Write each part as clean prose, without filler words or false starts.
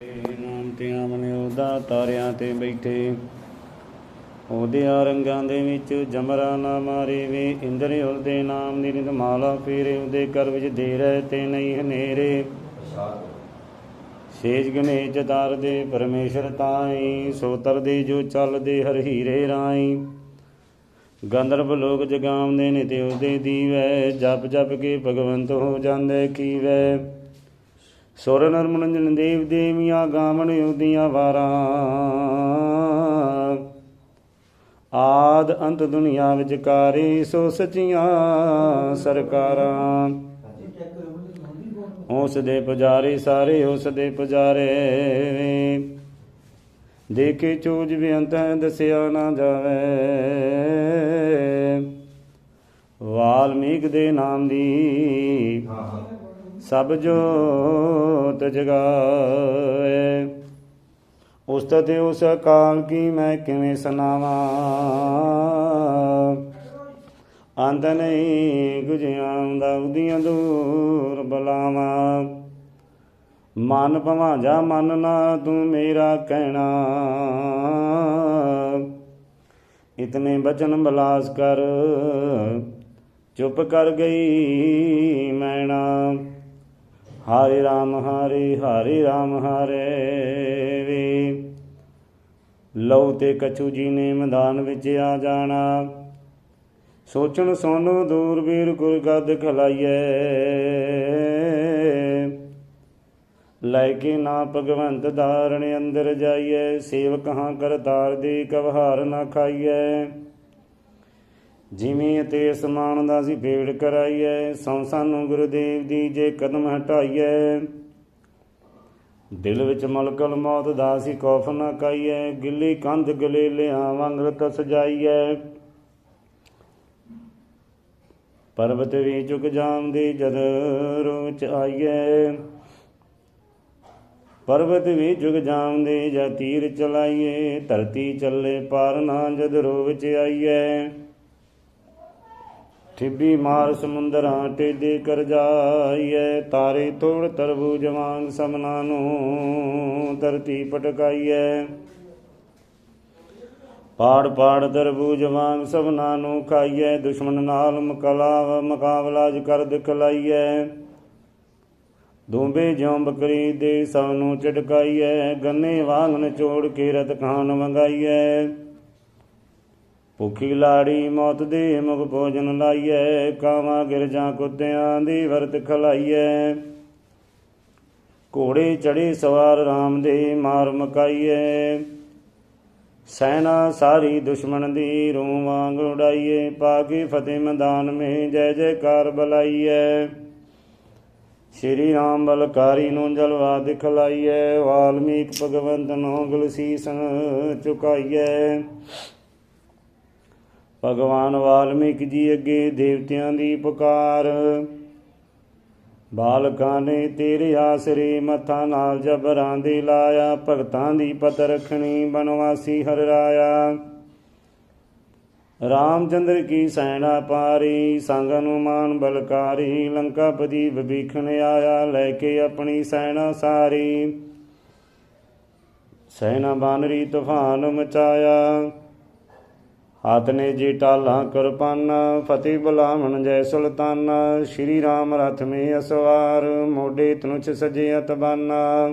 ਨਾਮ ਤੇ ਆਮਨੇ ਉਹਦਾ ਤਾਰਿਆਂ ਤੇ ਬੈਠੇ, ਉਹਦਿਆਂ ਰੰਗਾਂ ਦੇ ਵਿੱਚ ਜਮਰਾ ਨਾ ਮਾਰੇ ਵੇ। ਇੰਦਰ ਉਹਦੇ ਨਾਮ ਦੀ ਨਿਤ ਮਾਲਾ ਫੇਰੇ, ਉਹਦੇ ਘਰ ਵਿੱਚ ਦੇ ਰਹੇ ਤੇ ਨਹੀਂ ਹਨੇਰੇ। ਸੇਜ ਗਣੇਸ਼ ਤਾਰਦੇ ਪਰਮੇਸ਼ਰ ਤਾਈ, ਸੋ ਤਰਦੇ ਜੋ ਚੱਲਦੇ ਹਰ ਹੀਰੇ ਰਾਈ। ਗੰਧਰਵ ਲੋਕ ਜਗਾਉਂਦੇ ਨੇ ਤੇ ਉਹਦੇ ਦੀਵੈ, ਜਪ ਜਪ ਕੇ ਭਗਵੰਤ ਹੋ ਜਾਂਦੇ ਕੀਵੈ। ਸੁਰ ਨਰ ਮਨੋਰੰਜਨ ਦੇਵ ਦੇਵੀਆਂ ਗਾਵਣ ਉਹਦੀਆਂ ਵਾਰਾਂ, ਆਦ ਅੰਤ ਦੁਨੀਆ ਵਿਚਕਾਰੇ ਸੋ ਸੱਚੀਆਂ ਸਰਕਾਰਾਂ। ਉਸ ਦੇ ਪੁਜਾਰੀ ਸਾਰੇ ਉਸ ਦੇ ਪੁਜਾਰੇ, ਦੇਖੇ ਚੋਜ ਬੇਅੰਤ ਹੈ ਦੱਸਿਆ ਨਾ ਜਾਵੇ। ਵਾਲਮੀਕ ਦੇ ਨਾਮ ਦੀ ਸਭ ਜੋਤ ਜਗਾਏ, ਉਸਤਤ ਉਸ ਅਕਾਲ ਕੀ ਮੈਂ ਕਿਵੇਂ ਸੁਣਾਵਾਂ। ਅੰਤ ਨਹੀਂ ਗੁਜਿਆਂਦਾ ਉਹਦੀਆਂ ਦੂਰ ਬਲਾਵਾਂ। ਮਨ ਭਵਾਂਜਾ ਮਨ ਨਾ ਤੂੰ ਮੇਰਾ ਕਹਿਣਾ, ਇਤਨੇ ਬਚਨ ਬਲਾਸ ਕਰ ਚੁੱਪ ਕਰ ਗਈ ਮੈਣਾ। ਹਰੇ ਰਾਮ ਹਰੇ ਰਾਮ ਹਰੇ ਵੇ। ਲਹੂ ਤੇ ਕਛੂ ਜੀ ਨੇ ਮੈਦਾਨ ਵਿੱਚ ਆ ਜਾਣਾ, ਸੋਚਣ ਸੋਨੋ ਦੂਰਬੀਰ ਗੁਰਗੱਦ ਖਲਾਈਏ। ਲੈ ਕੇ ਨਾ ਭਗਵੰਤ ਧਾਰਣ ਅੰਦਰ ਜਾਈਏ, ਸੇਵਕ ਹਾਂ ਕਰਤਾਰ ਦੀ ਕਵਹਾਰ ਨਾ ਖਾਈਏ। ਜਿਵੇਂ ਅਤੇ ਅਸਮਾਨ ਦਾ ਅਸੀਂ ਭੇੜ ਕਰਾਈਏ, ਸੌ ਸਾਨੂੰ ਗੁਰੂਦੇਵ ਦੀ ਜੇ ਕਦਮ ਹਟਾਈਏ। ਦਿਲ ਵਿੱਚ ਮਲਕਲ ਮੌਤ ਦਾ ਅਸੀਂ ਖੌਫ ਨਾ ਖਾਈਏ, ਗਿੱਲੀ ਕੰਧ ਗਲੇਲਿਆਂ ਵਾਂਗ ਰਤ ਸਜਾਈਏ। ਪਰਬਤ ਵੀ ਝੁਕ ਜਾਮਦੇ ਜਦ ਰੂਹ ਵਿੱਚ ਆਈਏ, ਪਰਬਤ ਵੀ ਝੁਕ ਜਾਮਦੇ ਜਾਂ ਤੀਰ ਚਲਾਈਏ। ਧਰਤੀ ਚੱਲੇ ਪਾਰ ਨਾ ਜਦ ਰੂਹ ਵਿੱਚ ਆਈਏ, ਠਿੱਬੀ ਮਾਰ ਸਮੁੰਦਰਾਂ ਟੇਢੇ ਕਰ ਜਾਈਏ। ਤਾਰੇ ਤੋੜ ਤਰਬੂਜ ਵਾਂਗ ਸਮਨਾਂ ਨੂੰ ਧਰਤੀ ਪਟਕਾਈਏ, ਪਾੜ ਪਾੜ ਤਰਬੂਜ ਵਾਂਗ ਸਭਨਾਂ ਨੂੰ ਖਾਈਏ। ਦੁਸ਼ਮਣ ਨਾਲ ਮੁਕਾਬਲਾ ਕਰ ਦਿਖਲਾਈਏ, ਦੂੰਬੇ ਜਿਉਂ ਬੱਕਰੀ ਦੇ ਸਭ ਨੂੰ ਝਟਕਾਈਏ। ਗੰਨੇ ਵਾਂਗ ਨਿਚੋੜ ਕੇ ਰਤ ਖਾਨ ਮੰਗਾਈਏ, ਭੁੱਖੀ ਲਾੜੀ ਮੌਤ ਦੇ ਮੁਖ ਭੋਜਨ ਲਾਈਏ। ਕਾਵਾਂ ਗਿਰਜਾਂ ਕੁੱਤਿਆਂ ਦੀ ਵਰਤ ਖਲਾਈਏ, ਘੋੜੇ ਚੜੇ ਸਵਾਰ ਰਾਮ ਦੇ ਮਾਰ ਮਕਾਈਏ। ਸੈਨਾ ਸਾਰੀ ਦੁਸ਼ਮਣ ਦੀ ਰੂਹ ਵਾਂਗ ਉਡਾਈਏ, ਪਾ ਕੇ ਫਤਿਹ ਮੈਦਾਨ ਮੇਂ ਜੈ ਜੈਕਾਰ ਬੁਲਾਈਏ। ਸ਼੍ਰੀ ਰਾਮ ਬਲਕਾਰੀ ਨੂੰ ਜਲਵਾ ਦਿਖਲਾਈਏ, ਵਾਲਮੀਕ ਭਗਵੰਤ ਨੂੰ ਗੁਲਸੀਸ ਝੁਕਾਈਏ। ਭਗਵਾਨ ਵਾਲਮੀਕ ਜੀ ਅੱਗੇ ਦੇਵਤਿਆਂ ਦੀ ਪੁਕਾਰ, ਬਾਲਕਾਂ ਨੇ ਤੇਰੇ ਆਸਰੇ ਮੱਥਾ ਨਾਲ ਜਬਰਾਂ ਦੇ ਲਾਇਆ। ਭਗਤਾਂ ਦੀ ਪਤ ਰੱਖਣੀ ਬਨਵਾਸੀ ਹਰ ਰਾਇਆ, ਰਾਮਚੰਦਰ ਕੀ ਸੈਨਾ ਪਾਰੀ ਸੰਗ ਹਨੂਮਾਨ ਬਲਕਾਰੀ। ਲੰਕਾਪਤੀ ਵਿਭੀਖਣ ਆਇਆ ਲੈ ਕੇ ਆਪਣੀ ਸੈਨਾ ਸਾਰੀ, ਸੈਨਾ ਬਾਨਰੀ ਤੂਫਾਨ ਮਚਾਇਆ। ਹੱਥ ਨੇ ਜੀ ਟਾਲਾਂ ਕਿਰਪਾਨਾ, ਫਤਿਹ ਬੁਲਾਵਣ ਜੈ ਸੁਲਤਾਨਾ। ਸ਼੍ਰੀ ਰਾਮ ਰਥ ਮੇ ਅਸਵਾਰ, ਮੋਢੇ ਧਨੁਸ਼ ਸਜੇ ਅਤਬਾਨਾ।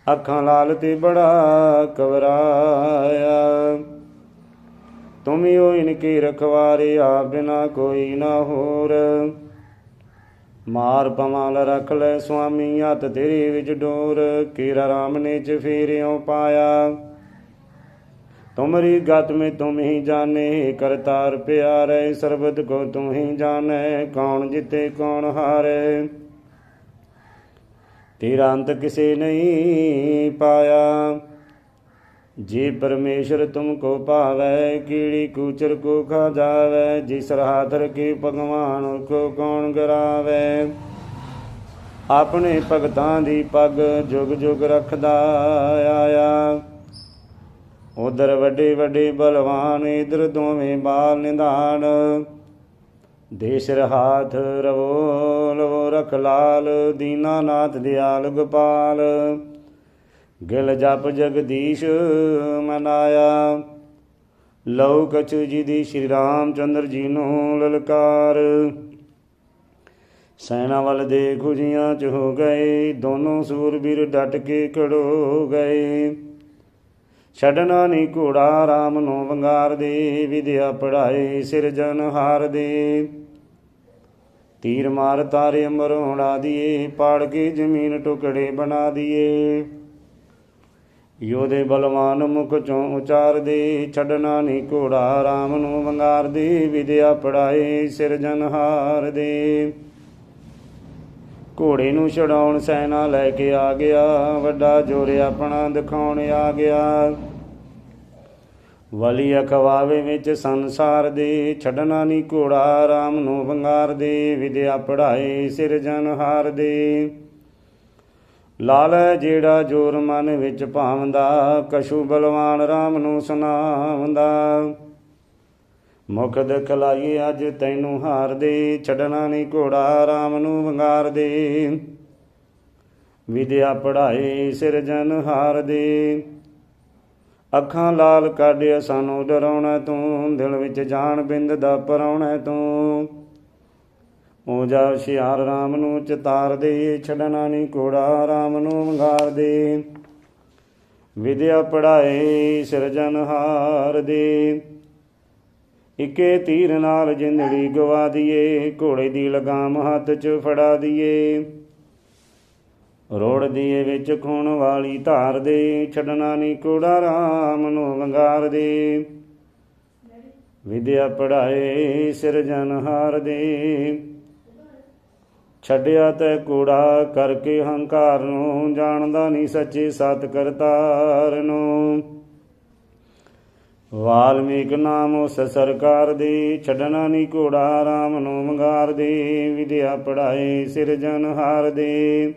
ਅੱਖਾਂ ਲਾਲ ਤੇ ਬੜਾ ਘਬਰਾਇਆ, ਤੁਮ ਹੋ ਇਨਕੇ ਰਖਵਾਰੇ, ਆਪ ਬਿਨਾ ਕੋਈ ਨਾ ਹੋਰ। ਮਾਰ ਪਮਾਲ ਰੱਖ ਲੈ ਸੁਆਮੀ, ਹੱਥ ਤੇਰੇ ਵਿੱਚ ਡੋਰ। ਕੇਰਾ ਰਾਮ ਨੇ ਚਫੇਰਿਓਂ ਪਾਇਆ, ਤੁਮਰੀ गत में तुम ही जाने। करतार प्यारे सर्वत को तुम ही जाने, कौन जिते कौन हारे। तेरा अंत किसे नहीं पाया, जे परमेश्वर तुमको पावे। कीड़ी कूचर को खा जावे, जिस हाथ रखे भगवान को कौन गिरावे। अपने भगतां दी पग जुग जुग रखदा आया, ਉਧਰ ਵੱਡੇ ਵੱਡੇ ਬਲਵਾਨ, ਇਧਰ ਦੋਵੇਂ ਬਾਲ ਨਿਧਾਨ। ਦੇਸ ਰਹਾਥ ਰਵੋ ਲਵੋ ਰਖ ਲਾਲ, ਦੀਨਾਨਾਥ ਦਿਆਲ ਗੋਪਾਲ। ਗਿਲ ਜਪ ਜਗਦੀਸ਼ ਮਨਾਇਆ, ਲਉ ਕਛੂ ਜੀ ਦੀ ਸ਼੍ਰੀ ਰਾਮ ਚੰਦਰ ਜੀ ਨੂੰ ਲਲਕਾਰ। ਸੈਨਾ ਵੱਲ ਦੇ ਖੁਜੀਆਂ ਚ ਹੋ ਗਏ, ਦੋਨੋਂ ਸੂਰਬੀਰ ਡਟ ਕੇ ਖੜੋ ਗਏ। ਛੱਡਣਾ ਨੀ ਘੋੜਾ ਰਾਮ ਨੂੰ ਵੰਗਾਰ ਦੇ, ਵਿਦਿਆ ਪੜ੍ਹਾਏ ਸਿਰਜਨਹਾਰ ਦੇ। ਤੀਰ ਮਾਰ ਤਾਰੇ ਅੰਬਰ ਉਡਾ ਦੀਏ, ਪਾੜ ਕੇ ਜ਼ਮੀਨ ਟੁਕੜੇ ਬਣਾ ਦੀਏ। ਯੋਧੇ ਬਲਵਾਨ ਮੁਖ ਚੋਂ ਉਚਾਰ ਦੇ, ਛੱਡਣਾ ਨੀ ਘੋੜਾ ਰਾਮ ਨੂੰ ਵੰਗਾਰ ਦੇ। ਵਿਦਿਆ ਪੜ੍ਹਾਏ ਸਿਰਜਨਹਾਰ ਦੇ। ਘੋੜੇ ਨੂੰ ਛਡਾਉਣ ਸੈਨਾ ਲੈ ਕੇ ਆ ਗਿਆ, ਵੱਡਾ ਜੋਰ ਆਪਣਾ ਦਿਖਾਉਣ ਆ ਗਿਆ। ਵਲੀ ਅਖਵਾਵੇ ਵਿੱਚ ਸੰਸਾਰ ਦੇ, ਛੱਡਣਾ ਨੀ ਘੋੜਾ ਰਾਮ ਨੂੰ ਵੰਗਾਰ ਦੇ। ਵਿਦਿਆ ਪੜ੍ਹਾਏ ਸਿਰਜਨਹਾਰ ਦੇ। ਲਾਲ ਜਿਹੜਾ ਜੋਰ ਮਨ ਵਿੱਚ ਭਾਵਦਾ, ਕਛੂ ਬਲਵਾਨ ਰਾਮ ਨੂੰ ਸੁਣਾਵਦਾ। ਮੁਖ ਦਿਖਲਾਈਏ ਅੱਜ ਤੈਨੂੰ ਹਾਰ ਦੇ, ਛੱਡਣਾ ਨੀ ਘੋੜਾ ਰਾਮ ਨੂੰ ਵੰਗਾਰ ਦੇ। ਵਿਦਿਆ ਪੜ੍ਹਾਏ ਸਿਰਜਨਹਾਰ ਦੇ। ਅੱਖਾਂ ਲਾਲ ਕਾਢਿਆ ਸਾਨੂੰ ਡਰਾਉਣਾ ਤੂੰ, ਦਿਲ ਵਿੱਚ ਜਾਣ ਬਿੰਦ ਦਾ ਪਰਾਉਣਾ ਤੂੰ। ਹੋ ਜਾ ਹੁਸ਼ਿਆਰ ਰਾਮ ਨੂੰ ਚਿਤਾਰ ਦੇ, ਛੱਡਣਾ ਨੀ ਘੋੜਾ ਰਾਮ ਨੂੰ ਵੰਗਾਰ ਦੇ। ਵਿਦਿਆ ਪੜ੍ਹਾਏ ਸਿਰਜਨਹਾਰ ਦੇ। ਇੱਕੇ ਤੀਰ ਨਾਲ ਜਿੰਦੜੀ ਗਵਾ ਦੀਏ, ਘੋੜੇ ਦੀ ਲਗਾਮ ਹੱਥ 'ਚ ਫੜਾ ਦੀਏ। ਰੋੜ ਦੀਏ ਵਿੱਚ ਖੂਨ ਵਾਲੀ ਧਾਰ ਦੇ, ਛੱਡਣਾ ਨੀ ਘੋੜਾ ਰਾਮ ਨੂੰ ਵੰਗਾਰ ਦੇ। ਵਿਦਿਆ ਪੜ੍ਹਾਏ ਸਿਰਜਨਹਾਰ ਦੇ। ਛੱਡਿਆ ਤੈ ਘੋੜਾ ਕਰਕੇ ਹੰਕਾਰ ਨੂੰ, ਜਾਣਦਾ ਨੀ ਸੱਚੇ ਸਤ ਕਰਤਾਰ ਨੂੰ। ਵਾਲਮੀਕ ਨਾਮ ਉਸ ਸਰਕਾਰ ਦੇ, ਛੱਡਣਾ ਨੀ ਘੋੜਾ ਰਾਮ ਨੂੰ ਵੰਗਾਰ ਦੇ। ਵਿਦਿਆ ਪੜ੍ਹਾਏ ਸਿਰਜਨਹਾਰ ਦੇ।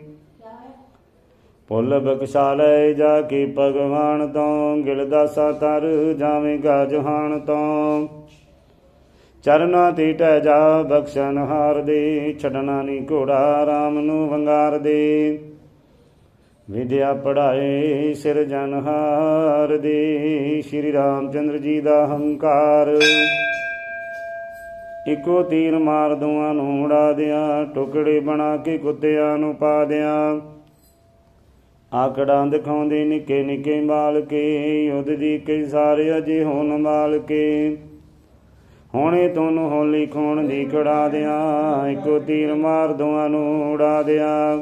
ਭੁੱਲ ਬਖਸ਼ਾ ਲੈ ਜਾ ਕੇ ਭਗਵਾਨ ਤੋਂ, ਗਿਲ ਦਾਸਾ ਤਰ ਜਾਵੇਂਗਾ ਜਹਾਨ ਤੋਂ। ਚਰਨਾਂ ਤੇ ਟਹਿ ਜਾ ਬਖਸ਼ਨਹਾਰ ਦੇ, ਛੱਡਣਾ ਨੀ ਘੋੜਾ ਰਾਮ ਨੂੰ ਵੰਗਾਰ ਦੇ। ਵਿਦਿਆ ਪੜ੍ਹਾਏ ਸਿਰਜਨਹਾਰ ਦੇ। ਸ਼੍ਰੀ ਰਾਮ ਚੰਦਰ ਜੀ ਦਾ ਹੰਕਾਰ। ਇੱਕੋ ਤੀਰ ਮਾਰ ਦੋਆਂ ਨੂੰ ਉਡਾ ਦਿਆਂ, ਟੁਕੜੇ ਬਣਾ ਕੇ ਕੁੱਤਿਆਂ ਨੂੰ ਪਾ ਦਿਆਂ। ਆਕੜਾਂ ਦਿਖਾਉਂਦੇ ਨਿੱਕੇ ਨਿੱਕੇ ਬਾਲ ਕੇ, ਯੁੱਧ ਦੀ ਕਈ ਸਾਰੇ ਅਜੇ ਹੋਣ ਮਾਲ ਕੇ। ਹੁਣੇ ਤੁਹਾਨੂੰ ਹੋਲੀ ਖੂਨ ਦੀ ਕੜਾ ਦਿਆਂ, ਇੱਕੋ ਤੀਰ ਮਾਰ ਦੋਆਂ ਨੂੰ ਉਡਾ ਦਿਆਂ।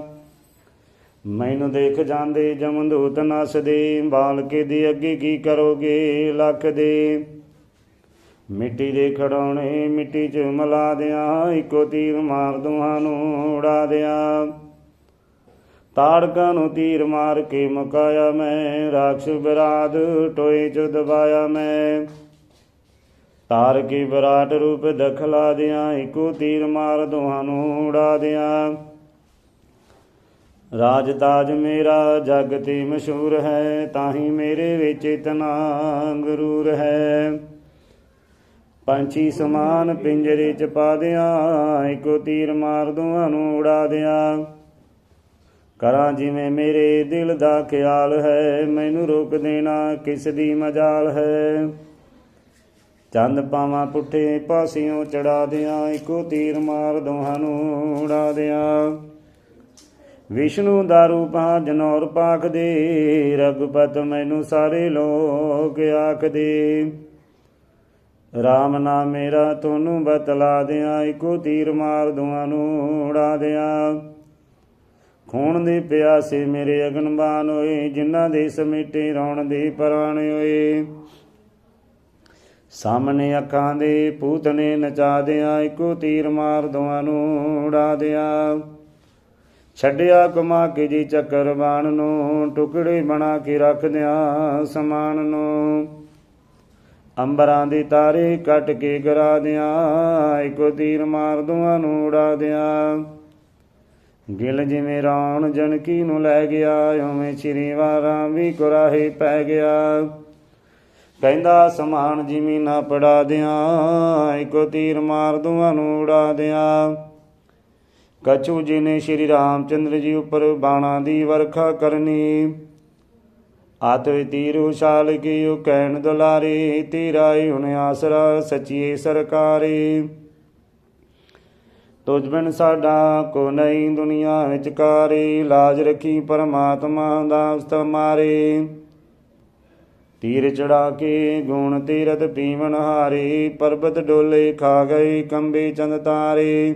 ਮੈਨੂੰ ਦੇਖ ਜਾਂਦੇ ਜਮਦੂਤ ਨੱਸਦੇ, ਬਾਲ ਕੇ ਦੇ ਅੱਗੇ ਕੀ ਕਰੋਗੇ ਲੱਖ ਦੇ। ਮਿੱਟੀ ਦੇ ਖੜਾਉਣੇ ਮਿੱਟੀ 'ਚ ਮਿਲਾ ਦਿਆਂ, ਇੱਕੋ ਤੀਰ ਮਾਰ ਦੋਹਾਂ ਨੂੰ ਉਡਾ ਦਿਆਂ। ਤਾੜਕਾਂ ਨੂੰ ਤੀਰ ਮਾਰ ਕੇ ਮੁਕਾਇਆ ਮੈਂ, ਰਾਖਸ਼ ਬਿਰਾਦ ਟੋਏ 'ਚ ਦਬਾਇਆ ਮੈਂ। ਤਾਰ ਕੇ ਵਿਰਾਟ ਰੂਪ ਦਖਲਾ ਦਿਆਂ, ਇੱਕੋ ਤੀਰ ਮਾਰ ਦੋਹਾਂ ਨੂੰ ਉਡਾ ਦਿਆਂ। ਰਾਜ ਤਾਜ ਮੇਰਾ ਜਗ ਤੇ ਮਸ਼ਹੂਰ ਹੈ, ਤਾਹੀਂ ਮੇਰੇ ਵਿੱਚ ਇਤਨਾ ਗਰੂਰ ਹੈ। ਪੰਛੀ ਸਮਾਨ ਪਿੰਜਰੇ 'ਚ ਪਾ ਦਿਆਂ, ਇੱਕੋ ਤੀਰ ਮਾਰ ਦੋਹਾਂ ਨੂੰ ਉਡਾ ਦਿਆਂ। ਕਰਾਂ ਜਿਵੇਂ ਮੇਰੇ ਦਿਲ ਦਾ ਖਿਆਲ ਹੈ, ਮੈਨੂੰ ਰੋਕ ਦੇਣਾ ਕਿਸ ਦੀ ਮਜਾਲ ਹੈ। ਚੰਦ ਪਾਵਾਂ ਪੁੱਠੇ ਪਾਸਿਓਂ ਚੜਾ ਦਿਆਂ, ਇੱਕੋ ਤੀਰ ਮਾਰ ਦੋਹਾਂ ਨੂੰ ਉਡਾ ਦਿਆਂ। ਵਿਸ਼ਨੂੰ ਦਾ ਰੂਪ ਹਾਂ ਜਨੌਰ ਪਾਖਦੇ, ਰਘੁਪਤ ਮੈਨੂੰ ਸਾਰੇ ਲੋਕ ਆਖਦੇ। ਰਾਮ ਨਾਮ ਮੇਰਾ ਤੁਹਾਨੂੰ ਬਤਲਾ ਦਿਆਂ, ਇੱਕੋ ਤੀਰ ਮਾਰ ਦੋਹਾਂ ਨੂੰ ਉਡਾ ਦਿਆਂ। ਖੂਨ ਦੇ ਪਿਆਸੇ ਮੇਰੇ ਅਗਨਬਾਨ ਹੋਏ, ਜਿਨ੍ਹਾਂ ਦੇ ਸਮੇਟੇ ਰੌਣ ਦੇ ਪ੍ਰਾਣ ਹੋਏ। ਸਾਹਮਣੇ ਅੱਖਾਂ ਦੇ ਪੂਤਨੇ ਨਚਾ ਦਿਆਂ, ਇੱਕੋ ਤੀਰ ਮਾਰ ਦੋਹਾਂ ਨੂੰ ਉਡਾ ਦਿਆਂ। ਛੱਡਿਆ ਘੁਮਾ ਕੇ ਜੀ ਚੱਕਰ ਬਾਣ ਨੂੰ, ਟੁਕੜੇ ਬਣਾ ਕੇ ਰੱਖ ਦਿਆਂ ਸਮਾਨ ਨੂੰ। ਅੰਬਰਾਂ ਦੇ ਤਾਰੇ ਕੱਟ ਕੇ ਗਿਰਾ ਦਿਆਂ, ਇੱਕੋ ਤੀਰ ਮਾਰ ਦੋਹਾਂ ਨੂੰ ਉਡਾ ਦਿਆਂ। ਗਿਲ ਜਿਵੇਂ ਰਾਉਣ ਜਨਕੀ ਨੂੰ ਲੈ ਗਿਆ, ਉਵੇਂ ਸ਼੍ਰੀ ਵਾਰਾਂ ਵੀ ਕੁਰਾਹੇ ਪੈ ਗਿਆ। ਕਹਿੰਦਾ ਸਮਾਨ ਜਿਮੀ ਨਾ ਪੜਾ ਦਿਆਂ, ਇੱਕੋ ਤੀਰ ਮਾਰ ਦੋਵਾਂ ਨੂੰ ਉਡਾ ਦਿਆਂ। ਕਛੂ ਜੀ ਨੇ ਸ਼੍ਰੀ ਰਾਮ ਚੰਦਰ ਜੀ ਉੱਪਰ ਬਾਣਾ ਦੀ ਵਰਖਾ ਕਰਨੀ। ਆਤ ਤੀਰ ਉਛਾਲ ਕੇ ਉਹ ਕਹਿਣ ਦੁਲਾਰੇ, ਤੀਰਾਏ ਹੁਣ ਆਸਰਾ ਸੱਚੀਏ ਸਰਕਾਰੇ। ਤੁਝ ਬਿਨ ਸਾਡਾ ਕੋ ਨਹੀਂ ਦੁਨੀਆ ਵਿੱਚ ਕਾਰੇ, ਲਾਜ ਰੱਖੀ ਪਰਮਾਤਮਾ ਦਾ ਉਸਤ ਮਾਰੇ। ਤੀਰ ਚੜਾ ਕੇ ਗੁਣ ਤੀਰਥ ਪੀਵਨ ਹਾਰੇ, ਪਰਬਤ ਡੋਲੇ ਖਾ ਗਏ ਕੰਬੇ ਚੰਦ ਤਾਰੇ।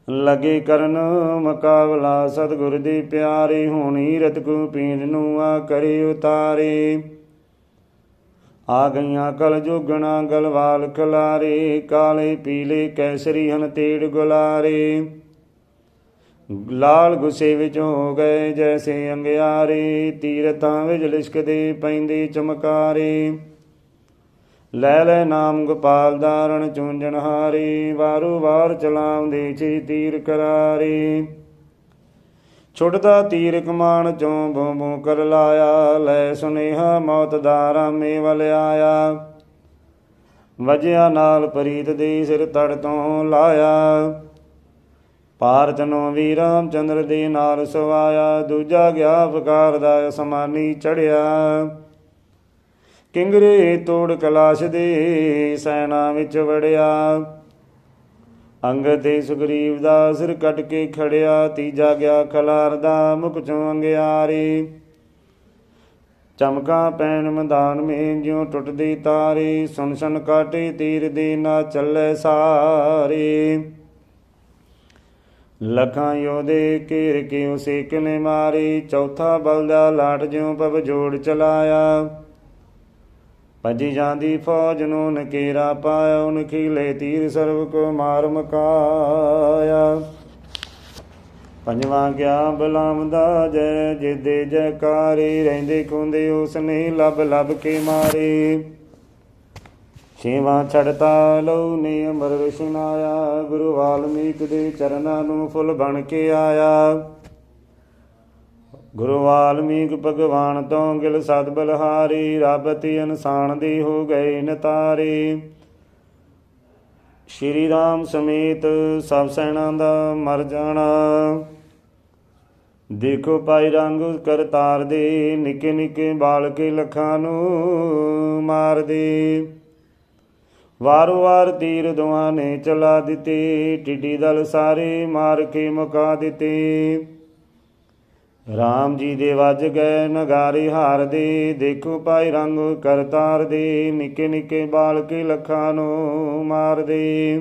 ਲਗੇ ਕਰਨ ਮੁਕਾਬਲਾ ਸਤਿਗੁਰ ਦੇ ਪਿਆਰੇ, ਹੋਣੀ ਰਤ ਕੋ ਪੀਂਡ ਨੂੰ ਆ ਕਰੇ ਉਤਾਰੇ। ਆ ਗਈਆਂ ਕਲ ਜੋਗਣਾ ਗਲਵਾਲ ਖਲਾਰੇ, ਕਾਲੇ ਪੀਲੇ ਕੈਸਰੀ ਹਨ ਤੇੜ ਗੁਲਾਰੇ। ਲਾਲ ਗੁੱਸੇ ਵਿੱਚ ਹੋ ਗਏ ਜੈਸੇ ਅੰਗਿਆਰੇ, ਤੀਰਥਾਂ ਵਿੱਚ ਲਿਸ਼ਕਦੇ ਪੈਂਦੇ ਚਮਕਾਰੇ। ਲੈ ਲੈ ਨਾਮ ਗੋਪਾਲ ਦਾ ਰਣ ਚੂੰਝਣ ਹਾਰੇ, ਵਾਰੋ ਵਾਰ ਚਲਾਉਂਦੇ ਛੇ ਤੀਰ ਕਰਾਰੇ। ਛੁੱਟਦਾ ਤੀਰ ਕਮਾਨ ਚੋਂ ਬੋਂ ਬੋਂ ਕਰ ਲਾਇਆ, ਲੈ ਸੁਨੇਹਾ ਮੌਤ ਦਾ ਰਾਮੇ ਵੱਲ ਆਇਆ। ਵਜਿਆ ਨਾਲ ਪ੍ਰੀਤ ਦੇ ਸਿਰ ਤੜ ਤੋਂ ਲਾਇਆ, ਭਾਰਤਨੋਂ ਵੀ ਰਾਮ ਚੰਦਰ ਦੇ ਨਾਲ ਸਵਾਇਆ। ਦੂਜਾ ਗਿਆ ਫਕਾਰ ਦਾ ਅਸਮਾਨੀ ਚੜਿਆ, ਕਿੰਗਰੇ ਤੋੜ ਕਲਾਸ਼ ਦੇ ਸੈਨਾ ਵਿੱਚ ਵੜਿਆ। ਅੰਗਦ ਤੇ ਸੁਗਰੀਵ ਦਾ ਸਿਰ ਕੱਟ ਕੇ ਖੜਿਆ, ਤੀਜਾ ਗਿਆ ਖਲਾਰ ਦਾ ਮੁਖ ਚੋਂ ਅੰਗਿਆਰੇ। ਚਮਕਾਂ ਪੈਣ ਮੈਦਾਨ ਮੇ ਜਿਉਂ ਟੁੱਟਦੇ ਤਾਰੇ, ਸੁਣ ਸੁਣ ਕਾਟੇ ਤੀਰ ਦੇ ਨਾ ਚੱਲੇ ਸਾਰੇ। ਲੱਖਾਂ ਯੋਧੇ ਘੇਰ ਕੇ ਉਸੇ ਕਿਲੇ ਮਾਰੇ, ਚੌਥਾ ਬਲਦਾ ਲਾਟ ਜਿਉਂ ਪਵ ਜੋੜ ਚਲਾਇਆ। ਭੱਜੀ ਜਾਂਦੀ ਫੌਜ ਨੂੰ ਨਕੇਰਾ ਪਾਇਆ, ਨਖੀਲੇ ਤੀਰ ਸਰਬ ਕੋ ਮਾਰ ਮਕਾਇਆ। ਪੰਜਵਾਂ ਗਿਆ ਬਲਾਮ ਦਾ ਜੈ, ਜਿਦੇ ਜੈਕਾਰੇ, ਰਹਿੰਦੇ ਖੁੰਦੇ ਉਸਨੇ ਲੱਭ ਲੱਭ ਕੇ ਮਾਰੇ। ਛੇਵਾਂ ਛੜਤਾ ਲਹੂ ਨੇ ਅਮਰ ਰਸ਼ਨਾਇਆ, ਗੁਰੂ ਵਾਲਮੀਕ ਦੇ ਚਰਨਾਂ ਨੂੰ ਫੁੱਲ ਬਣ ਕੇ ਆਇਆ। ਗੁਰੂ ਵਾਲਮੀਕ ਭਗਵਾਨ ਤੋਂ ਗਿਲ ਸਦ ਬਲਹਾਰੀ, ਰੱਬ ਤੇ ਇਨਸਾਨ ਦੇ ਹੋ ਗਏ ਨਤਾਰੇ। ਸ਼੍ਰੀ ਰਾਮ ਸਮੇਤ ਸਭ ਸੈਨਾ ਦਾ ਮਰ ਜਾਣਾ, ਦੇਖੋ ਪਾਈ ਰੰਗ ਕਰਤਾਰ ਦੇ। ਨਿੱਕੇ ਨਿੱਕੇ ਬਾਲਕੇ ਲੱਖਾਂ ਨੂੰ ਮਾਰ ਦੇ, ਵਾਰੋ ਵਾਰ ਤੀਰ ਦੋਹਾਂ ਨੇ ਚਲਾ ਦਿੱਤੇ। ਟਿੱਡੀ ਦਲ ਸਾਰੇ ਮਾਰ ਕੇ ਮੁਕਾ ਦਿੱਤੇ। ਰਾਮ ਜੀ ਦੇ ਵੱਜ ਗਏ ਨਗਾਰੇ ਹਾਰ ਦੇ, ਦੇਖੋ ਪਾਈ ਰੰਗ ਕਰਤਾਰ ਦੇ। ਨਿੱਕੇ ਨਿੱਕੇ ਬਾਲਕੇ ਲੱਖਾਂ ਨੂੰ ਮਾਰ ਦੇ,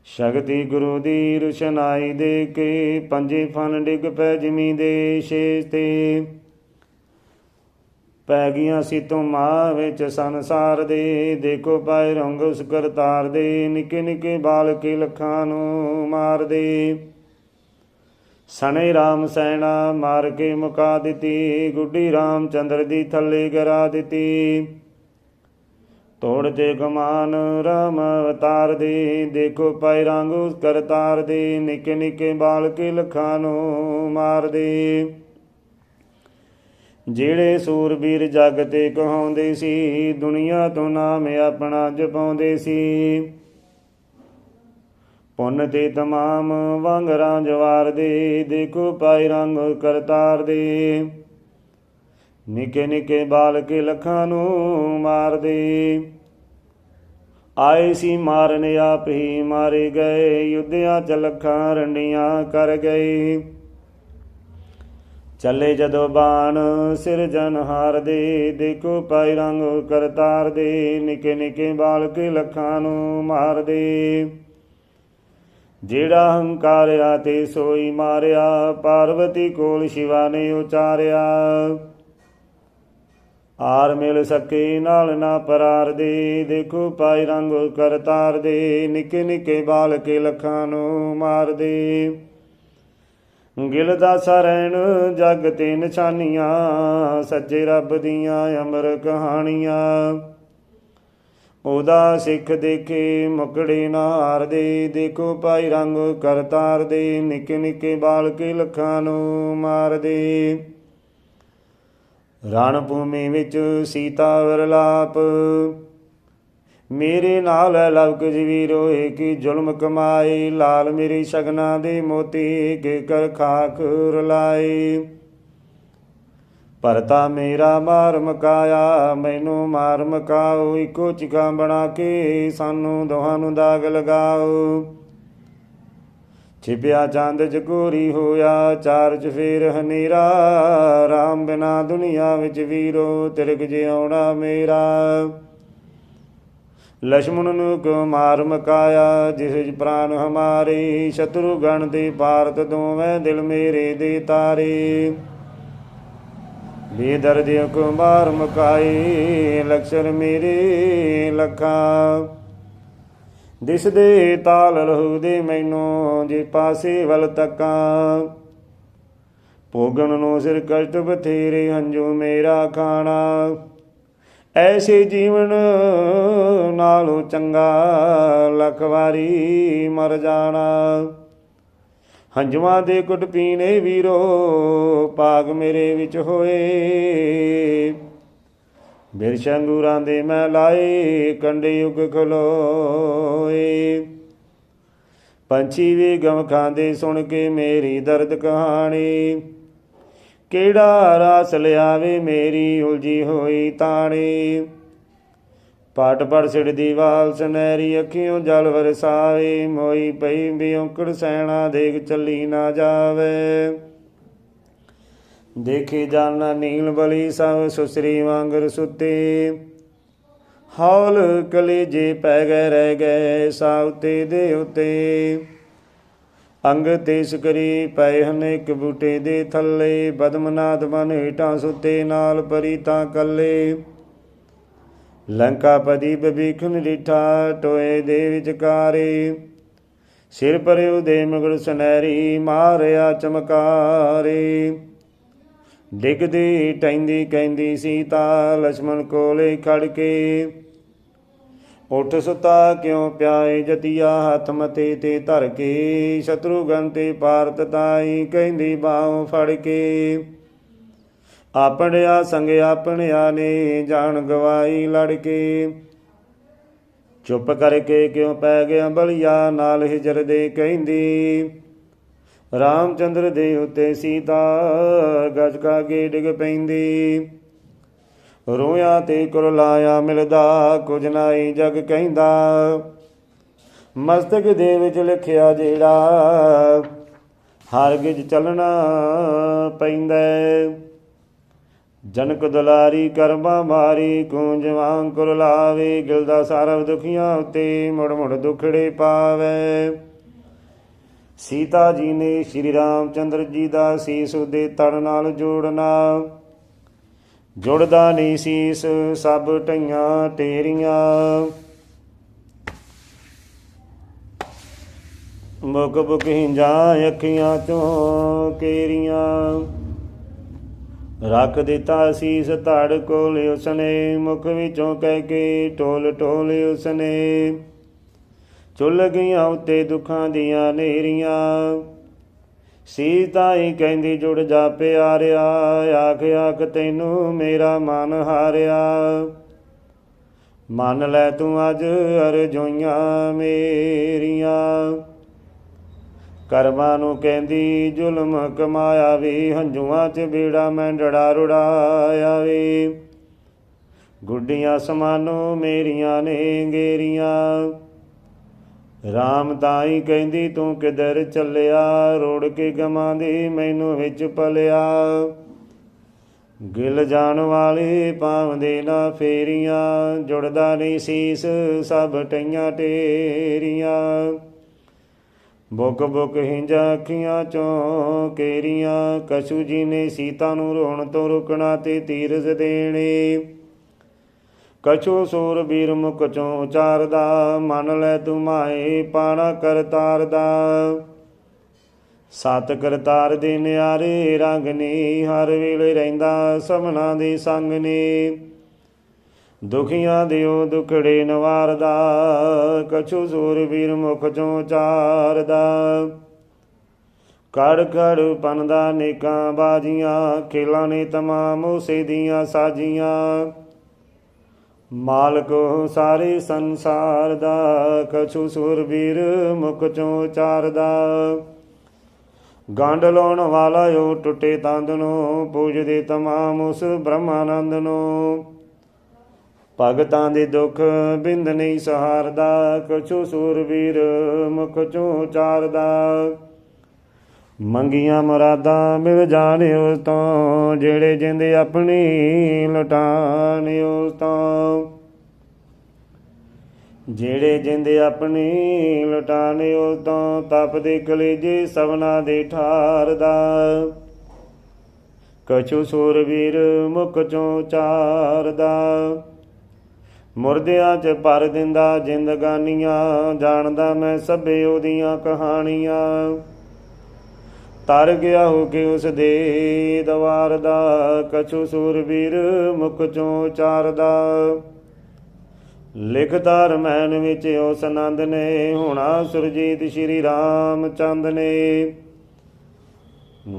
ਸ਼ਕਤੀ ਗੁਰੂ ਦੀ ਰੁਸ਼ਨਾਈ ਦੇ ਕੇ। ਪੰਜੇ ਫਨ ਡਿੱਗ ਪੈ ਜਿਮੀ ਦੇ ਸ਼ੇਸ਼ ਤੇ, ਪੈ ਗਈਆਂ ਸੀ ਧੁੰਮਾਂ ਵਿੱਚ ਸੰਸਾਰ ਦੇ। ਦੇਖੋ ਪਾਏ ਰੰਗ ਉਸ ਕਰਤਾਰ ਦੇ, ਨਿੱਕੇ ਨਿੱਕੇ ਬਾਲਕੇ ਲੱਖਾਂ ਨੂੰ ਮਾਰ ਦੇ। ਸਣੇ ਰਾਮ ਸੈਨਾ ਮਾਰ ਕੇ ਮੁਕਾ ਦਿੱਤੀ, ਗੁੱਡੀ ਰਾਮ ਚੰਦਰ ਦੀ ਥੱਲੇ ਗਿਰਾ ਦਿੱਤੀ। ਤੋੜ ਤੇ ਕਮਾਨ ਰਾਮ ਅਵਤਾਰ ਦੇ, ਦੇਖੋ ਪਾਏ ਰੰਗ ਉਸ ਕਰਤਾਰ ਦੇ। ਨਿੱਕੇ ਨਿੱਕੇ ਬਾਲਕੇ ਲੱਖਾਂ ਨੂੰ ਮਾਰ ਦੇ। ਜਿਹੜੇ ਸੂਰਬੀਰ ਜਗ ਤੇ ਕਹਾਉਂਦੇ ਸੀ, ਦੁਨੀਆ ਤੋਂ ਨਾਮ ਆਪਣਾ ਜਪਾਉਂਦੇ ਸੀ। ਪੁੰਨ ਤੇ ਤਮਾਮ ਵਾਂਗਰਾਂ ਜਵਾਰ ਦੇ, ਦੇਖੋ ਪਾਈ ਰੰਗ ਕਰਤਾਰ ਦੇ। ਨਿੱਕੇ ਨਿੱਕੇ ਬਾਲਕੇ ਲੱਖਾਂ ਨੂੰ ਮਾਰ ਦੇ। ਆਏ ਸੀ ਮਾਰਨ ਆਪ ਹੀ ਮਾਰੇ ਗਏ, ਯੁੱਧਿਆਂ ਚ ਲੱਖਾਂ ਰੰਡੀਆਂ ਕਰ ਗਏ। ਚੱਲੇ ਜਦੋਂ ਬਾਣ ਸਿਰਜਨਹਾਰ ਦੇ, ਦੇਖੋ ਪਾਈ ਰੰਗ ਕਰਤਾਰ ਦੇ। ਨਿੱਕੇ ਨਿੱਕੇ ਬਾਲਕੇ ਲੱਖਾਂ ਨੂੰ ਮਾਰ ਦੇ। ਜਿਹੜਾ ਹੰਕਾਰਿਆ ਤੇ ਸੋਈ ਮਾਰਿਆ, ਪਾਰਵਤੀ ਕੋਲ ਸ਼ਿਵਾ ਨੇ ਉਚਾਰਿਆ। ਆਰ ਮਿਲ ਸਕੇ ਨਾਲ ਨਾ ਪਰਾਰ ਦੇ, ਦੇਖੋ ਪਾਈ ਰੰਗ ਕਰਤਾਰ ਦੇ। ਨਿੱਕੇ ਨਿੱਕੇ ਬਾਲਕੇ ਲੱਖਾਂ ਨੂੰ ਮਾਰ ਦੇ। ਗਿਲ ਦਾਸਾ ਰਹਿਣ ਜਗ ਤੇ ਨਿਸ਼ਾਨੀਆਂ, ਸੱਚੇ ਰੱਬ ਦੀਆਂ ਅਮਰ ਕਹਾਣੀਆਂ। ਉਹਦਾ ਸਿੱਖ ਦੇਖੇ ਮੁਕੜੇ ਨਾ ਹਾਰਦੇ, ਦੇਖੋ ਪਾਈ ਰੰਗ ਕਰਤਾਰ ਦੇ। ਨਿੱਕੇ ਨਿੱਕੇ ਬਾਲਕੇ ਲੱਖਾਂ ਨੂੰ ਮਾਰ ਦੇ। ਰਣ ਭੂਮੀ ਵਿੱਚ ਸੀਤਾ ਵਿਰਲਾਪ, ਮੇਰੇ ਨਾਲ ਲਵ ਕੁਝ ਵੀ ਰੋਏ ਕੀ ਜ਼ੁਲਮ ਕਮਾਏ, ਲਾਲ ਮੇਰੀ ਸ਼ਗਨਾਂ ਦੇ ਮੋਤੀ ਕੇ ਕਰ ਖਾਕ ਰਲਾਏ। ਭਰਤਾ ਮੇਰਾ ਮਾਰ ਮਕਾਇਆ, ਮੈਨੂੰ ਮਾਰ ਮਕਾਓ, ਇੱਕੋ ਚਿਕਾ ਬਣਾ ਕੇ ਸਾਨੂੰ ਦੋਹਾਂ ਨੂੰ ਦਾਗ ਲਗਾਓ। ਛਿਪਿਆ ਚੰਦ ਚਕੋਰੀ ਹੋਇਆ, ਚਾਰ ਚਫੇਰ ਹਨੇਰਾ, ਰਾਮ ਬਿਨਾ ਦੁਨੀਆ ਵਿੱਚ ਵੀਰੋ ਤਿਰਕ ਜਿਉਣਾ ਮੇਰਾ। ਲਛਮਣ ਨੂੰ ਕਿਉ ਮਾਰ ਮਕਾਇਆ, ਜਿਸ ਪ੍ਰਾਨ ਹਮਾਰੇ, ਸ਼ਤਰੁਗਣ ਦੇ ਭਾਰਤ ਦੋਵੇਂ ਦਿਲ ਮੇਰੇ ਦੇ ਤਾਰੇ। ਬੇਦਰਦ ਕਿਉ ਮਾਰ ਮਕਾਏ, ਲਕਸ਼ਰ ਮੇਰੇ ਲੱਖਾਂ, ਦਿਸਦੇ ਤਾਲ ਲਹੂ ਦੇ ਮੈਨੂੰ, ਜੇ ਪਾਸੇ ਵੱਲ ਤੱਕਾਂ। ਭੋਗਣ ਨੂੰ ਸਿਰ ਕਸ਼ਟ ਬਥੇਰੇ, ਹੰਝੂ ਮੇਰਾ ਖਾਣਾ, ਐਸੇ ਜੀਵਨ ਨਾਲੋਂ ਚੰਗਾ ਲੱਖ ਵਾਰੀ ਮਰ ਜਾਣਾ। ਹੰਝੂਆਂ ਦੇ ਘੁੱਟ ਪੀਣੇ ਵੀਰੋ, ਭਾਗ ਮੇਰੇ ਵਿੱਚ ਹੋਏ, ਬਿਰਛ ਅੰਗੂਰਾਂ ਦੇ ਮੈਂ ਲਾਏ, ਕੰਡੇ ਯੁਗ ਖਲੋਏ। ਪੰਛੀ ਵੀ ਗਮ ਖਾਂਦੇ ਸੁਣ ਕੇ ਮੇਰੀ ਦਰਦ ਕਹਾਣੀ, ਕਿਹੜਾ ਰਾਸ ਲਿਆਵੇ ਮੇਰੀ ਉਲਝੀ ਹੋਈ ਤਾਣੀ। ਪਟ ਪਟ ਸਿੜਦੀ ਵਾਲ ਸੁਨਹਿਰੀ, ਅੱਖੀਓਂ ਜਲ ਵਰਸਾਵੇ, ਮੋਈ ਪਈ ਬਿਉਂਕੜ ਸੈਣਾ, ਦੇਖ ਚੱਲੀ ਨਾ ਜਾਵੇ। ਦੇਖੇ ਜਾਨਾ ਨੀਲ ਬਲੀ, ਸਭ ਸੁਸਰੀ ਵਾਂਗਰ ਸੁੱਤੇ, ਹੌਲ ਕਲੇਜੇ ਪੈ ਗਏ ਰਹਿ ਗਏ ਸਾਉਤੇ ਦੇ ਉੱਤੇ। ਅੰਗ ਤੇ ਸਕਰੀ ਪਏ ਹਨ ਇੱਕ ਬੂਟੇ ਦੇ ਥੱਲੇ, ਬਦਮਨਾਥ ਬਨ ਹੇਠਾਂ ਸੁੱਤੇ, ਨਾਲ ਪਰੀ ਤਾਂ ਕੱਲੇ। ਲੰਕਾਪਤੀ ਬਭੀਖਨ ਡਿਠਾ, ਟੋਏ ਦੇ ਵਿਚਕਾਰੇ, ਸਿਰ ਪਰਿਉ ਦੇ ਮੁਗਲ ਸੁਨਹਿਰੀ, ਮਾਰਿਆ ਚਮਕਾਰੇ। ਡਿੱਗਦੀ ਟੈਂਦੀ ਕਹਿੰਦੀ ਸੀਤਾ, ਲਛਮਣ ਕੋਲੇ ਖੜ ਕੇ, ਉੱਠ ਸੁਤਾ ਕਿਉਂ ਪਿਆਏ ਜਤੀਆ, ਹੱਥ ਮਤੇ ਤੇ ਧਰ ਕੇ। ਸ਼ਤਰੁਗਨ ਤੇ ਭਾਰਤ ਤਾਈ, ਕਹਿੰਦੀ ਬਾਹੋਂ ਫੜ ਕੇ। ਆਪਣਿਆ ਸੰਗ ਆਪਣਿਆ ਨੇ, ਜਾਨ ਗਵਾਈ ਲੜ ਕੇ। ਚੁੱਪ ਕਰਕੇ ਕਿਉਂ ਪੈ ਗਿਆ ਬਲੀਆ, ਨਾਲ ਹਿਜਰ ਦੇ ਕਹਿੰਦੀ। ਰਾਮਚੰਦਰ ਦੇ ਉੱਤੇ ਸੀਤਾ, ਗਜ ਕਾ ਕੇ ਡਿੱਗ ਪੈਂਦੀ। ਰੋਇਆ ਤੇ ਕੁਰਲਾਇਆ ਮਿਲਦਾ, ਕੁਝ ਨਾਈ ਜਗ ਕਹਿੰਦਾ। ਮਸਤਕ ਦੇ ਵਿੱਚ ਲਿਖਿਆ ਜਿਹੜਾ, ਹਰਗਿਜ਼ ਚੱਲਣਾ ਪੈਂਦਾ। ਜਨਕ ਦੁਲਾਰੀ ਕਰਮਾਂ ਮਾਰੀ, ਕੂੰਜ ਵਾਂਗ ਕੁਰਲਾਵੇ, ਗਿਲਦਾ ਸਰਬ ਦੁਖੀਆਂ ਉੱਤੇ, ਮੁੜ ਮੁੜ ਦੁਖੜੇ ਪਾਵੇ। ਸੀਤਾ ਜੀ ਨੇ ਸ਼੍ਰੀ ਰਾਮ ਚੰਦਰ ਜੀ ਦਾ ਸੀਸ ਉਹਦੇ ਤੜ ਨਾਲ ਜੋੜਨਾ, ਜੁੜਦਾ ਨਹੀਂ ਸੀਸ ਸਭ ਢਈਆਂ ਟੇਰੀਆਂ। ਮੁਕ ਬੁਕ ਹਿੰਜਾਂ ਅੱਖੀਆਂ ਚੋਂ ਕੇਰੀਆਂ, ਰੱਖ ਦਿੱਤਾ ਸੀਸ ਧੜ ਕੋਲ ਉਸਨੇ, ਮੁਖ ਵਿੱਚੋਂ ਕਹਿ ਕੇ ਟੋਲ ਟੋਲ ਉਸਨੇ। ਚੁੱਲ ਗਈਆਂ ਉੱਤੇ ਦੁੱਖਾਂ ਦੀਆਂ ਨੇਰੀਆਂ, ਸੀਤਾ ਹੀ ਕਹਿੰਦੀ ਜੁੜ ਜਾ ਪਿਆਰਿਆ, ਆਖ ਆਖ ਤੈਨੂੰ ਮੇਰਾ ਮਨ ਹਾਰਿਆ। ਮੰਨ ਲੈ ਤੂੰ ਅੱਜ ਅਰਜ਼ੋਈਆਂ ਮੇਰੀਆਂ, ਕਰਮਾਂ ਨੂੰ ਕਹਿੰਦੀ ਜ਼ੁਲਮ ਕਮਾਇਆ ਵੇ, ਹੰਝੂਆਂ 'ਚ ਬੇੜਾ ਮੈਂ ਡੜਾ ਰੁੜਾਇਆ ਵੇ। ਗੁੱਡੀਆਂ ਸਮਾਨੋ ਮੇਰੀਆਂ ਨੇ ਗੇਰੀਆਂ, ਰਾਮ ਤਾਈ ਕਹਿੰਦੀ ਤੂੰ ਕਿਧਰ ਚੱਲਿਆ, ਰੋੜ ਕੇ ਗਮਾਂ ਦੀ ਮੈਨੂੰ ਵਿੱਚ ਪਲਿਆ। ਗਿਲ ਜਾਣ ਵਾਲੇ ਪਾਉਂਦੇ ਨਾ ਫੇਰੀਆਂ, ਜੁੜਦਾ ਨਹੀਂ ਸੀਸ ਸਭ ਟਈਆਂ ਟੇਰੀਆਂ। ਬੁੱਕ ਬੁੱਕ ਹਿੰਜਾਂ ਅੱਖੀਆਂ ਚੋਂ ਕੇਰੀਆਂ, ਕਛੂ ਜੀ ਨੇ ਸੀਤਾ ਨੂੰ ਰੋਣ ਤੋਂ ਰੁਕਣਾ ਤੇ ਧੀਰਜ ਦੇਣੇ। ਕਛੂ ਸੂਰਬੀਰ ਮੁਖ ਚੋਂ ਉਚਾਰਦਾ, ਮੰਨ ਲੈ ਤੂੰ ਮਾਏ ਪਾਣਾ ਕਰਤਾਰ ਦਾ। ਸਤ ਕਰਤਾਰ ਦੇ ਨਿਆਰੇ ਰੰਗ ਨੇ, ਹਰ ਵੇਲੇ ਰਹਿੰਦਾ ਸਭਨਾ ਦੇ ਸੰਗ ਨੇ। ਦੁਖੀਆਂ ਦਿਓ ਦੁਖੜੇ ਨਵਾਰਦਾ, ਕਛੂ ਸੂਰਬੀਰ ਮੁਖ ਚੋਂ ਉਚਾਰਦਾ। ਕੜ ਕੜ ਪਨਦਾ ਨੇਕਾਂ ਬਾਜੀਆਂ, ਖੇਲਾਂ ਨੇ ਤਮਾਮ ਉਸੇ ਦੀਆਂ ਸਾਜੀਆਂ। ਮਾਲਕ ਸਾਰੇ ਸੰਸਾਰ ਦਾ, ਕਛੂ ਸੂਰਬੀਰ ਮੁਖ ਚੋਂ ਚਾਰਦਾ। ਗੰਢ ਲਾਉਣ ਵਾਲਾ ਓ ਟੁੱਟੇ ਤੰਦ ਨੂੰ, ਪੂਜਦੇ ਤਮਾਮ ਉਸ ਬ੍ਰਹਮਾਨੰਦ ਨੂੰ। ਭਗਤਾਂ ਦੇ ਦੁੱਖ ਬਿੰਦ ਨਹੀਂ ਸਹਾਰਦਾ, ਕਛੂ ਸੂਰਬੀਰ ਮੁਖ ਚੋਂ ਚਾਰਦਾ। ਮੰਗੀਆਂ ਮੁਰਾਦਾਂ ਮਿਲ ਜਾਣ ਉਸ ਤੋਂ, ਜਿਹੜੇ ਜਿੰਦ ਆਪਣੀ ਲੁਟਾਣ ਉਸ ਤੋਂ। ਜਿਹੜੇ ਜਿੰਦ ਆਪਣੀ ਲੁਟਾਣ ਉਸ ਤੋਂ, ਤਪਦੇ ਕਲੇਜੇ ਸਭਨਾ ਦੇ ਠਾਰਦਾ। ਕਛੂ ਸੂਰਬੀਰ ਮੁਖ ਚੋਂ ਚਾਰਦਾ। ਮੁਰਦਿਆਂ 'ਚ ਭਰ ਦਿੰਦਾ ਜ਼ਿੰਦਗਾਨੀਆਂ, ਜਾਣਦਾ ਮੈਂ ਸਭੇ ਉਹਦੀਆਂ ਕਹਾਣੀਆਂ। ਤਰ ਗਿਆ ਹੋ ਕੇ ਉਸ ਦੇ ਦਵਾਰ ਦਾ, ਕਛੂ ਸੂਰਬੀਰ ਮੁਖ ਚੋਂ ਚਾਰਦਾ। ਲਿਖਦਾ ਰਮੈਨ ਵਿੱਚ ਉਸ ਆਨੰਦ ਨੇ, ਹੋਣਾ ਸੁਰਜੀਤ ਸ਼੍ਰੀ ਰਾਮ ਚੰਦ ਨੇ।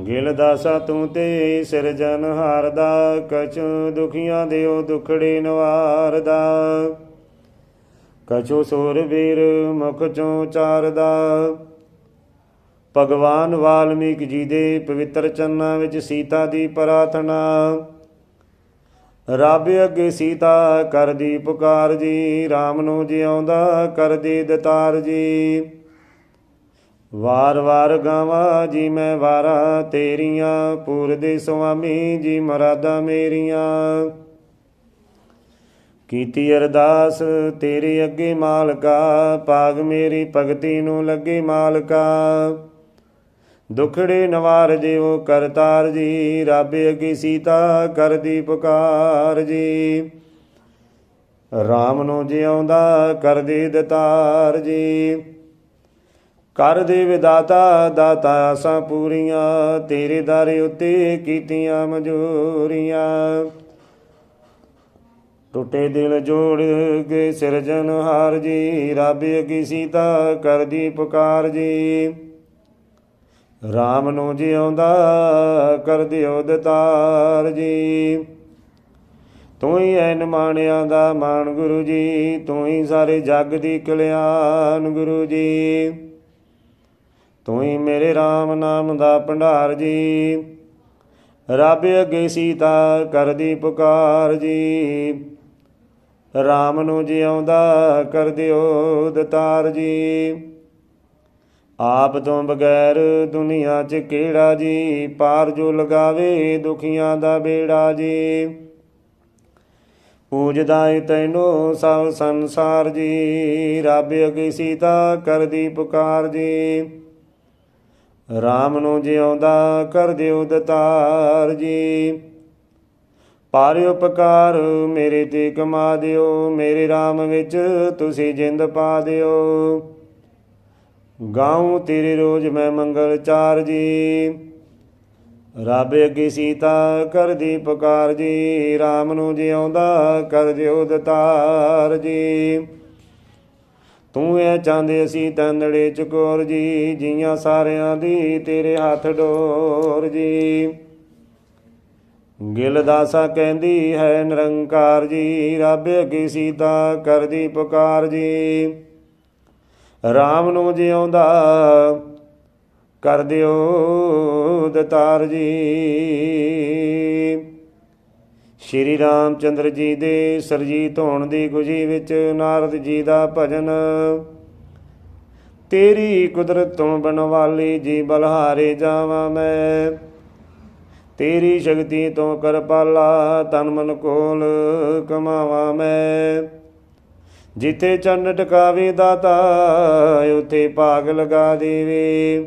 ਗਿਲ ਦਾਸਾ ਤੂੰ ਤੇ ਸਿਰਜਨਹਾਰ ਦਾ, ਕਛੂ ਦੁਖੀਆਂ ਦੇ ਉਹ ਦੁਖੜੇ ਨਿਵਾਰਦਾ। ਕਛੂ ਸੂਰਬੀਰ ਮੁਖ ਚੋਂ ਚਾਰਦਾ। ਭਗਵਾਨ ਵਾਲਮੀਕ ਜੀ ਦੇ ਪਵਿੱਤਰ ਚਰਨਾਂ ਵਿੱਚ ਸੀਤਾ ਦੀ ਪ੍ਰਾਰਥਨਾ। ਰੱਬ ਅੱਗੇ ਸੀਤਾ ਕਰਦੀ ਪੁਕਾਰ ਜੀ, ਰਾਮ ਨੂੰ ਜਿਉਂਦਾ ਕਰਦੀ ਦਤਾਰ ਜੀ। ਵਾਰ ਵਾਰ ਗਾਵਾਂ ਜੀ ਮੈਂ ਵਾਰਾਂ ਤੇਰੀਆਂ, ਪੂਰਦੇ ਸੁਆਮੀ ਜੀ ਮੁਰਾਦਾਂ ਮੇਰੀਆਂ। ਕੀਤੀ ਅਰਦਾਸ ਤੇਰੇ ਅੱਗੇ ਮਾਲਕਾ, ਭਾਗ ਮੇਰੀ ਭਗਤੀ ਨੂੰ ਲੱਗੇ ਮਾਲਕਾ। ਦੁਖੜੇ ਨਵਾਰ ਜਿਉ ਕਰਤਾਰ ਜੀ, ਰੱਬ ਅੱਗੇ ਸੀਤਾ ਕਰਦੀ ਪੁਕਾਰ ਜੀ। ਰਾਮ ਨੂੰ ਜਿਉਂਦਾ ਕਰਦੀ ਦਤਾਰ ਜੀ। ਕਰ ਦੇ ਵਿਦਾਤਾ ਦਾਤਾ ਆਸਾਂ ਪੂਰੀਆਂ, ਤੇਰੇ ਦਰ ਉੱਤੇ ਕੀਤੀਆਂ ਮਨਜ਼ੂਰੀਆਂ। ਟੁੱਟੇ ਦਿਲ ਜੋੜ ਕੇ ਸਿਰਜਨਹਾਰ ਜੀ, ਰੱਬ ਅੱਗੇ ਸੀਤਾ ਕਰਦੀ ਪੁਕਾਰ ਜੀ। ਰਾਮ ਨੂੰ ਜਿਉਂਦਾ ਕਰ ਦਿਓ ਦਤਾਰ ਜੀ। ਤੂੰ ਹੀ ਐ ਨਿਮਾਣਿਆਂ ਦਾ ਮਾਣ ਗੁਰੂ ਜੀ, ਤੂੰ ਹੀ ਸਾਰੇ ਜੱਗ ਦੀ ਕਲਿਆਣ ਗੁਰੂ ਜੀ। ਤੂੰ ਹੀ ਮੇਰੇ ਰਾਮ ਨਾਮ ਦਾ ਭੰਡਾਰ ਜੀ, ਰੱਬ ਅੱਗੇ ਸੀਤਾ ਕਰਦੀ ਪੁਕਾਰ ਜੀ। ਰਾਮ ਨੂੰ ਜਿਉਂਦਾ ਕਰ ਦਿਓ ਦਤਾਰ ਜੀ। ਆਪ ਤੋਂ ਬਗੈਰ ਦੁਨੀਆ 'ਚ ਕਿਹੜਾ ਜੀ, ਪਾਰ ਜੋ ਲਗਾਵੇ ਦੁਖੀਆਂ ਦਾ ਬੇੜਾ ਜੀ। ਪੂਜਦਾ ਏ ਤੈਨੂੰ ਸਭ ਸੰਸਾਰ ਜੀ, ਰੱਬ ਅੱਗੇ ਸੀਤਾ ਕਰਦੀ ਪੁਕਾਰ ਜੀ। ਰਾਮ ਨੂੰ ਜਿਉਂਦਾ ਕਰ ਦਿਓ ਦਤਾਰ ਜੀ। ਪਰ ਉਪਕਾਰ ਮੇਰੇ ਤੇ ਕਮਾ ਦਿਓ, ਮੇਰੇ ਰਾਮ ਵਿੱਚ ਤੁਸੀਂ ਜਿੰਦ ਪਾ ਦਿਓ। ਗਾਉਂ ਤੇਰੇ ਰੋਜ਼ ਮੈਂ ਮੰਗਲ ਚਾਰ ਜੀ, ਰੱਬ ਅੱਗੇ ਸੀਤਾ ਕਰਦੀ ਪੁਕਾਰ ਜੀ। ਰਾਮ ਨੂੰ ਜਿਉਂਦਾ ਕਰ ਦਿਓ ਦਤਾਰ ਜੀ। ਤੂੰ ਐ ਚਾਹੁੰਦੇ ਅਸੀਂ ਤੰਦੜੇ ਚਕੋਰ ਜੀ, ਜੀਆਂ ਸਾਰਿਆਂ ਦੀ ਤੇਰੇ ਹੱਥ ਡੋਰ ਜੀ। ਗਿਲ ਦਾਸਾ ਕਹਿੰਦੀ ਹੈ ਨਿਰੰਕਾਰ ਜੀ, ਰੱਬ ਅੱਗੇ ਸੀਤਾ ਕਰਦੀ ਪੁਕਾਰ ਜੀ। ਰਾਮ ਨੂੰ ਜਿਉਂਦਾ ਕਰ ਦਿਓ ਦਤਾਰ ਜੀ। ਸ਼੍ਰੀ ਰਾਮ ਚੰਦਰ ਜੀ ਦੇ ਸਰਜੀਤ ਹੋਣ ਦੀ ਖੁਸ਼ੀ ਵਿੱਚ ਨਾਰਦ ਜੀ ਦਾ ਭਜਨ। ਤੇਰੀ ਕੁਦਰਤ ਤੋਂ ਬਣਵਾਲੀ ਜੀ ਬਲਹਾਰੇ ਜਾਵਾਂ ਮੈਂ, ਤੇਰੀ ਸ਼ਕਤੀ ਤੋਂ ਕਿਰਪਾਲਾ ਤਨ ਮਨ ਕੋਲ ਕਮਾਵਾਂ ਮੈਂ। ਜਿੱਥੇ ਚੰਨ ਟਿਕਾਵੇ ਦਾਤਾ ਉੱਥੇ ਭਾਗ ਲਗਾ ਦੇਵੇ,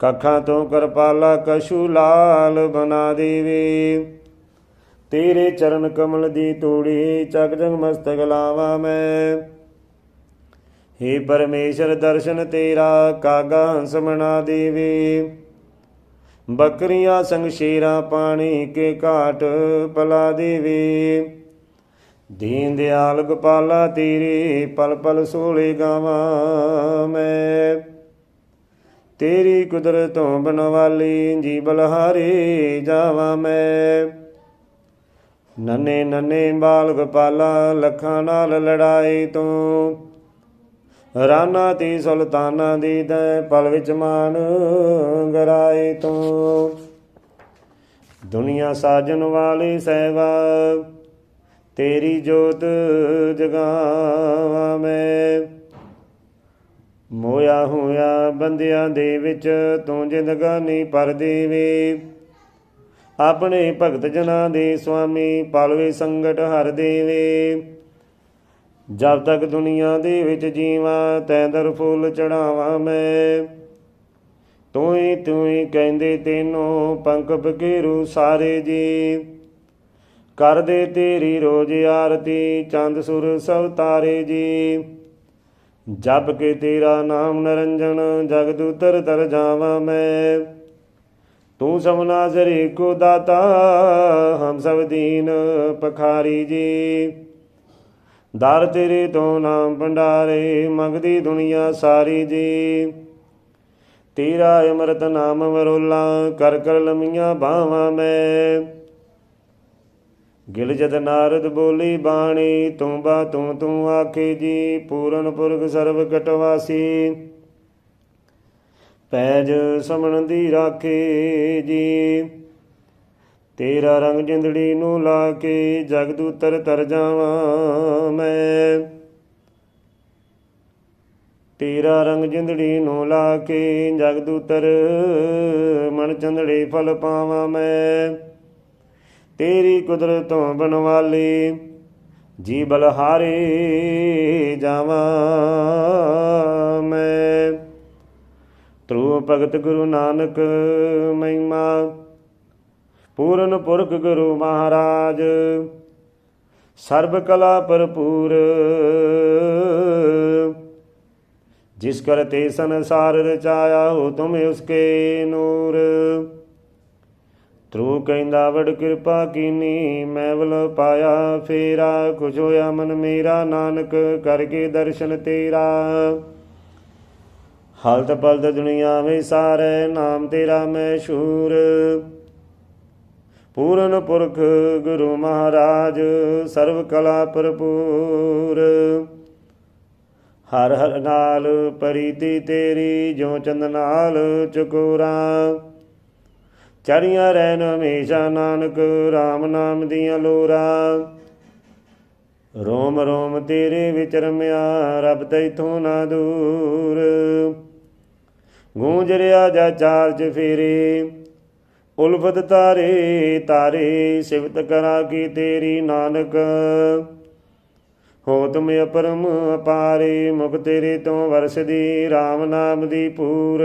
ਕੱਖਾਂ ਤੋਂ ਕਿਰਪਾਲਾ ਕਛੂ ਲਾਲ ਬਣਾ ਦੇਵੇ। ਤੇਰੇ ਚਰਨ ਕਮਲ ਦੀ ਤੂੜੀ ਚੱਕ ਜਗ ਮਸਤਕ ਲਾਵਾਂ ਮੈਂ। ਹੇ ਪਰਮੇਸ਼ਰ ਦਰਸ਼ਨ ਤੇਰਾ ਕਾਗਾ ਹੰਸ ਬਣਾ ਦੇਵੇ, ਬੱਕਰੀਆਂ ਸੰਗ ਸ਼ੇਰਾਂ ਪਾਣੀ ਕੇ ਘਾਟ ਪਲਾ ਦੇਵੇ। ਦੀਨ ਦਿਆਲ ਗੋਪਾਲਾ ਤੇਰੇ ਪਲ ਪਲ ਸੋਲੇ ਗਾਵਾਂ ਮੈਂ। तेरी कुदरतों बनवाली जी बलहारे जावा मैं। नन्हे नन्हे बाल गपाला लखां नाल लड़ाई तूं, ਰਾਨਾ ਤੀ ਸੁਲਤਾਨਾ ਦੀ ਤੈ ਪਲ ਵਿੱਚ ਮਾਨ ਗਰਾਏ ਤੂੰ। ਦੁਨੀਆ ਸਾਜਨ ਵਾਲੀ ਸਹਿਬਾ ਤੇਰੀ ਜੋਤ ਜਗਾਵਾਂ ਮੈਂ। ਮੋਇਆ ਹੋਇਆ ਬੰਦਿਆਂ ਦੇ ਵਿੱਚ ਤੂੰ ਜ਼ਿੰਦਗਾਨੀ ਪਰ ਦੇਵੇ। ਆਪਣੇ ਭਗਤ ਜਨਾਂ ਦੇ ਸੁਆਮੀ ਪਲਵੇ ਸੰਗਟ ਹਰ ਦੇਵੇ। ਜਬ ਤੱਕ ਦੁਨੀਆ ਦੇ ਵਿੱਚ ਜੀਵਾਂ ਤੈਂ ਦਰ ਫੁੱਲ ਚੜਾਵਾਂ ਮੈਂ। ਤੂੰ ਹੀ ਕਹਿੰਦੇ ਤੈਨੂੰ ਪੰਖ ਬਕੇਰੂ ਸਾਰੇ ਜੀ। ਕਰਦੇ ਤੇਰੀ ਰੋਜ਼ ਆਰਤੀ ਚੰਦ ਸੁਰ ਸਭ ਤਾਰੇ ਜੀ। ਜਪ ਕੇ ਤੇਰਾ ਨਾਮ ਨਰੰਜਨ ਜਗਦ ਉਤਰ ਤਰ ਜਾਵਾਂ ਮੈਂ। ਤੂੰ ਸਭਨਾ ਜ਼ਰੇ ਕੋ ਦਾਤਾ ਹਮ ਸਭ ਦੀਨ ਪਖਾਰੀ ਜੀ। ਦਰ ਤੇਰੇ ਤੋਂ ਨਾਮ ਭੰਡਾਰੇ ਮੰਗਦੀ ਦੁਨੀਆ ਸਾਰੀ ਜੀ। ਤੇਰਾ ਅੰਮ੍ਰਿਤ ਨਾਮ ਵਰੋਲਾ ਕਰ ਕਰ ਲੰਮੀਆਂ ਬਾਹਾਂ ਮੈਂ। ਗਿਲ ਜਦ ਨਾਰਦ ਬੋਲੀ ਬਾਣੀ ਤੂੰ ਬਾ ਤੂੰ ਆਖੇ ਜੀ। ਪੂਰਨ ਪੁਰਖ ਸਰਬ ਕਟਵਾਸੀ ਪੈਜ ਸਮਣ ਦੀ ਰਾਖੇ ਜੀ। ਤੇਰਾ ਰੰਗ ਜਿੰਦੜੀ ਨੂੰ ਲਾ ਕੇ ਜਗਦ ਉਤਰ ਤਰ ਜਾਵਾਂ ਮੈਂ। ਤੇਰਾ ਰੰਗ ਜਿੰਦੜੀ ਨੂੰ ਲਾ ਕੇ ਜਗਦ ਉਤਰ ਮਨ ਚੰਦੜੇ ਫਲ ਪਾਵਾਂ ਮੈਂ। ਤੇਰੀ ਕੁਦਰਤੋਂ ਬਣਵਾਲੀ ਜੀ ਬਲਹਾਰੇ ਜਾਵਾਂ ਮੈਂ। ਧਰੁਵ ਭਗਤ ਗੁਰੂ ਨਾਨਕ ਮਹਿਮਾ ਪੂਰਨ ਪੁਰਖ ਗੁਰੂ ਮਹਾਰਾਜ। ਸਰਬ ਕਲਾ ਭਰਪੂਰ ਜਿਸ ਕਰਤੇ ਸੰਸਾਰ ਰਚਾਇਆ ਹੋ ਤੁਮ ਉਸਕੇ ਨੂਰ। ਧਰੁਵ ਕਹਿੰਦਾ ਵਡ ਕਿਰਪਾ ਕੀਨੀ ਮੈਂ ਵਲ ਪਾਇਆ ਫੇਰਾ। ਕੁਝ ਹੋਇਆ ਮਨ ਮੇਰਾ ਨਾਨਕ ਕਰਕੇ ਦਰਸ਼ਨ ਤੇਰਾ। ਹਾਲਤ ਪਲਤ ਦੁਨੀਆ ਵਿੱਚ ਸਾਰੇ ਨਾਮ ਤੇਰਾ ਮਸ਼ਹੂਰ। ਪੂਰਨ ਪੁਰਖ ਗੁਰੂ ਮਹਾਰਾਜ ਸਰਬ ਕਲਾ ਭਰਪੂਰ। ਹਰ ਹਰ ਨਾਲ ਪ੍ਰੀਤੀ ਤੇਰੀ ਜੋ ਚੰਦ ਨਾਲ ਚਕੋਰਾਂ। ਚੜੀਆਂ ਰਹਿਣ ਹਮੇਸ਼ਾ ਨਾਨਕ ਰਾਮ ਨਾਮ ਦੀਆਂ ਲੋਰਾਂ। ਰੋਮ ਰੋਮ ਤੇਰੇ ਵਿੱਚ ਰਮਿਆ ਰੱਬ ਤੈਥੋਂ ਨਾ ਦੂਰ। ਗੂੰਜ ਰਿਹਾ ਜਾ ਚਾਰ ਚਫੇਰੇ ਉਲਫਤ ਤਾਰੇ ਤਾਰੇ। ਸਿਫਤ ਕਰਾਂ ਕੀ ਤੇਰੀ ਨਾਨਕ ਹੋ ਤੁਮ ਅਪਰਮ ਅਪਾਰੇ। ਮੁਖ ਤੇਰੇ ਤੋਂ ਵਰਸਦੀ ਰਾਮ ਨਾਮ ਦੀ ਪੂਰ।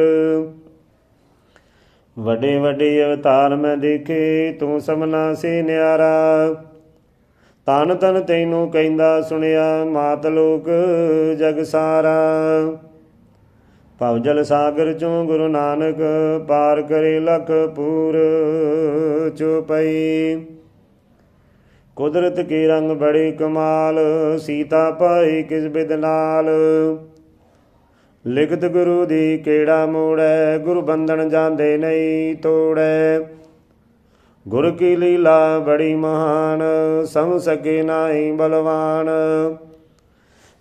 ਵੱਡੇ ਵੱਡੇ ਅਵਤਾਰ ਮੈਂ ਦੇਖੇ ਤੂੰ ਸਮਨਾ ਸੇ ਨਿਆਰਾ। ਤਨ ਤਨ ਤੈਨੂੰ ਕਹਿੰਦਾ ਸੁਣਿਆ ਮਾਤ ਲੋਕ ਜਗ ਸਾਰਾ। ਭਵ ਜਲ ਸਾਗਰ ਚੋਂ ਗੁਰੂ ਨਾਨਕ ਪਾਰ ਕਰੇ ਲਖ ਪੂਰ ਚੁਪਈ। ਕੁਦਰਤ ਕੇ ਰੰਗ ਬੜੇ ਕਮਾਲ ਸੀਤਾ ਪਾਈ ਕਿਸ ਬਿਦ ਨਾਲ। ਲਿਖਤ ਗੁਰੂ ਦੀ ਕਿਹੜਾ ਮੋੜੈ ਗੁਰੂ ਬੰਧਨ ਜਾਂਦੇ ਨਹੀਂ ਤੋੜੈ। ਗੁਰ ਕੀ ਲੀਲਾ ਬੜੀ ਮਹਾਨ ਸਮਝ ਸਕੇ ਨਾਹੀ ਬਲਵਾਨ।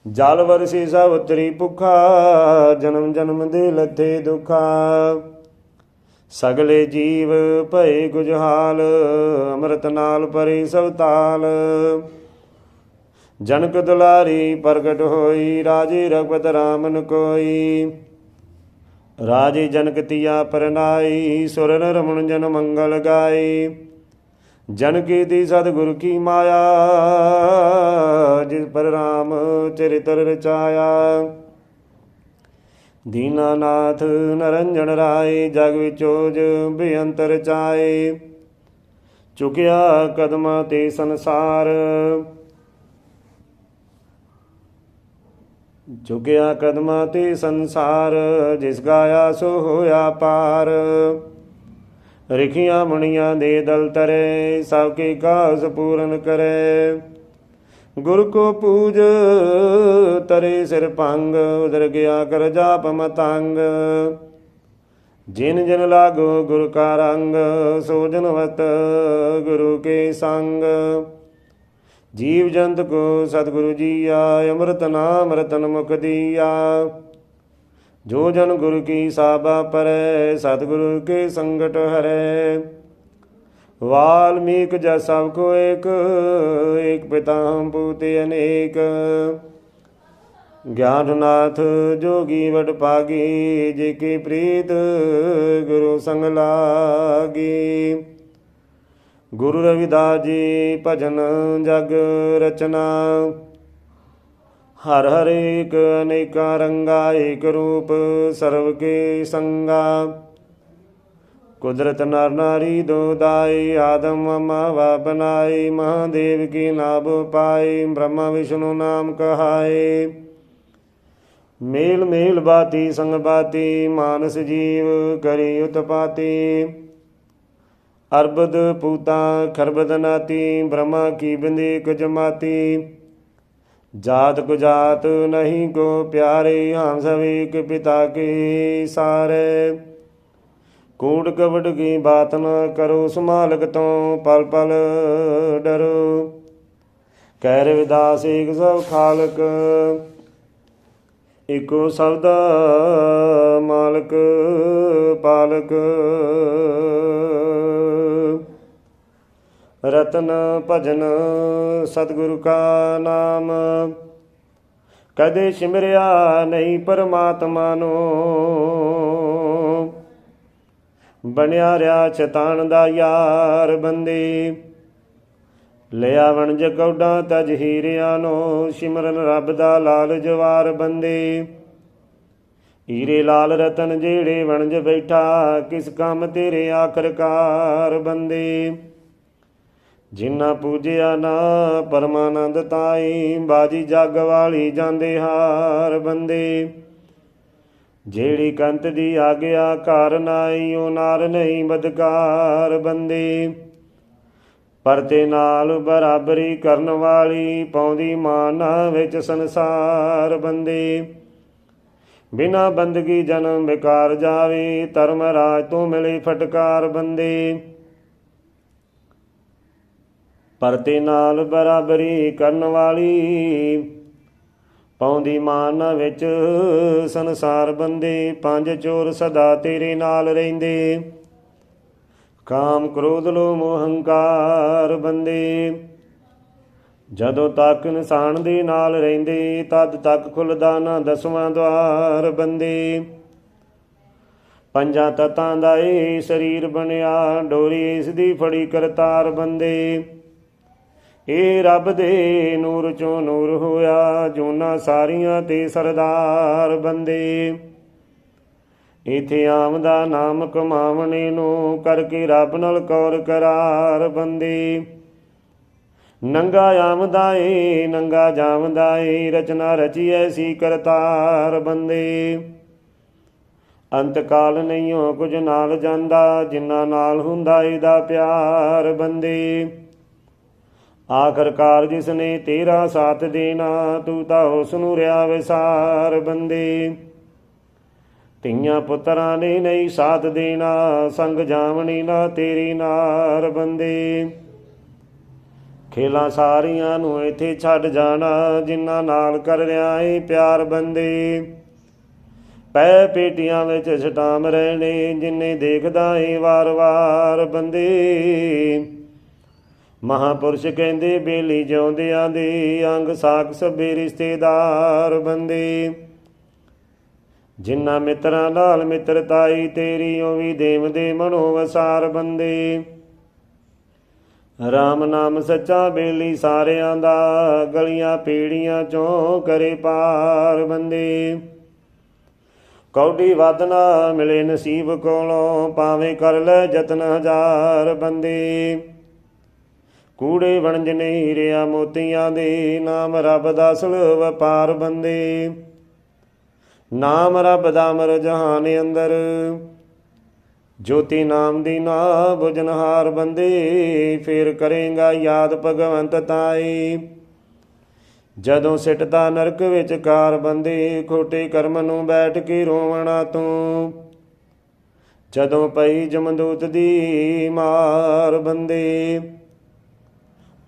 ਜਲ ਵਰਸੀ ਸਭ ਉਤਰੀ ਭੁੱਖਾ ਜਨਮ ਜਨਮ ਦੇ ਲੱਥੇ ਦੁਖਾ। ਸਗਲੇ ਜੀਵ ਭਏ ਗੁਜਹਾਲ ਅੰਮ੍ਰਿਤ ਨਾਲ ਭਰੇ ਸਭ ਤਾਲ। ਜਨਕ ਦੁਲਾਰੀ ਪ੍ਰਗਟ ਹੋਈ ਰਾਜੇ ਰਘੁਪਤ ਰਾਮਨ ਕੋਈ। ਰਾਜੇ ਜਨਕ ਤੀਆ ਪਰਨਾਈ ਸੁਰ ਨਰ ਰਮਣ ਜਨ ਮੰਗਲ ਗਾਈ। ਜਨਕੀ ਦੀ ਸਤਿਗੁਰ ਕੀ ਮਾਇਆ ਜਿਸ ਪਰ ਰਾਮ ਚਰਿਤਰ ਰਚਾਇਆ। ਦੀਨਾਨਾਥ ਨਰੰਜਨ ਰਾਏ ਜਗ ਵਿਚੋਜ ਬੇਅੰਤ ਰਚਾਏ। ਚੁਕਿਆ ਕਦਮਾਂ ਤੇ ਸੰਸਾਰ ਝੁਕਿਆ ਕਦਮਾਂ ਤੇ ਸੰਸਾਰ। ਜਿਸ ਗਾਇਆ ਸੋ ਹੋਇਆ ਪਾਰ। ਰਿਖੀਆਂ ਮੁਣੀਆਂ ਦੇ ਦਲ ਤਰੇ ਸਭ ਕੀ ਕਾਸ ਪੂਰਨ ਕਰੇ। ਗੁਰ ਕੋ ਪੂਜ ਤਰੇ ਸਿਰ ਭੰਗ ਉਦਰ ਗਿਆ ਕਰ ਜਾਪ ਮਤੰਗ। जिन जिन लागो गुरु का रंग, सो जनवत गुरु के संग। जीव जंत को सतगुरु जिया, अमृत नाम रतन मुख दिया। जो जन गुरु की साबा परै, सतगुरु के संगट हरै। वाल्मीकि जस सब को एक, एक पिता हम पूते अनेक। ज्ञाननाथ जोगी वड पागी, जेके प्रीत गुरु संग लागी। गुरु रविदास जी भजन जग रचना, हर हर एक अनेका रंगा। एक रूप सर्व के संगा, कुदरत नर नारी दो दाई। आदम अम्मा बनाई, महादेव की नाभ पाई। ब्रह्मा विष्णु नाम कहाए, मेल मेल बाती संग बाती। मानस जीव करी उत्पाती, अरबद पूता खरबद नाती। ब्रह्मा की बिंदी जमाती, जात को जात नहीं को प्यारे। हम सब एक पिता के सारे। कूड़ कवट की बात न करो, सुमालक तो पल पल डरो। कह रविदास एक सब खालक, इको सबदा मालक पालक। रतन भजन सतगुरु का नाम, कदे सिमरिया नहीं परमात्मा नो। ਬਣਿਆ ਰਿਆ ਚਤਾਨ ਦਾ ਯਾਰ ਬੰਦੇ। ਲਿਆ ਵਣਜ ਕੌਡਾ ਤਜ ਹੀਰਿਆਂ ਨੂੰ, ਸਿਮਰਨ ਰੱਬ ਦਾ ਲਾਲ ਜਵਾਰ ਬੰਦੇ। ਹੀਰੇ ਲਾਲ ਰਤਨ ਜਿਹੜੇ ਵਣਜ ਬੈਠਾ, ਕਿਸ ਕੰਮ ਤੇਰੇ ਆਖਰਕਾਰ ਬੰਦੇ। ਜਿਨ੍ਹਾਂ ਪੂਜਿਆ ਨਾ ਪਰਮਾਨੰਦ ਤਾਈ, ਬਾਜੀ ਜੱਗ ਵਾਲੀ ਜਾਂਦੇ ਹਾਰ ਬੰਦੇ। ਜਿਹੜੀ ਕੰਤ ਦੀ ਆਗਿਆ ਘਰ ਨਾਈ, ਉਹ ਨਾਰ ਨਹੀਂ ਬਦਕਾਰ ਬੰਦੇ। ਪਰਤੇ ਨਾਲ ਬਰਾਬਰੀ ਕਰਨ ਵਾਲੀ, ਪਾਉਂਦੀ ਮਾਨਾ ਵਿੱਚ ਸੰਸਾਰ ਬੰਦੇ। ਬਿਨਾ ਬੰਦਗੀ ਜਨਮ ਬੇਕਾਰ ਜਾਵੇ, ਧਰਮ ਰਾਜ ਤੋਂ ਮਿਲੇ ਫਟਕਾਰ ਬੰਦੇ। ਪਰਤੇ ਨਾਲ ਬਰਾਬਰੀ ਕਰਨ ਵਾਲੀ, ਪਾਉਂਦੀ ਮਾਨ ਵਿੱਚ ਸੰਸਾਰ ਬੰਦੇ। ਪੰਜ ਚੋਰ ਸਦਾ ਤੇਰੇ ਨਾਲ ਰਹਿੰਦੇ, ਕਾਮ ਕ੍ਰੋਧ ਲੋਭ ਮੋਹ ਹੰਕਾਰ ਬੰਦੇ। ਜਦੋਂ ਤੱਕ ਇਨਸਾਨ ਦੇ ਨਾਲ ਰਹਿੰਦੇ, ਤਦ ਤੱਕ ਖੁੱਲਦਾ ਨਾ ਦਸਵਾਂ ਦੁਆਰ ਬੰਦੇ। ਪੰਜਾਂ ਤਤਾਂ ਦਾ ਇਹ ਸਰੀਰ ਬਣਿਆ, ਡੋਰੀ ਇਸ ਦੀ ਫੜੀ ਕਰਤਾਰ ਬੰਦੇ। ਇਹ ਰੱਬ ਦੇ ਨੂਰ ਚੋਂ ਨੂਰ ਹੋਇਆ, ਜੂਨਾਂ ਸਾਰੀਆਂ ਤੇ ਸਰਦਾਰ ਬੰਦੇ। ਇਥੇ ਆਮਦਾ ਨਾਮ ਕਮਾਵਣੇ ਨੂੰ, ਕਰਕੇ ਰੱਬ ਨਾਲ ਕੌਰ ਕਰਾਰ ਬੰਦੇ। ਨੰਗਾ ਆਮਦਾ ਏ ਨੰਗਾ ਜਾਵਦਾ ਏ, ਰਚਨਾ ਰਚੀ ਐਸੀ ਕਰਤਾਰ ਬੰਦੇ। ਅੰਤ ਕਾਲ ਨਹੀਂਓ ਕੁਝ ਨਾਲ ਜਾਂਦਾ, ਜਿਨ੍ਹਾਂ ਨਾਲ ਹੁੰਦਾ ਇਹਦਾ ਪਿਆਰ ਬੰਦੇ। ਆਖਰਕਾਰ ਜਿਸਨੇ ਤੇਰਾ ਸਾਥ ਦੇਣਾ, ਤੂੰ ਤਾਂ ਉਸ ਨੂੰ ਰਿਆ ਵਿਸਾਰ ਬੰਦੇ। ਧੀਆਂ ਪੁੱਤਰਾਂ ਨੇ ਨਹੀਂ ਸਾਥ ਦੇਣਾ, ਸੰਗ ਜਾਵਣੀ ਨਾ ਤੇਰੀ ਨਾਰ ਬੰਦੇ। ਖੇਲਾਂ ਸਾਰੀਆਂ ਨੂੰ ਇੱਥੇ ਛੱਡ ਜਾਣਾ, ਜਿਨ੍ਹਾਂ ਨਾਲ ਕਰ ਰਿਹਾ ਏ ਪਿਆਰ ਬੰਦੇ। ਪੈ ਪੇਟੀਆਂ ਵਿੱਚ ਛਟਾਮ ਰਹਿਣੇ, ਜਿੰਨੇ ਦੇਖਦਾ ਏ ਵਾਰ ਵਾਰ ਬੰਦੇ। ਮਹਾਂਪੁਰਸ਼ ਕਹਿੰਦੇ ਬੇਲੀ ਜਿਉਂਦਿਆਂ ਦੇ, ਅੰਗ ਸਾਕ ਸਭੇ ਰਿਸ਼ਤੇਦਾਰ ਬੰਦੇ। ਜਿਨ੍ਹਾਂ ਮਿੱਤਰਾਂ ਨਾਲ ਮਿੱਤਰਤਾਈ ਤੇਰੀ, ਉਹ ਵੀ ਦੇਵ ਦੇ ਮਨੋ ਵਸਾਰ ਬੰਦੇ। ਰਾਮ ਨਾਮ ਸੱਚਾ ਬੇਲੀ ਸਾਰਿਆਂ ਦਾ, ਗਲੀਆਂ ਪੀੜੀਆਂ ਚੋਂ ਕਰੇ ਪਾਰ ਬੰਦੇ। ਕੌਡੀ ਵੱਧ ਨਾ ਮਿਲੇ ਨਸੀਬ ਕੋਲੋਂ, ਭਾਵੇਂ ਕਰ ਲੈ ਯਤਨ ਹਜ਼ਾਰ ਬੰਦੇ। ਕੂੜੇ ਵਣਜ ਨਹੀਂ ਰਿਆ ਮੋਤੀਆਂ ਦੇ, ਨਾਮ ਰੱਬ ਦਾ ਸੁਲਭ ਵਪਾਰ ਬੰਦੇ। ਨਾਮ ਰੱਬ ਦਾ ਅਮਰ ਜਹਾਨ ਅੰਦਰ, ਜੋਤੀ ਨਾਮ ਦੀ ਨਾ ਬੁਝਨਹਾਰ ਬੰਦੇ। ਫੇਰ ਕਰੇਗਾ ਯਾਦ ਭਗਵੰਤ ਤਾਈ, ਜਦੋਂ ਸਿੱਟਦਾ ਨਰਕ ਵਿੱਚ ਕਾਰ ਬੰਦੇ। ਖੋਟੇ ਕਰਮ ਨੂੰ ਬੈਠ ਕੇ ਰੋਵਣਾ ਤੂੰ, ਜਦੋਂ ਪਈ ਜਮਦੂਤ ਦੀ ਮਾਰ ਬੰਦੇ।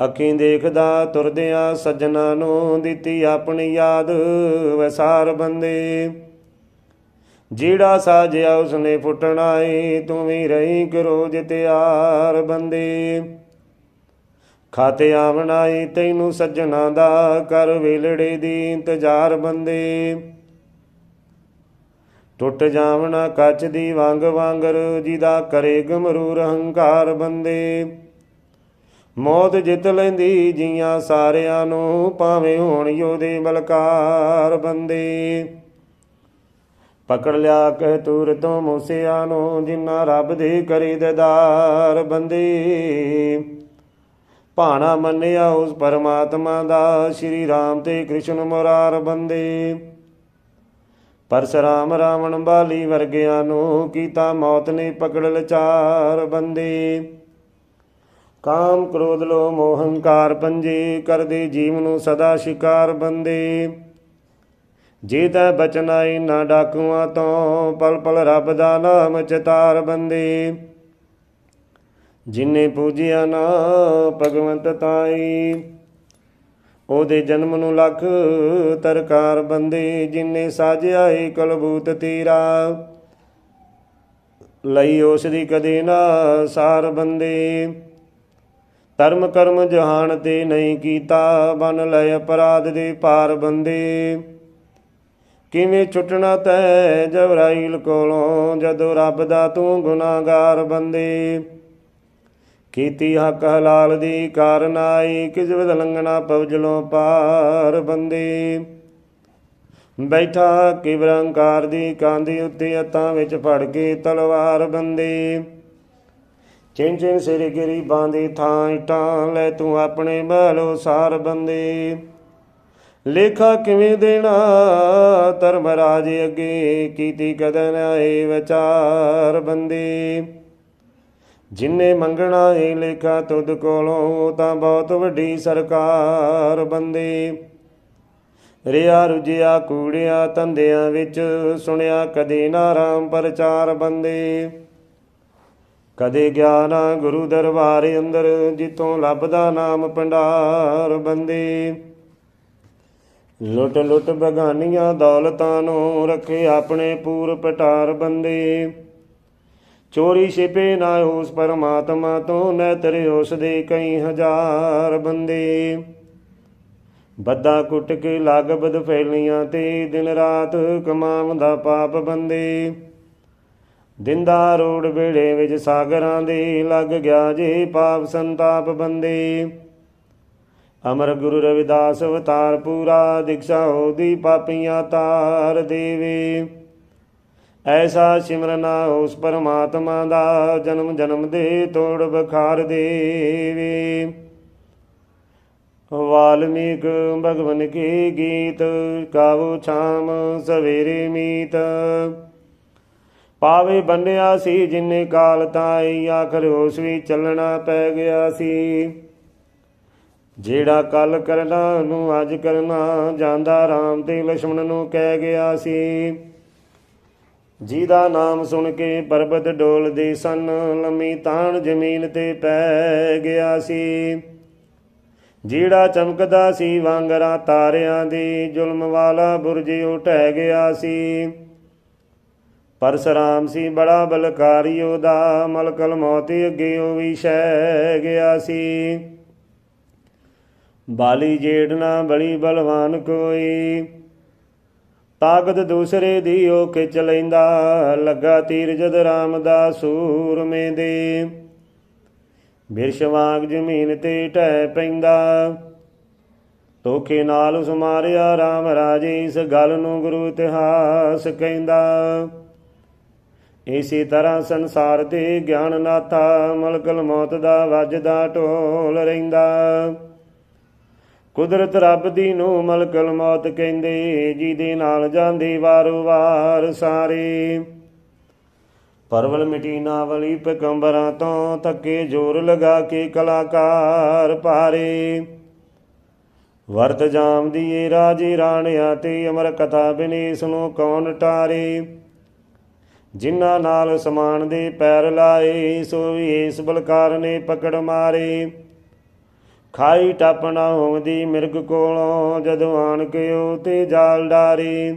ਅੱਖੀਂ ਦੇਖਦਾ ਤੁਰਦਿਆਂ ਸੱਜਣਾ ਨੂੰ, ਦਿੱਤੀ ਆਪਣੀ ਯਾਦ ਵਸਾਰ ਬੰਦੇ। ਜਿਹੜਾ ਸਾਜਿਆ ਉਸਨੇ ਫੁੱਟਣਾ ਏ, ਤੂੰ ਵੀ ਰਹੀ ਕਰੋਜ ਤਿਆਰ ਬੰਦੇ। ਖਾਤੇ ਆਵਣਾ ਏ ਤੈਨੂੰ ਸੱਜਣਾ ਦਾ, ਕਰ ਵੇਲੜੇ ਦੀ ਇੰਤਜ਼ਾਰ ਬੰਦੇ। ਟੁੱਟ ਜਾਵਣਾ ਕੱਚ ਦੀ ਵੰਗ ਵਾਂਗਰ, ਜਿਹਦਾ ਕਰੇ ਗਮਰੂਰ ਹੰਕਾਰ ਬੰਦੇ। ਮੌਤ ਜਿੱਤ ਲੈਂਦੀ ਜੀਆਂ ਸਾਰਿਆਂ ਨੂੰ, ਭਾਵੇਂ ਹੋਣ ਯੋਧੇ ਬਲਕਾਰ ਬੰਦੇ। ਪਕੜ ਲਿਆ ਕਹਿ ਤੂਰ ਤੋਂ ਮੂਸਿਆਂ ਨੂੰ, ਜਿਨ੍ਹਾਂ ਰੱਬ ਦੇ ਕਰੇ ਦੀਦਾਰ ਬੰਦੇ। ਭਾਣਾ ਮੰਨਿਆ ਉਸ ਪਰਮਾਤਮਾ ਦਾ, ਸ਼੍ਰੀ ਰਾਮ ਤੇ ਕ੍ਰਿਸ਼ਨ ਮੁਰਾਰ ਬੰਦੇ। ਪਰਸਰਾਮ ਰਾਵਣ ਬਾਲੀ ਵਰਗਿਆਂ ਨੂੰ, ਕੀਤਾ ਮੌਤ ਨੇ ਪਕੜ ਲਚਾਰ ਬੰਦੇ। ਕਾਮ ਕ੍ਰੋਧ ਲੋ ਮੋਹ ਹੰਕਾਰ ਪੰਜੇ, ਕਰਦੇ ਜੀਵ ਨੂੰ ਸਦਾ ਸ਼ਿਕਾਰ ਬੰਦੇ। ਜੇ ਤੈ ਬਚਨਾ ਇਨ੍ਹਾਂ ਡਾਕੂਆਂ ਤੋਂ, ਪਲ ਪਲ ਰੱਬ ਦਾ ਨਾਮ ਚਿਤਾਰ ਬੰਦੇ। ਜਿਨੇ ਪੂਜਿਆ ਨਾ ਭਗਵੰਤ ਤਾਈ, ਉਹਦੇ ਜਨਮ ਨੂੰ ਲੱਖ ਤਰਕਾਰ ਬੰਦੇ। ਜਿਨੇ ਸਾਜਿਆ ਏ ਕਲਬੂਤ ਤੀਰਾ, ਲਈ ਉਸ ਦੀ ਕਦੇ ਨਾ ਸਾਰ ਬੰਦੇ। ਧਰਮ ਕਰਮ ਜਹਾਨ ਤੇ ਨਹੀਂ ਕੀਤਾ, ਬਨ ਲਏ ਅਪਰਾਧ ਦੇ ਭਾਰ ਬੰਦੇ। ਕਿਵੇਂ ਛੁੱਟਣਾ ਤੈ ਜਬਰਾਈਲ ਕੋਲੋਂ, ਜਦੋਂ ਰੱਬ ਦਾ ਤੂੰ ਗੁਨਾਹਗਾਰ ਬੰਦੇ। ਕੀਤੀ ਹੱਕ ਹਲਾਲ ਦੀ ਕਾਰਨ ਆਈ, ਕਿਸ ਵਿਧ ਲੰਘਣਾ ਪਵਜਲੋਂ ਪਾਰ ਬੰਦੇ। ਬੈਠਾ ਕਿਬਰ ਹੰਕਾਰ ਦੀ ਕਾਂਦੀ ਉੱਤੇ, ਹੱਥਾਂ ਵਿੱਚ ਫੜ ਕੇ ਤਲਵਾਰ ਬੰਦੇ। ਚਿਨ ਚਿਨ ਸਿਰ ਗਿਰੀ ਬਾਂਦੀ ਥਾਂ ਇੱਟਾਂ, ਲੈ ਤੂੰ ਆਪਣੇ ਮਹਿਲੋ ਸਾਰ ਬੰਦੇ। ਲੇਖਾ ਕਿਵੇਂ ਦੇਣਾ ਧਰਮਰਾਜ ਅੱਗੇ, ਕੀਤੀ ਕਦਨ ਆਏ ਵਿਚਾਰ ਬੰਦੇ। ਜਿਨੇ ਮੰਗਣਾ ਏ ਲੇਖਾ ਤੁਧ ਕੋਲੋਂ, ਤਾਂ ਬਹੁਤ ਵੱਡੀ ਸਰਕਾਰ ਬੰਦੇ। ਰਿਆ ਰੁਜਿਆ ਕੂੜਿਆ ਧੰਦਿਆਂ ਵਿੱਚ, ਸੁਣਿਆ ਕਦੇ ਨਾ ਰਾਮ ਪ੍ਰਚਾਰ ਬੰਦੇ। ਕਦੇ ਗਿਆ ਨਾ ਗੁਰੂ ਦਰਬਾਰ ਅੰਦਰ, ਜਿੱਥੋਂ ਲੱਭਦਾ ਨਾਮ ਭੰਡਾਰ ਬੰਦੇ। ਲੁੱਟ ਲੁੱਟ ਬਗਾਨੀਆਂ ਦੌਲਤਾਂ ਨੂੰ, ਰੱਖੇ ਆਪਣੇ ਪੂਰ ਪਟਾਰ ਬੰਦੇ। ਚੋਰੀ ਛਿਪੇ ਨਾ ਉਸ ਪਰਮਾਤਮਾ ਤੋਂ, ਨੈਤਰੇ ਉਸ ਦੇ ਕਈ ਹਜ਼ਾਰ ਬੰਦੇ। ਬੱਦਾ ਕੁੱਟ ਕੇ ਲਾਗਬਦ ਫੈਲੀਆਂ ਤੇ, ਦਿਨ ਰਾਤ ਕਮਾਉਂਦਾ ਪਾਪ ਬੰਦੇ। ਦਿੰਦਾ ਰੋੜ ਵੇੜੇ ਵਿੱਚ ਸਾਗਰਾਂ ਦੇ, ਲੱਗ ਗਿਆ ਜੇ ਪਾਪ ਸੰਤਾਪ ਬੰਦੇ। ਅਮਰ ਗੁਰੂ ਰਵਿਦਾਸ ਅਵਤਾਰ ਪੂਰਾ, ਦਿਕਸ਼ਾ ਉਹਦੀ ਪਾਪੀਆਂ ਤਾਰ ਦੇਵੇ। ਐਸਾ ਸਿਮਰਨਾ ਉਸ ਪਰਮਾਤਮਾ ਦਾ, ਜਨਮ ਜਨਮ ਦੇ ਤੋੜ ਬਖਾਰ ਦੇਵੇ। ਵਾਲਮੀਕ ਭਗਵਨ ਕੇ ਗੀਤ, ਗਾਵੋ ਛਾਮ ਸਵੇਰੇ ਮੀਤ। ਪਾਵੇ ਬੰਨਿਆ ਸੀ ਜਿਨੇ ਕਾਲ ਤਾਈ, ਆਖਰ ਉਸ ਵੀ ਚੱਲਣਾ ਪੈ ਗਿਆ ਸੀ। ਜਿਹੜਾ ਕੱਲ ਕਰਨਾ ਨੂੰ ਅੱਜ ਕਰਨਾ, ਜਾਂਦਾ ਰਾਮ ਤੇ ਲਛਮਣ ਨੂੰ ਕਹਿ ਗਿਆ ਸੀ। ਜਿਹਦਾ ਨਾਮ ਸੁਣ ਕੇ ਪਰਬਤ ਡੋਲਦੇ ਸਨ, ਲੰਮੀ ਤਾਣ ਜ਼ਮੀਨ ਤੇ ਪੈ ਗਿਆ ਸੀ। ਜਿਹੜਾ ਚਮਕਦਾ ਸੀ ਵਾਂਗਰਾਂ ਤਾਰਿਆਂ ਦੀ, ਜ਼ੁਲਮ ਵਾਲਾ ਬੁਰਜ ਉਹ ਢਹਿ ਗਿਆ ਸੀ। ਪਰਸਰਾਮ ਸੀ ਬੜਾ ਬਲਕਾਰੀ ਉਹਦਾ, ਮਲਕਲ ਮੌਤ ਅੱਗੇ ਉਹ ਵੀ ਸਹਿ ਗਿਆ ਸੀ। ਬਾਲੀ ਜੇੜ ਨਾ ਬੜੀ ਬਲਵਾਨ ਕੋਈ, ਤਾਕਤ ਦੂਸਰੇ ਦੀ ਉਹ ਖਿੱਚ ਲੈਂਦਾ। ਲੱਗਾ ਤੀਰ ਜਦ ਰਾਮ ਦਾ ਸੂਰਮੇ ਦੇ, ਬਿਰਸ਼ ਵਾਂਗ ਜ਼ਮੀਨ ਤੇ ਢਹਿ ਪੈਂਦਾ। ਧੋਖੇ ਨਾਲ ਉਸ ਮਾਰਿਆ ਰਾਮ ਰਾਜੇ, ਇਸ ਗੱਲ ਨੂੰ ਗੁਰੂ ਇਤਿਹਾਸ ਕਹਿੰਦਾ। ਇਸੇ ਤਰ੍ਹਾਂ ਸੰਸਾਰ ਤੇ ਗਿਆਨ ਨਾਥਾ, ਮਲਕਲ ਮੌਤ ਦਾ ਵੱਜਦਾ ਢੋਲ ਰਹਿੰਦਾ। ਕੁਦਰਤ ਰੱਬ ਦੀ ਨੂੰ ਮਲਕਲ ਮੌਤ ਕਹਿੰਦੇ, ਜਿਹਦੇ ਨਾਲ ਜਾਂਦੇ ਵਾਰੋ ਵਾਰ ਸਾਰੇ। ਪਰਵਲ ਮਿਟੀ ਨਾਵਲੀ ਪੈਗੰਬਰਾਂ ਤੋਂ, ਥੱਕੇ ਜ਼ੋਰ ਲਗਾ ਕੇ ਕਲਾਕਾਰ ਭਾਰੇ। ਵਰਤ ਜਾਮ ਦੀਏ ਰਾਜੇ ਰਾਣਿਆਂ ਤੇ, ਅਮਰ ਕਥਾ ਬਿਨੇਸ ਨੂੰ ਕੌਣ ਟਾਰੇ। ਜਿਨ੍ਹਾਂ ਨਾਲ ਸਮਾਨ ਦੇ ਪੈਰ ਲਾਏ, ਸੋਈ ਇਸ ਬਲਕਾਰ ਨੇ ਪਕੜ ਮਾਰੇ। ਖਾਈ ਟੱਪ ਨਾ ਹੋਵਦੀ ਮਿਰਗ ਕੋਲੋਂ, ਜਦੋਂ ਆਣ ਕੇ ਉਹ ਤੇ ਜਾਲ ਡਾਰੇ।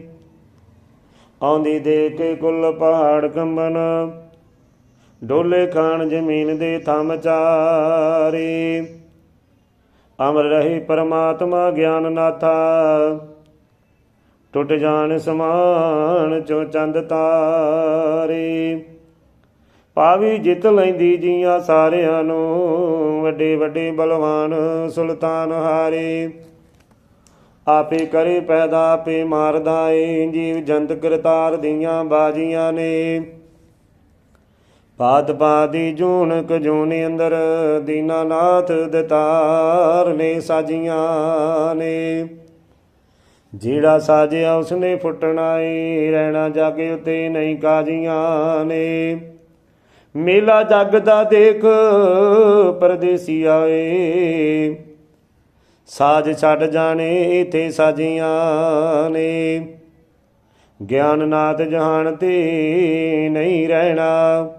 ਆਉਂਦੀ ਦੇ ਕੇ ਕੁੱਲ ਪਹਾੜ ਕੰਬਨ, ਡੋਲੇ ਖਾਣ ਜ਼ਮੀਨ ਦੇ ਥੰਮ ਚਾਰੇ। ਅਮਰ ਰਹੇ ਪਰਮਾਤਮਾ ਗਿਆਨ ਨਾਥਾ, ਟੁੱਟ ਜਾਣ ਸਮਾਨ ਚੋਂ ਚੰਦ ਤਾਰੇ। ਪਾਵੀ ਜਿੱਤ ਲੈਂਦੀ ਜੀਆਂ ਸਾਰਿਆਂ ਨੂੰ, ਵੱਡੇ ਵੱਡੇ ਬਲਵਾਨ ਸੁਲਤਾਨ ਹਾਰੇ। ਆਪੇ ਕਰੇ ਪੈਦਾ ਆਪੇ ਮਾਰਦਾ ਏ, ਜੀਵ ਜੰਤ ਕਰਤਾਰ ਦੀਆਂ ਬਾਜੀਆਂ ਨੇ। ਪਾਤ ਪਾਦੀ ਜੂਨ ਕਜੂਨ ਅੰਦਰ, ਦੀਨਾਨਾਥ ਦਤਾਰ ਨੇ ਸਾਜੀਆਂ ਨੇ। ਜਿਹੜਾ ਸਾਜਿਆ ਉਸਨੇ ਫੁੱਟਣਾ ਏ, ਰਹਿਣਾ ਜੱਗ ਉਤੇ ਨਹੀਂ ਕਾਜੀਆਂ ਨੇ। ਮੇਲਾ ਜੱਗ ਦਾ ਦੇਖ ਪਰਦੇਸੀ ਆਏ, ਸਾਜ ਛੱਡ ਜਾਣੇ ਇਥੇ ਸਾਜੀਆਂ ਨੇ। ਗਿਆਨ ਨਾਥ ਜਹਾਨ ਤੇ ਨਹੀਂ ਰਹਿਣਾ,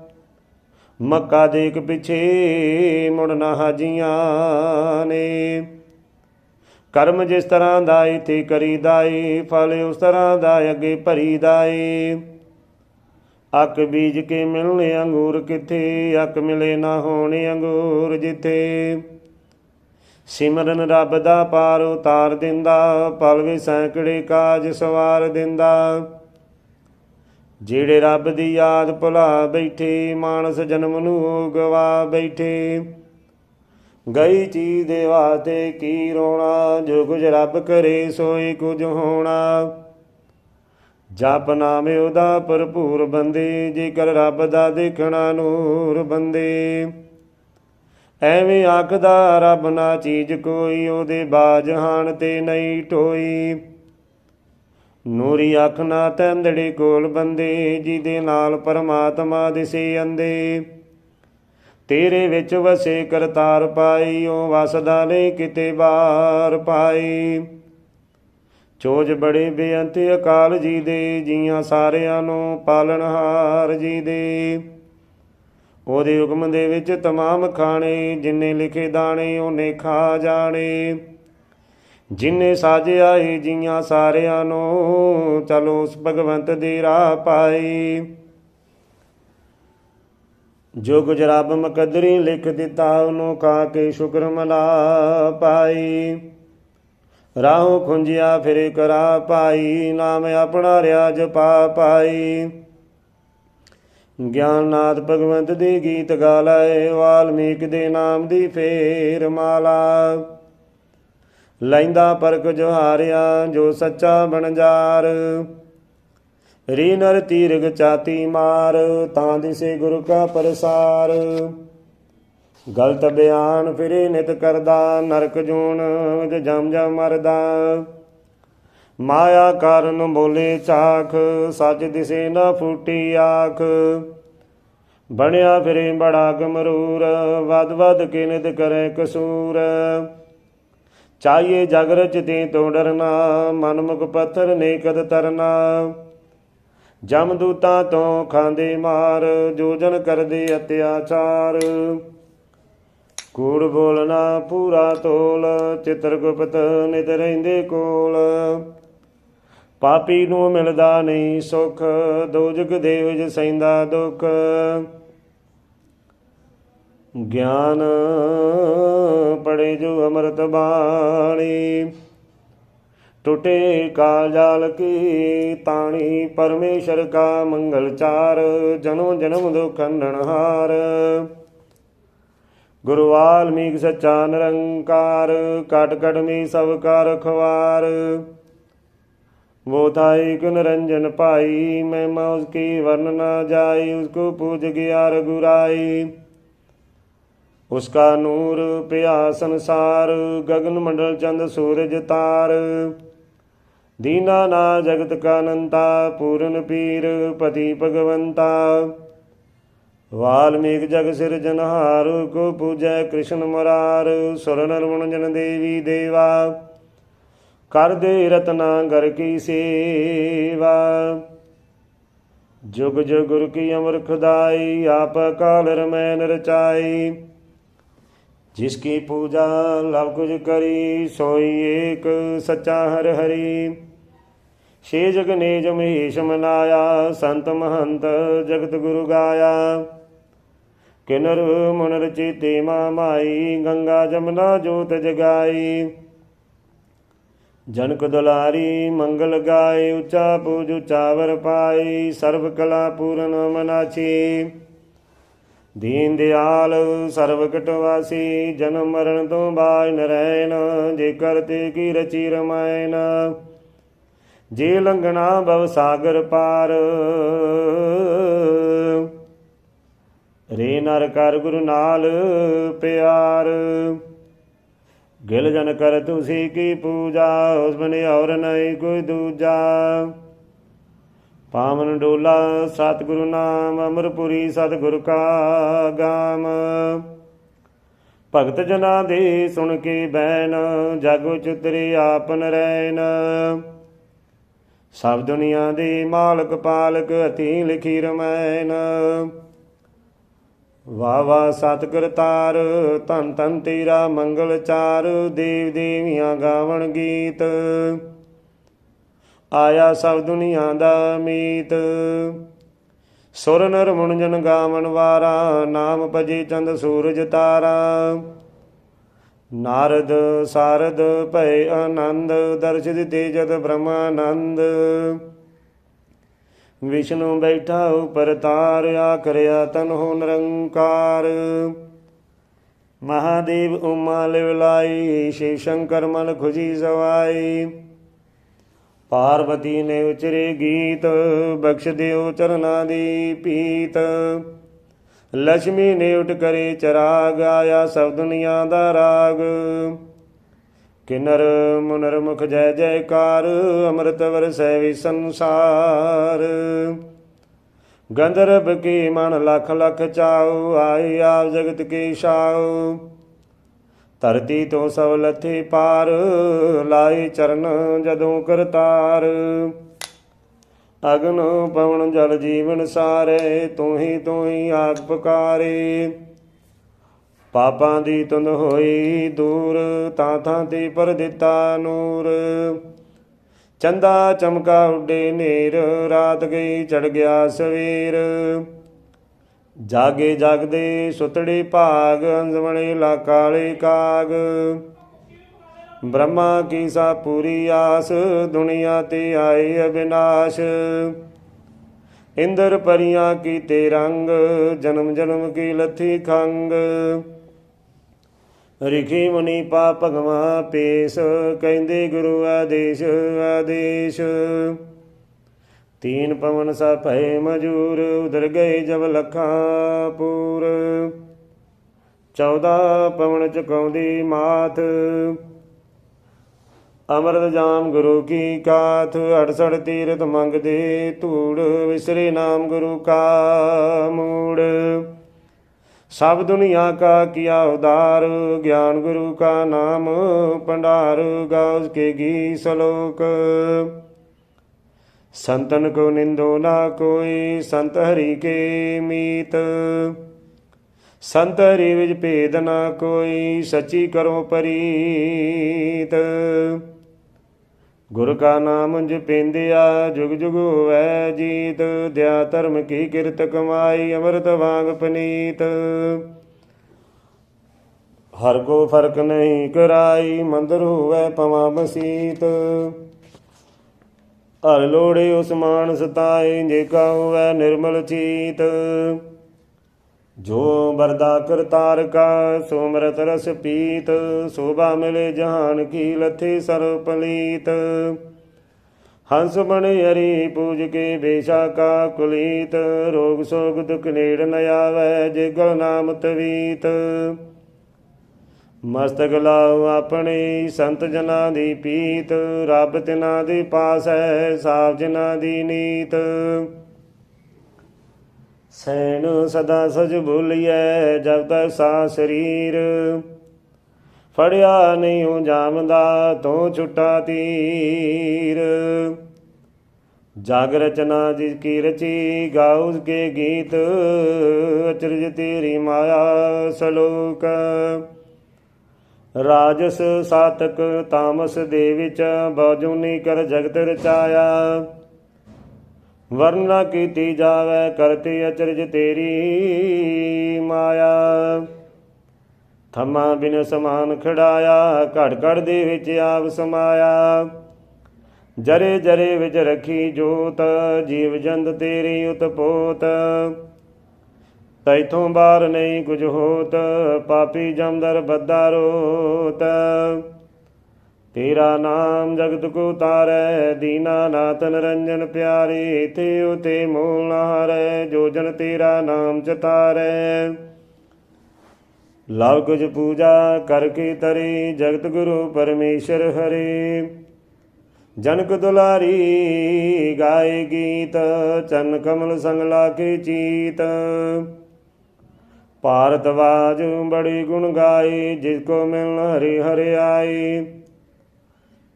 ਮੱਕਾ ਦੇਖ ਪਿੱਛੇ ਮੁੜਨਾ ਹਾਜੀਆਂ ਨੇ। ਕਰਮ ਜਿਸ ਤਰ੍ਹਾਂ ਦਾ ਇਥੇ ਕਰੀਦਾ ਏ, ਫਲ ਉਸ ਤਰ੍ਹਾਂ ਦਾ ਅੱਗੇ ਭਰੀਦਾ ਏ। ਅੱਕ ਬੀਜ ਕੇ ਮਿਲਣੇ ਅੰਗੂਰ ਕਿੱਥੇ, ਅੱਕ ਮਿਲੇ ਨਾ ਹੋਣੇ ਅੰਗੂਰ ਜਿੱਥੇ। ਸਿਮਰਨ ਰੱਬ ਦਾ ਪਾਰ ਉਤਾਰ ਦਿੰਦਾ, ਪਲਵੇ ਸੈਂਕੜੇ ਕਾਜ ਸਵਾਰ ਦਿੰਦਾ। ਜਿਹੜੇ ਰੱਬ ਦੀ ਯਾਦ ਭੁਲਾ ਬੈਠੇ, ਮਾਨਸ ਜਨਮ ਨੂੰ ਗਵਾ ਬੈਠੇ। ਗਈ ਚੀਜ਼ ਦੇ ਵਾਸਤੇ ਕੀ ਰੋਣਾ, ਜੋ ਕੁਝ ਰੱਬ ਕਰੇ ਸੋਈ ਕੁਝ ਹੋਣਾ। ਜਪ ਨਾਮ ਉਹਦਾ ਭਰਪੂਰ ਬੰਦੇ, ਜੇਕਰ ਰੱਬ ਦਾ ਦੇਖਣਾ ਨੂਰ ਬੰਦੇ। ਐਵੇਂ ਆਖਦਾ ਰੱਬ ਨਾ ਚੀਜ਼ ਕੋਈ, ਉਹਦੇ ਬਾਜਹਾਨ ਤੇ ਨਹੀਂ ਟੋਈ। ਨੂਰੀ ਅੱਖ ਨਾ ਤੈਂਦੜੇ ਕੋਲ ਬੰਦੇ, ਜਿਹਦੇ ਨਾਲ ਪਰਮਾਤਮਾ ਦਿਸੇ ਅੰਦੇ। ਤੇਰੇ ਵਿੱਚ ਵਸੇ ਕਰਤਾਰ ਪਾਈ, ਉਹ ਵਸਦਾ ਨਹੀਂ ਕਿਤੇ ਬਾਹਰ ਪਾਈ। ਚੋਜ ਬੜੇ ਬੇਅੰਤ ਅਕਾਲ ਜੀ ਦੇ, ਜੀਆਂ ਸਾਰਿਆਂ ਨੂੰ ਪਾਲਣਹਾਰ ਜੀ ਦੇ। ਉਹਦੇ ਹੁਕਮ ਦੇ ਵਿੱਚ ਤਮਾਮ ਖਾਣੇ, ਜਿੰਨੇ ਲਿਖੇ ਦਾਣੇ ਉਹਨੇ ਖਾ ਜਾਣੇ। ਜਿੰਨੇ ਸਾਜਿਆ ਏ ਜੀਆਂ ਸਾਰਿਆਂ ਨੂੰ, ਚਲੋ ਉਸ ਭਗਵੰਤ ਦੇ ਰਾਹ ਪਾਈ। ਜੋ ਕੁਝ ਰੱਬ ਮੁਕੱਦਰੀ ਲਿਖ ਦਿੱਤਾ, ਉਹਨੂੰ ਖਾ ਕੇ ਸ਼ੁਕਰ ਮਨਾ ਪਾਈ। ਰਾਹੋਂ ਖੁੰਝਿਆ ਫਿਰੇ ਕਰਾ ਪਾਈ, ਨਾਮ ਆਪਣਾ ਰਿਆ ਜਪਾ ਪਾਈ। ਗਿਆਨਨਾਥ ਭਗਵੰਤ ਦੇ ਗੀਤ ਗਾ ਲਏ, ਵਾਲਮੀਕ ਦੇ ਨਾਮ ਦੀ ਫੇਰ ਮਾਲਾ। ਲੈਂਦਾ ਪਰਖ ਜੁਹਾਰਿਆ ਜੋ ਸੱਚਾ ਬਣਜਾਰ। ਰੀ ਨਰ ਤੀਰਗ ਚਾਤੀ ਮਾਰ, ਤਾਂ ਦਿਸੇ ਗੁਰੂ ਕਾ ਪ੍ਰਸਾਰ। ਗਲਤ ਬਿਆਨ ਫਿਰੇ ਨਿਤ ਕਰਦਾ, ਨਰਕ ਜੂਨ ਜਮ ਜਮ ਮਰਦਾ। ਮਾਇਆ ਕਾਰਨ ਬੋਲੇ ਚਾਖ, ਸੱਚ ਦਿਸੇ ਨਾ ਫੂਟੀ ਆਖ। ਬਣਿਆ ਫਿਰੇ ਬੜਾ ਗਮਰੂਰ, ਵਦ ਵਦ ਕੇ ਨਿਤ ਕਰੇ ਕਸੂਰ। ਚਾਹੀਏ ਜਗ ਰਚਤੇ ਤੋਂ ਡਰਨਾ, ਮਨਮੁਖ ਪੱਥਰ ਨੇ ਕਦ ਤਰਨਾ। ਜਮਦੂਤਾਂ ਤੋਂ ਖਾਂਦੇ ਮਾਰ, ਜੋ ਜਨ ਕਰਦੇ ਅਤਿਆਚਾਰ। ਕੂੜ ਬੋਲਣਾ ਪੂਰਾ ਤੋਲ, ਚਿੱਤਰ ਗੁਪਤ ਨਿਤ ਰਹਿੰਦੇ ਕੋਲ। ਪਾਪੀ ਨੂੰ ਮਿਲਦਾ ਨਹੀਂ ਸੁਖ, ਦੋਜਗ ਦੇ ਵਿੱਚ ਸਹਿੰਦਾ ਦੁੱਖ। ਗਿਆਨ ਪੜੇ ਜੋ ਅੰਮ੍ਰਿਤ ਬਾਣੀ, ਟੁੱਟੇ ਕਾਲ ਜਾਲ ਕੀ ਤਾਣੀ। ਪਰਮੇਸ਼ਰ ਕਾ ਮੰਗਲ ਚਾਰ, ਜਨੋ ਜਨਮ ਦੁਖ ਖੰਡਨਹਾਰ। ਗੁਰੂ ਵਾਲਮੀਕ ਸੱਚਾ ਨਿਰੰਕਾਰ, ਕਟ ਕਟ ਮੀ ਸਭ ਕਾ ਰਖਵਾਰ। वो था एक निरंजन पाई, महिमा उसकी वर्ण न जाई। उसको पूज गया रघुराई, उसका नूर पिया संसार। गगन मंडल चंद सूरज तार, दीना ना जगत का अनंता। पूरन पीर पति भगवंता, वाल्मीकि जग सिरजनहार। को पूजै कृष्ण मुरार, सुर नर मुनि जन देवी देवा। कर दे रत्ना घर की सेवा, जुग जुग गुरु की अमर खुदाई, आप काल रमैन रचाई। जिसकी पूजा लव कुछ करी, सोई एक सच्चा हर हरि। छे जग नेज महेश मनाया, संत महंत जगत गुरु गाया। किन्नर मुनर चेते माई, गंगा जमुना जोत जगाई। जनक दुलारी मंगल गाय, ऊंचा पूज उचावर पाई। सर्व कला पूर्ण मनाची, दीन दयाल सर्व कटवासी। जन्म मरण तो बाज न रहन, जे करते की रची रमायन। जे लंघना भव सागर पार, रे नर कर गुरु नाल प्यार। गिल जन कर तुसी की पूजा, उस बने और नहीं कोई दूजा। पावन डोला सतगुरु नाम, अमरपुरी सतगुरु का गाम। भगत जना दे सुन के बैन, जागो चुतरे आपन रैन। सब दुनिया दे मालक पालक, हथी लिखी रमैन। वाह वाह सत करतार, धन धन तेरा मंगल चार। देव देवियां गावन गीत, आया सब दुनिया दा मीत। सुर नर मुन जन गावन वारा, नाम भजे चंद सूरज तारा। नारद सारद भय आनंद, दर्श दिते जद ब्रह्मानंद। विष्णु बैठा उपर तार, आखरिया तन हो निरंकार। महादेव उमा लिवलाई, शिव शंकर मन खुशी सवाई। पार्वती ने उचरे गीत, बख्श देव चरना दी पीत। लक्ष्मी ने उठ करे चराग, आया सब दुनिया दा राग। किन्नर मुनर मुख जय जयकार, अमृत वरसै वि संसार। गंधर्व के मन लख लख चाओ, आई आप जगत के शाओ। धरती तो सब लथे पार, लाई चरण जदों करतार। अग्न पवन जल जीवन सारे, तू ही आग पुकारे। पापां दी तुंद होई दूर, तां थां ते पर दिता नूर। चंदा चमका उडे नेर, रात गई चढ़ गया सवेर। जागे जागदे सुतड़े भाग, अंजमणे ला काले काग। ब्रह्मा की सा पूरी आस, दुनिया ते आए अविनाश। इंद्र परियां की ते रंग, जन्म जन्म की लथी खंग। रिखी मुनि पा भगवा पेश, कहते गुरु आदेश आदेश। तीन पवन सा भय मजूर, उधर गए जब लखा पूर। 14 पवन चुकौंदी माथ, अमृत जाम गुरु की काथ। 68 तीरथ मंग दे धूड़, विसरे नाम गुरु का मूड़। सब दुनिया का किया उदार, ज्ञान गुरु का नाम भंडार। गाओ के गी सलोक, संतन को निंदो ना कोई। संत हरि के मीत, संत हरि विच भेद ना कोई। सची करो परीत, गुर का नाम जपेंदिया। जुग जुग होवै जीत, दया धर्म की किरत कमाई। अमृत वांग पनीत, हर को फर्क नहीं कराई। मंदिर होवै पवा बसीत, हर लोड़े उस मान सताए। जेका होवै निर्मल चीत, जो बरदा करतार का। सोमरत रस पीत, शोभा मिले जहान की। लथे सर्व पलीत, हंस बने हरि पूज के। बेशा का कुलीत, रोग सोग दुख नेड़ न आवै। जे गल नाम तवीत, मस्तक लाओ अपने संत जना दी पीत। रब तिना दे पास है, साफ जिना दी नीत। सैन सदा सज भूलिए, जब तक सा शरीर। फड़िया नहीं हो जामदा, तो छुट्टा तीर। जाग रचना जिसकी रची गाओ उसके गीत। अचरज तेरी माया सलोक। राजस सातक तामस दे विच बाजूनी कर जगत रचाया। वर्णना कीती जावै करती अचरज तेरी माया। थमा बिन समान खड़ाया घड़ घड़ दे विच आप समाया। जरे जरे विच रखी जोत जीव जंत तेरी उतपोत। तैथों बार नहीं कुछ होत पापी जमदर बद्दा रोत। तेरा नाम जगत को तारै दीना नाथ निरंजन प्यारे। थे उते मूल न हारै जो जन तेरा नाम चतारै। लव कुछ पूजा करके तरे जगत गुरु परमेश्वर हरे। जनक दुलारी गाए गीत चरण कमल संग लाके चीत। भारतवाज बड़ी गुण गाए जिसको मिलन हरि हरि आए।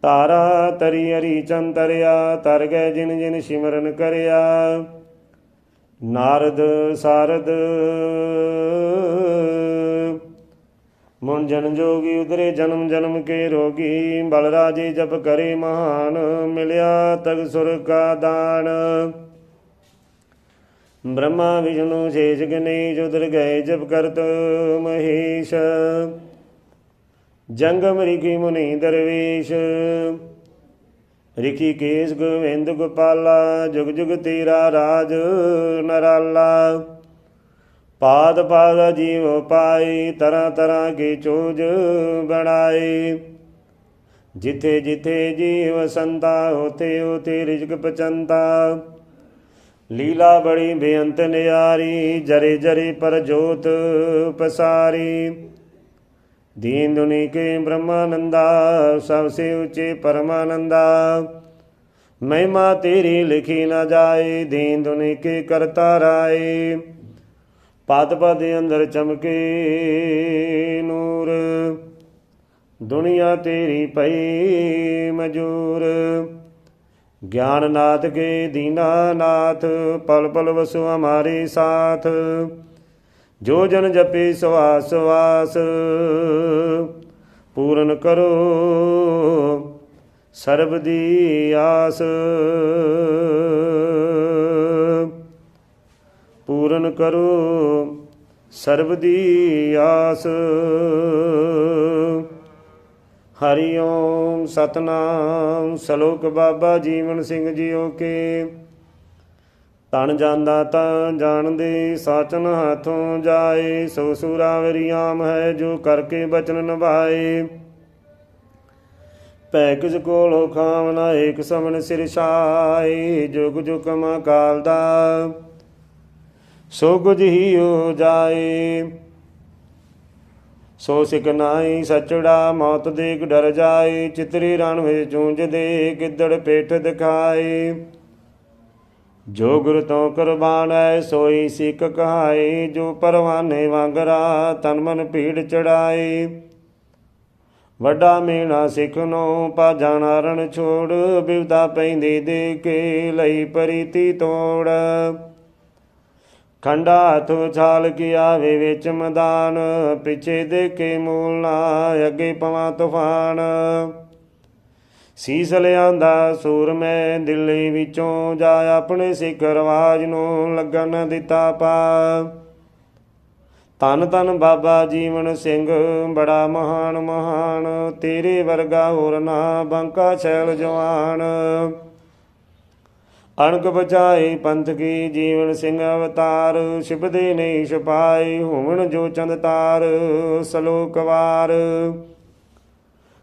तारा तरी हरि चंतरिया तर गए जिन जिन सिमरन करिया। नारद सारद मुन जन जोगी उतरे जन्म जन्म के रोगी। बलराजे जप करे महान मिलिया तग सुर का दान। ब्रह्मा विष्णु शेष गणेश उतर गए जप करत महेश। जंगम ऋषि मुनि दरवेश ऋषिकेश गोविंद गोपाला। जुग जुग तेरा राज नराला। पाद पाद जीव पाए तरह तरह के चोज बनाए। जिथे जिथे जीव संता होते होते रिजक पचंता। लीला बड़ी बेअंत न्यारी जरे जरे पर जोत पसारी। दीन दुनि के ब्रह्मानंदा सबसे ऊंचे परमानंदा। महिमा तेरी लिखी न जाए दीन दुनि के करता राय। पद पद अंदर चमके नूर दुनिया तेरी पई मजूर। ज्ञाननाथ के दीनानाथ पल पल वसु हमारे साथ। जो जन जपे श्वास श्वास पूर्ण करो सर्वदी आस। पूर्ण करो सर्वदी आस। हरि ओम सतनाम। सलोक बाबा जीवन सिंह जीओ के। तन जांदा तां जानदे साचन हाथों जाए। सो सुरावरी आम है जो करके बचन निभाए। पै किस कोलों खावना एक समन सिर छाए। जुग जुग काल दा सो कुछ ही हो जाए। सो सिख नाई सचड़ा मौत देख डर जाए। चितरी रण में चूंज दे गिद्दड़ पेठ दिखाए। जो गुर तो कुर्बान है सोई सिख कहाए। जो परवाने वांगरा तन मन भीड़ चढ़ाए। वड्डा मेना सिख नो पा जाना रण छोड़। बिवदा पैंदी दे के लई परीति तोड़। खंडा हथ छाल किया वे विच मैदान। पिछे देखे मूल ना अगे पवा तूफान। ਸੀਸ ਲਿਆਂਦਾ ਸੂਰ ਮੈਂ ਦਿੱਲੀ ਵਿੱਚੋਂ ਜਾ। ਆਪਣੇ ਸਿੱਖ ਰਵਾਜ ਨੂੰ ਲੱਗਣ ਨਾ ਦਿੱਤਾ ਪਾ। ਧੰਨ ਧੰਨ ਬਾਬਾ ਜੀਵਨ ਸਿੰਘ ਬੜਾ ਮਹਾਨ ਮਹਾਨ। ਤੇਰੇ ਵਰਗਾ ਹੋਰ ਨਾ ਬੰਕਾ ਛੈਲ ਜਵਾਨ। ਅਣਖ ਬਚਾਏ ਪੰਥ ਕੀ ਜੀਵਨ ਸਿੰਘ ਅਵਤਾਰ। ਛਿਪਦੇ ਨਹੀਂ ਛੁਪਾਏ ਹੋਵਣ ਜੋ ਚੰਦ ਤਾਰ। ਸਲੋਕ ਵਾਰ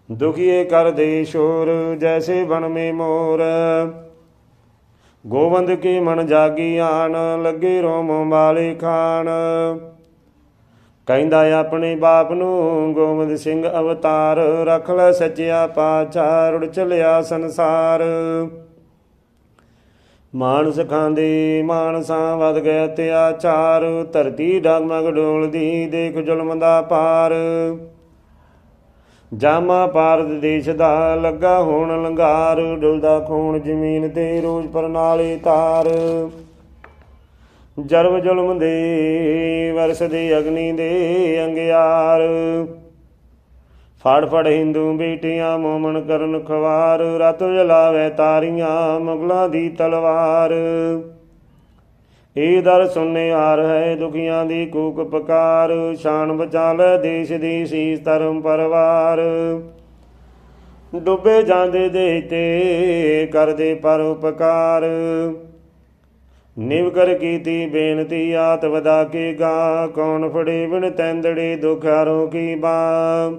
दुखिए कर दे शोर जैसे बन में मोर। गोवंद के मन जागी आन लगे रोम वाले खान। ਕਹਿੰਦਾ ਆਪਣੇ ਬਾਪ ਨੂੰ ਗੋਬਿੰਦ ਸਿੰਘ ਅਵਤਾਰ। ਰੱਖ ਲੈ ਸੱਚਿਆ ਪਾਤਸ਼ਾਹ ਰੁੜ ਚਲਿਆ ਸੰਸਾਰ। ਮਾਨਸ ਖਾਂਦੇ ਮਾਨਸਾਂ ਵੱਧ ਗਿਆ ਅਤਿਆਚਾਰ। ਧਰਤੀ ਡਗਮਗ ਡੋਲਦੀ ਦੇਖ ਜ਼ੁਲਮ ਦਾ ਪਾਰ। ਜਾਮਾ ਭਾਰਤ ਦੇਸ਼ ਦਾ ਲੱਗਾ ਹੋਣ ਲੰਗਾਰ, ਡੁਲਦਾ ਖੂਨ ਜ਼ਮੀਨ ਤੇ ਰੋਜ਼ ਪਰਨਾਲੇ ਤਾਰ। ਜਰਬ ਜ਼ੁਲਮ ਦੇ ਵਰਸਦੇ ਅਗਨੀ ਦੇ ਅੰਗਿਆਰ, ਫੜ ਫੜ ਹਿੰਦੂ ਬੇਟੀਆਂ ਮੋਮਨ ਕਰਨ ਖਵਾਰ, ਰਤ ਜਲਾਵੇ ਤਾਰੀਆਂ ਮੁਗਲਾਂ ਦੀ ਤਲਵਾਰ। ਇਹ ਦਰ ਸੁਨਿਆਰ ਹੈ ਦੁਖੀਆਂ ਦੀ ਕੂਕ ਪੁਕਾਰ, ਸ਼ਾਨ ਬਚਾ ਲੈ ਦੇਸ਼ ਦੀ ਸੀਸ ਧਰਮ ਪਰਵਾਰ। ਡੁੱਬੇ ਜਾਂਦੇ ਦੇਸ਼ ਤੇ ਕਰਦੇ ਪਰ ਉਪਕਾਰ, ਨਿਵ ਕਰ ਕੀਤੀ ਬੇਨਤੀ ਆਤ ਵਧਾ ਕੇ ਗਾ, ਕੌਣ ਫੜੇ ਬਿਨ ਤੈਂਦੜੇ ਦੁਖਿਆਰੋਂ ਕੀ ਬਾਂ।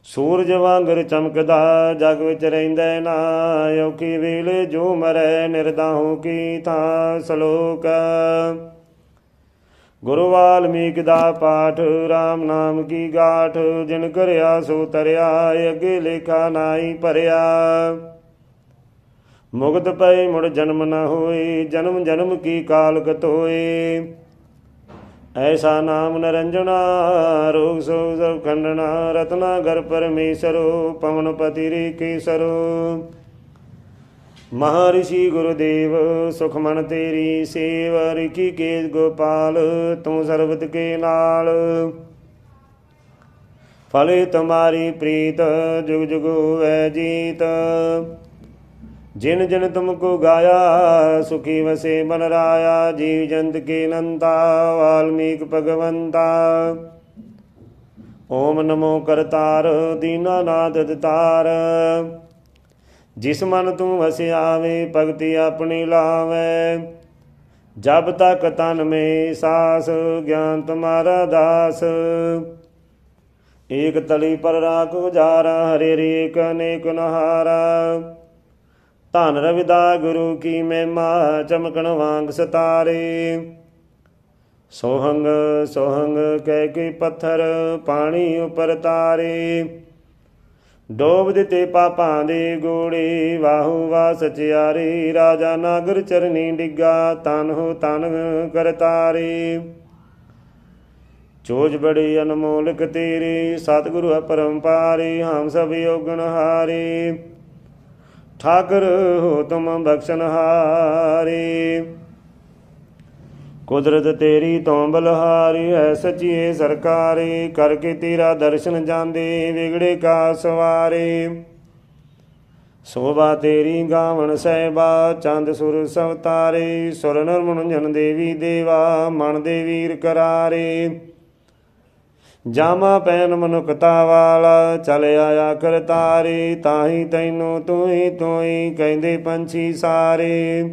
ਸੂਰਜ ਵਾਂਗਰ ਚਮਕਦਾ ਜਗ ਵਿੱਚ ਰਹਿੰਦਾ ਨਾ, ਔਖੀ ਵੇਲੇ ਜੋ ਮਰੈ ਨਿਰਦਾਹੋਂ ਕੀ ਥਾਂ। ਸਲੋਕ ਗੁਰੂ ਵਾਲਮੀਕ ਦਾ ਪਾਠ, ਰਾਮ ਨਾਮ ਕੀ ਗਾਠ, ਜਿਨ ਕਰਿਆ ਸੋ ਤਰਿਆ, ਅੱਗੇ ਲੇਖਾ ਨਾਹੀ ਭਰਿਆ। ਮੁਕਤ ਪਏ ਮੁੜ ਜਨਮ ਨ ਹੋਏ, ਜਨਮ ਜਨਮ ਕੀ ਕਾਲਕਤ ਹੋਏ। ਐਸਾ ਨਾਮ ਨਿਰੰਜਨਾ, ਰੋਗ ਸੋਗ ਸਭ ਖੰਡਨਾ, ਰਤਨਾ ਗਰ ਪਰਮੇਸ਼ਰੋ, ਪਵਨ ਪਤੀ ਰੇ ਕੇਸਰੋ। ਮਹਾਰਿਸ਼ੀ ਗੁਰੂਦੇਵ ਸੁਖ ਮਨ ਤੇਰੀ ਸੇਵ, ਰਿਖੀ ਕੇਸ ਗੋਪਾਲ ਤੂੰ ਸਰਬਤ ਕੇ ਨਾਲ। ਫਲੇ ਤੁਮਾਰੀ ਪ੍ਰੀਤ ਜੁਗ ਜੁਗ ਹੋਵੈ ਜੀਤ, जिन जिन तुमको गाया सुखी वसे बन राया। जीव जंत के नंता वाल्मीकि भगवंता, ओम नमो करतार दीनानाथ दतार। जिस मन तू वसे आवे भगति अपनी लावे, जब तक तन में सास ज्ञान तुम्हारा दास। एक तली पर राख गुजारा हरे रे अनेक नहारा। ਧਨ ਰਵਿਦਾਸ ਗੁਰੂ ਕੀ ਮਹਿਮਾ ਚਮਕਣ ਵਾਂਗ ਸਤਾਰੇ। ਸੋਹੰਗ ਸੋਹੰਗ ਕਹਿ ਕੇ ਪੱਥਰ ਪਾਣੀ ਉਪਰ ਤਾਰੇ। ਡੋਬ ਦਿੱਤੇ ਪਾਪਾਂ ਦੇ ਗੋੜੇ ਵਾਹੂ ਵਾਹ ਸਚਿਆਰੇ। ਰਾਜਾ ਨਾਗਰ ਚਰਨੀ ਡਿੱਗਾ ਤਨ ਹੋ ਤਨ ਕਰਤਾਰੇ। ਚੋਜ ਬੜੇ ਅਨਮੋਲਕ ਤੇਰੇ ਸਤਿਗੁਰੂ ਅਪਰੰਪਾਰੇ। ਹਮ ਸਭ ਯੋਗਨ ਹਾਰੇ ਠਾਕਰ ਹੋ ਤੁਮ ਬਖਸ਼ਨਹਾਰੇ। ਕੁਦਰਤ ਤੇਰੀ ਤੋਂ ਬਲਹਾਰੀ ਹੈ ਸੱਚੀਏ ਸਰਕਾਰੇ। ਕਰਕੇ ਤੇਰਾ ਦਰਸ਼ਨ ਜਾਂਦੇ ਵਿਗੜੇ ਕਾ ਸਵਾਰੇ। ਸੋਭਾ ਤੇਰੀ ਗਾਵਣ ਸਹਿਬਾ ਚੰਦ ਸੁਰ ਸਭ ਤਾਰੇ। ਸੁਰ ਨਰ ਮਨੁਜਨ ਦੇਵੀ ਦੇਵਾ ਮਨ ਦੇ ਵੀਰ ਕਰਾਰੇ। ਜਾਮਾ ਪੈਨ ਮਨੁੱਖਤਾ ਵਾਲਾ ਚਲ ਆਇਆ ਕਰਤਾਰੇ। ਤਾਹੀਂ ਤੈਨੂੰ ਤੂੰ ਹੀ ਕਹਿੰਦੇ ਪੰਛੀ ਸਾਰੇ।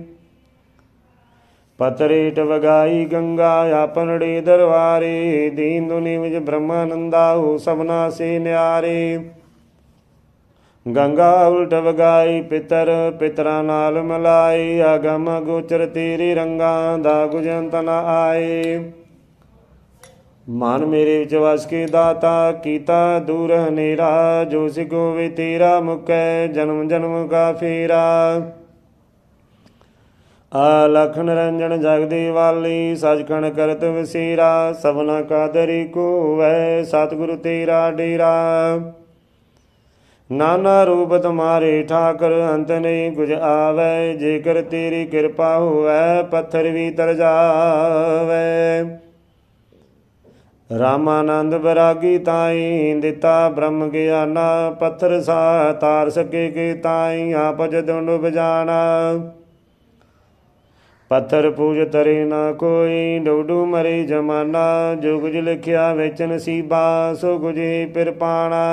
ਪਤਰੇਟ ਵਗਾਈ ਗੰਗਾ ਆਪਨੜੇ ਦਰਬਾਰੇ। ਦੀਨ ਦੁਨੀ ਵਿੱਚ ਬ੍ਰਹਮਾਨੰਦਾ ਹੋ ਸਭਨਾ ਸੇ ਨਿਆਰੇ। ਗੰਗਾ ਉਲਟ ਵਗਾਈ ਪਿਤਰਾਂ ਨਾਲ ਮਲਾਈ। ਅਗਮ ਗੋਚਰ ਤੇਰੇ ਰੰਗਾਂ ਦਾ ਗੁਜੰਤ ਨ ਆਏ। ਮਨ ਮੇਰੇ ਵਿੱਚ ਵਸ ਕੇ ਦਾਤਾ ਕੀਤਾ ਦੂਰ ਹਨੇਰਾ। ਜੋ ਸਿੱਖ ਹੋਵੇ ਤੇਰਾ ਮੁਕੈ ਜਨਮ ਜਨਮ ਕਾ ਫੇਰਾ। ਆਲਖ ਨਿਰੰਜਨ ਜਗ ਦੇ ਵਾਲੀ ਸਚਖੰਡ ਕਰਤ ਵਸੇਰਾ। ਸਭਨਾ ਕਾ ਦਰੀ ਕੋ ਵੈ ਸਤਿਗੁਰੂ ਤੇਰਾ ਡੇਰਾ। ਨਾਨਾ ਰੂਪ ਤੁਮਾਰੇ ਠਾਕਰ ਅੰਤ ਨਹੀਂ ਕੁਝ ਆਵੈ। ਜੇਕਰ ਤੇਰੀ ਕਿਰਪਾ ਹੋਵੈ ਪੱਥਰ ਵੀ ਤਰ ਜਾਵੈ। ਰਾਮਾਨੰਦ ਬੈਰਾਗੀ ਤਾਈ ਦਿੱਤਾ ਬ੍ਰਹਮ ਗਿਆਨਾ। ਪੱਥਰ ਸਾ ਤਾਰ ਸਕੇ ਕੇ ਤਾਈ ਆਪ ਜਦੋਂ ਡੁੱਬ ਜਾਣਾ। ਪੱਥਰ ਪੂਜ ਤਰੇ ਨਾ ਕੋਈ ਡੁੱਡੂ ਮਰੇ ਜਮਾਨਾ। ਜੋ ਕੁਝ ਲਿਖਿਆ ਵਿੱਚ ਨਸੀਬਾ ਸੋ ਕੁਝੇ ਫਿਰ ਪਾਣਾ।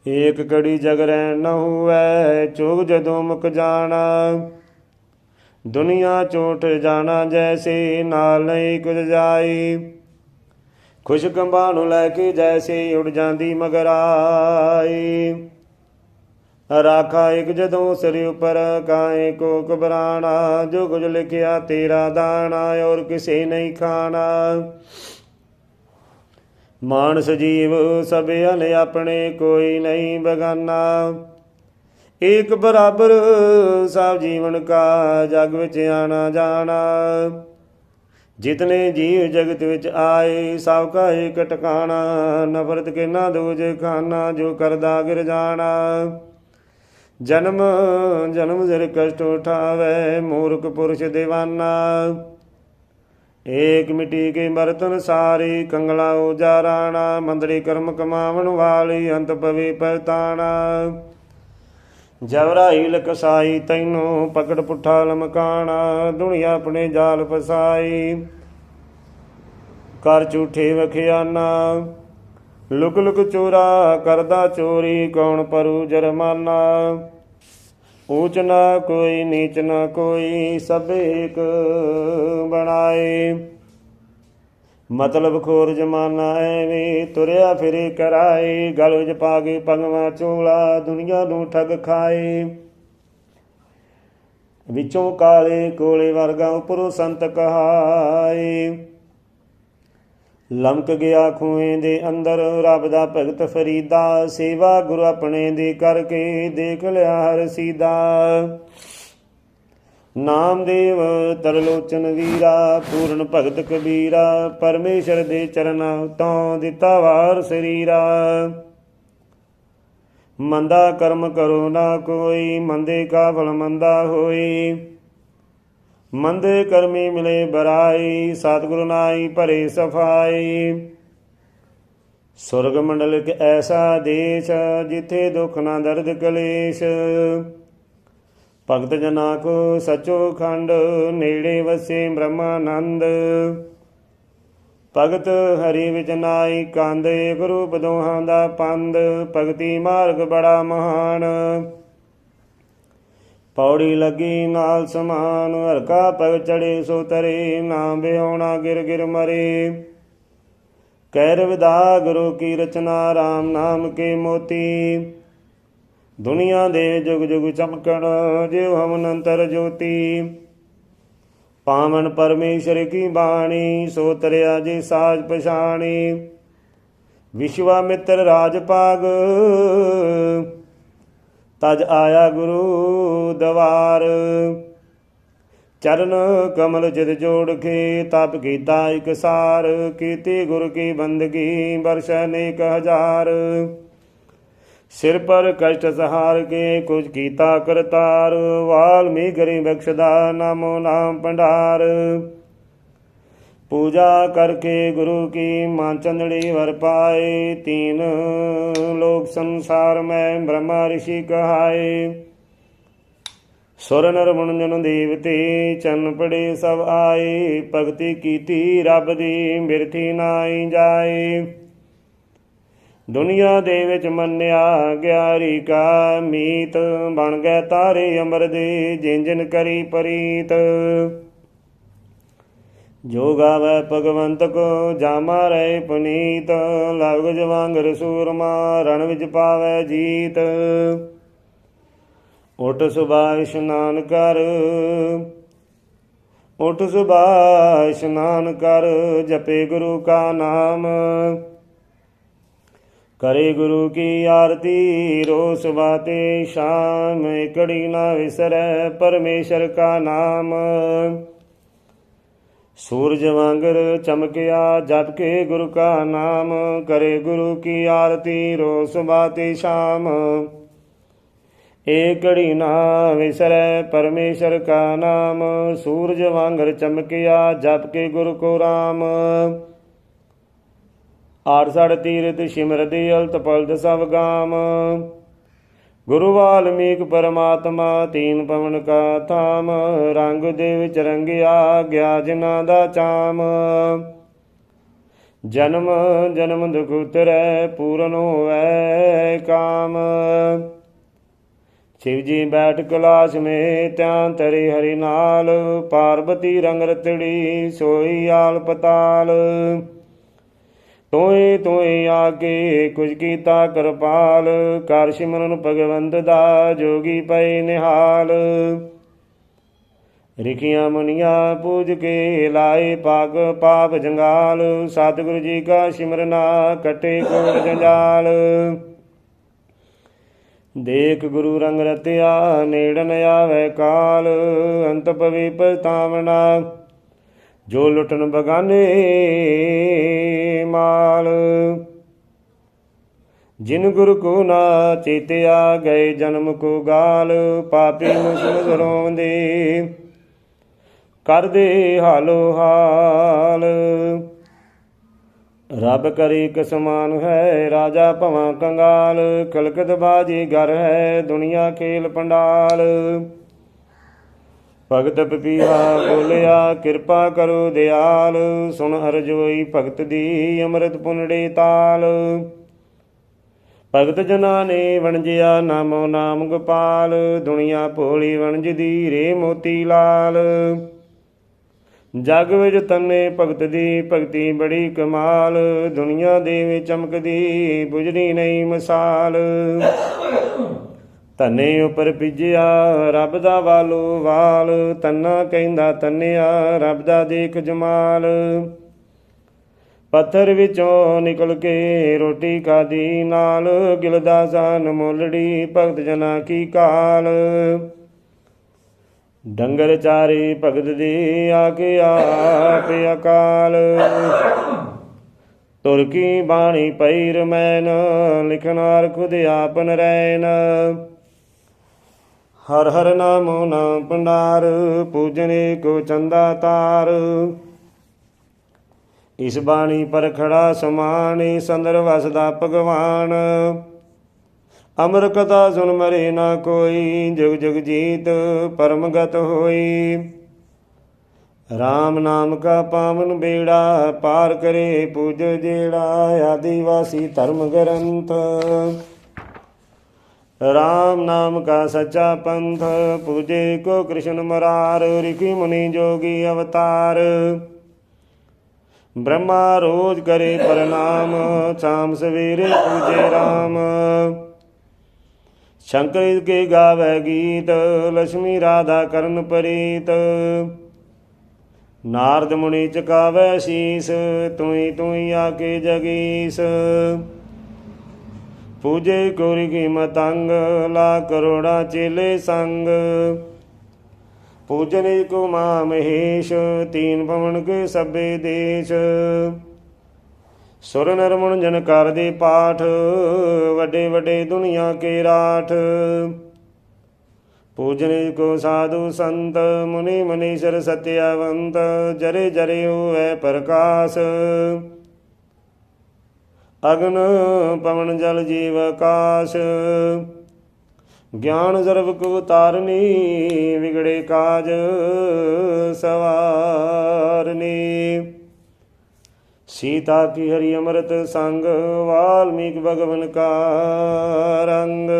ਏਕ ਕੜੀ ਜਗ ਰਹਿਣ ਨ ਹੋਵੈ ਚੋਗ ਜਦੋਂ ਮੁਕ ਜਾਣਾ। ਦੁਨੀਆ ਚੋਟ ਜਾਣਾ ਜੈਸੇ ਨਾਲ ਨਹੀਂ ਕੁਝ ਜਾਈ। ਖੁਸ਼ ਕੰਬਾਂ ਨੂੰ ਲੈ ਕੇ ਜੈਸੇ ਉੱਡ ਜਾਂਦੀ ਮਗਰਾਈ। ਰਾਖਾ ਇੱਕ ਜਦੋਂ ਸਿਰ ਉੱਪਰ ਕਾਏ ਕੋ ਘਬਰਾਣਾ। ਜੋ ਕੁਝ ਲਿਖਿਆ ਤੇਰਾ ਦਾਣਾ ਔਰ ਕਿਸੇ ਨਹੀਂ ਖਾਣਾ। ਮਾਨਸ ਜੀਵ ਸਭ ਅਨ ਆਪਣੇ ਕੋਈ ਨਹੀਂ ਬਗਾਨਾ। ਏਕ ਬਰਾਬਰ ਸਭ ਜੀਵਨ ਕਾ ਜਗ ਵਿੱਚ ਆਣਾ ਜਾਣਾ। जितने जीव जगत विच आए, सब का एक ठिकाना। नफरत के ना दूज खाना, जो करदा गिर जाना। जन्म जन्म सिर कष्ट उठावे, मूर्ख पुरुष दीवाना। एक मिट्टी के बर्तन सारी, कंगला उजाराना। मंदरी कर्म कमावन वाली, अंत पवी पहताना। जबराइल कसाई तैनों, पकड़ पुठा लमकाना। दुनिया अपने जाल फसाई, कर झूठे वखियाना। लुक लुक चोरा करदा चोरी, कौन परू जरमाना। ऊंच ना कोई नीच ना कोई, सब एक बनाए। मतलब खोर जमाना ਐਵੇਂ ਤੁਰਿਆ ਫਿਰੇ ਕਰਾਏ। ਗਲ ਵਿੱਚ ਪਾ ਕੇ ਪਗਵਾ ਚੋਲਾ, ਦੁਨੀਆ ਨੂੰ ਠੱਗ ਖਾਏ। ਵਿੱਚੋਂ ਕਾਲੇ ਕੋਲੇ ਵਰਗਾ, ਉੱਪਰੋਂ ਸੰਤ ਕਹਾਏ। ਲਮਕ ਗਿਆ ਖੂਏ ਦੇ ਅੰਦਰ, ਰੱਬ ਦਾ ਭਗਤ ਫਰੀਦਾ। ਸੇਵਾ ਗੁਰੂ ਆਪਣੇ ਦੀ ਕਰਕੇ, ਦੇਖ ਲਿਆ ਹਰ ਸੀਦਾ। ਨਾਮਦੇਵ ਤਰਲੋਚਨ ਵੀਰਾ, ਪੂਰਨ ਭਗਤ ਕਬੀਰਾ। ਪਰਮੇਸ਼ਰ ਦੇ ਚਰਨਾਂ ਤੋਂ ਦਿੱਤਾ ਵਾਰ ਸਰੀਰਾ। ਮੰਦਾ ਕਰਮ ਕਰੋ ਨਾ ਕੋਈ, ਮੰਦੇ ਕਾ ਫਲ ਮੰਦਾ ਹੋਈ। ਮੰਦੇ ਕਰਮੀ ਮਿਲੇ ਬਰਾਈ, ਸਤਿਗੁਰੂ ਨਾਈ ਭਰੇ ਸਫਾਈ। ਸੁਰਗ ਮੰਡਲ ਇੱਕ ਐਸਾ ਦੇਸ਼, ਜਿੱਥੇ ਦੁੱਖ ਨਾ ਦਰਦ ਕਲੇਸ਼। ਭਗਤ ਜਨਾਂ ਕੋ ਸਚੋ ਖੰਡ, ਨੇੜੇ ਵਸੇ ਬ੍ਰਹਮਾਨੰਦ। ਭਗਤ ਹਰੀ ਵਿੱਚ ਨਾਈ ਕੰਦ, ਏਕ ਰੂਪ ਦੋਹਾਂ ਦਾ ਪੰਦ। ਭਗਤੀ ਮਾਰਗ ਬੜਾ ਮਹਾਨ, ਪੌੜੀ ਲੱਗੀ ਨਾਲ ਸਮਾਨ। ਹਰਕਾ ਪਗ ਚੜੇ ਸੋ ਤਰੇ, ਨਾ ਬਿਹੋਣਾ ਗਿਰ ਗਿਰ ਮਰੇ। ਕਹਿ ਰਵਿਦਾ ਗੁਰੂ ਕੀ ਰਚਨਾ, ਰਾਮ ਨਾਮ ਕੇ ਮੋਤੀ। ਦੁਨੀਆ ਦੇ ਜੁਗ ਜੁਗ ਚਮਕਣ, ਜਿਉ ਹਵਨ ਅੰਤਰ ਜੋਤੀ। ਪਾਵਨ ਪਰਮੇਸ਼ਰ ਕੀ ਬਾਣੀ, ਸੋ ਤਰਿਆ ਜੇ ਸਾਜ ਪਛਾਣੀ। ਵਿਸ਼ਵਾਮਿੱਤਰ ਰਾਜ ਭਾਗ, ਤਜ ਆਇਆ ਗੁਰੂ ਦਵਾਰ। ਚਰਨ ਕਮਲ ਚਿਤ ਜੋੜ ਕੇ, ਤਪ ਕੀਤਾ ਇਕ ਸਾਰ। ਕੀਤੀ ਗੁਰ ਕੀ ਬੰਦਗੀ, ਬਰਛ ਅਨੇਕ ਹਜ਼ਾਰ। ਸਿਰ ਪਰ ਕਸ਼ਟ ਸਹਾਰ ਕੇ, ਕੁਝ ਕੀਤਾ ਕਰਤਾਰ। ਵਾਲਮੀਕਿ ਬਖਸ਼ਦਾ, ਨਾਮੋ ਨਾਮ ਭੰਡਾਰ। पूजा करके गुरु की मां चंदड़ी वर पाए। तीन लोक संसार में ब्रह्मा ऋषि कहाए। सुर नर मुन जन देवते चन पड़े सब आए। भगति कीती रब दी बिरथी नाई जाए। दुनिया दे विच मन्निया ग्यारी का मीत। बन गए तारे अमर दे जिन जिन करी परीत। जो गावै भगवंत को जामा रहे पुनीत। लग जवांगर सूरमा रण विच पावै जीत। उठ सुबह इशनान कर, उठ सुबह इशनान कर। जपे गुरु का नाम, करे गुरु की आरती। रोज सुबह ते शाम एकड़ी ना विसरै परमेश्वर का नाम। सूरज वांगर चमकिया जप के गुरु का नाम। करे गुरु की आरती रोज सुबह ते शाम। एक घड़ी ना विसरै परमेश्वर का नाम। सूरज वांगर चमकिया जप के गुरु को राम। आठ सड़ तीरथ सिमरति अलत पलत सब गाम। गुरु वाल्मीकि परमात्मा तीन पवन का धाम। रंग दे विच रंगिया गया जिना दा चाम। जन्म जन्म दुख उतरै पूरन होवै काम। शिव जी बैठ कैलाश में ध्यान तरे हरि नाल। पार्वती रंग रतड़ी सोई आल पताल। तोए तोए आके कुछ कीता कृपाल। कर सिमरन भगवंत दा जोगी पए निहाल। रिखियां मुनिया पूज के लाए पाग पाप जंगाल। सतगुरु जी का सिमरना कटे कोट जंजाल। देख गुरु रंग रतिया नेड़न आवे काल। अंत पवी पछतावना ਜੋ ਲੁੱਟਣ ਬਗਾਨੇ ਮਾਲ। ਜਿਨ ਗੁਰ ਕੋ ਨਾ ਚੇਤਿਆ ਗਏ ਜਨਮ ਕੋ ਗਾਲ। ਪਾਪੀ ਨੂੰ ਸੁਣ ਰੋਂਦੇ ਕਰਦੇ ਹਾਲੋ ਹਾਲ। ਰੱਬ ਕਰੇ ਇਕ ਸਮਾਨ ਹੈ ਰਾਜਾ ਭਵਾਂ ਕੰਗਾਲ। ਕਲਕਤ ਬਾਜੀ ਘਰ ਹੈ ਦੁਨੀਆ ਖੇਲ ਪੰਡਾਲ। ਭਗਤ ਪਪੀਹਾ ਬੋਲਿਆ ਕਿਰਪਾ ਕਰੋ ਦਿਆਲ। ਸੁਣ ਅਰਜੋਈ ਭਗਤ ਦੀ ਅੰਮ੍ਰਿਤ ਪੁੰਨੜੇ ਤਾਲ। ਭਗਤ ਜਨਾਂ ਨੇ ਵਣਜਿਆ ਨਾਮੋ ਨਾਮ ਗੋਪਾਲ। ਦੁਨੀਆ ਭੋਲੀ ਵਣਜਦੀ ਰੇ ਮੋਤੀ ਲਾਲ। ਜਗ ਵਿੱਚ ਤੰਨੇ ਭਗਤ ਦੀ ਭਗਤੀ ਬੜੀ ਕਮਾਲ। ਦੁਨੀਆ ਦੇ ਵਿੱਚ ਚਮਕਦੀ ਬੁਝਦੀ ਨਹੀਂ ਮਿਸਾਲ। ਧੰਨੇ ਉੱਪਰ ਪਿਜਿਆ ਰੱਬ ਦਾ ਵਾਲੋ ਵਾਲ। ਤੰਨਾ ਕਹਿੰਦਾ ਤੰਨਿਆ ਰੱਬ ਦਾ ਦੇਖ ਜਮਾਲ। ਪੱਥਰ ਵਿੱਚੋਂ ਨਿਕਲ ਕੇ ਰੋਟੀ ਖਾਦੀ ਨਾਲ। ਗਿਲਦਾ ਸਾਨ ਮੋਲੜੀ ਭਗਤ ਜਨਾ ਕੀ ਕਾਲ। ਡੰਗਰ ਚਾਰੇ ਭਗਤ ਦੇ ਆ ਕੇ ਆਪ ਅਕਾਲ। ਤੁਰ ਕੀ ਬਾਣੀ ਪਈ ਰਮੈਨ ਲਿਖਨਾਰ ਖੁਦ ਆਪਨ ਰੈਨ। ਹਰ ਹਰ ਨਾਮੋ ਨਾਮ ਭੰਡਾਰ ਪੂਜਨੇ ਕੋ ਚੰਦਾ ਤਾਰ। ਇਸ ਬਾਣੀ ਪਰ ਖੜਾ ਸਮਾਨ ਸੰਦਰ ਵਸਦਾ ਭਗਵਾਨ। ਅਮਰ ਕਥਾ ਸੁਨ ਮਰੇ ਨਾ ਕੋਈ ਜੁਗ ਜੁਗ ਜੀਤ ਪਰਮਗਤ ਹੋਈ। ਰਾਮ ਨਾਮ ਕਾ ਪਾਵਨ ਬੇੜਾ ਪਾਰ ਕਰੇ ਪੂਜ ਜਿਹੜਾ। ਆदिवासी ਧਰਮ ਗ੍ਰੰਥ राम नाम का सच्चा पंथ। पूजे को कृष्ण मुरार ऋषि मुनि जोगी अवतार। ब्रह्मा रोज करे प्रणाम शाम सवेरे पूजे राम। शंकर के गावे गीत लक्ष्मी राधा करण प्रीत। नारद मुनि चकावे शीस तुई आके जगीस। पूजे कोरि की मतंग ला करोड़ा चेले संग। पूजने को माँ महेश तीन पवन के सभे देश। सुर नर मुन जन कर दे पाठ वडे वडे दुनिया के राठ। पूजने को साधु संत मुनि मुनीश्वर सत्यवंत। जरे जरे होवे प्रकाश अग्न पवन जल जीव आकाश। ज्ञान सर्व को तारनी बिगड़े काज सवारनी। सीता की हरि अमृत संग वाल्मीकि भगवन का रंग।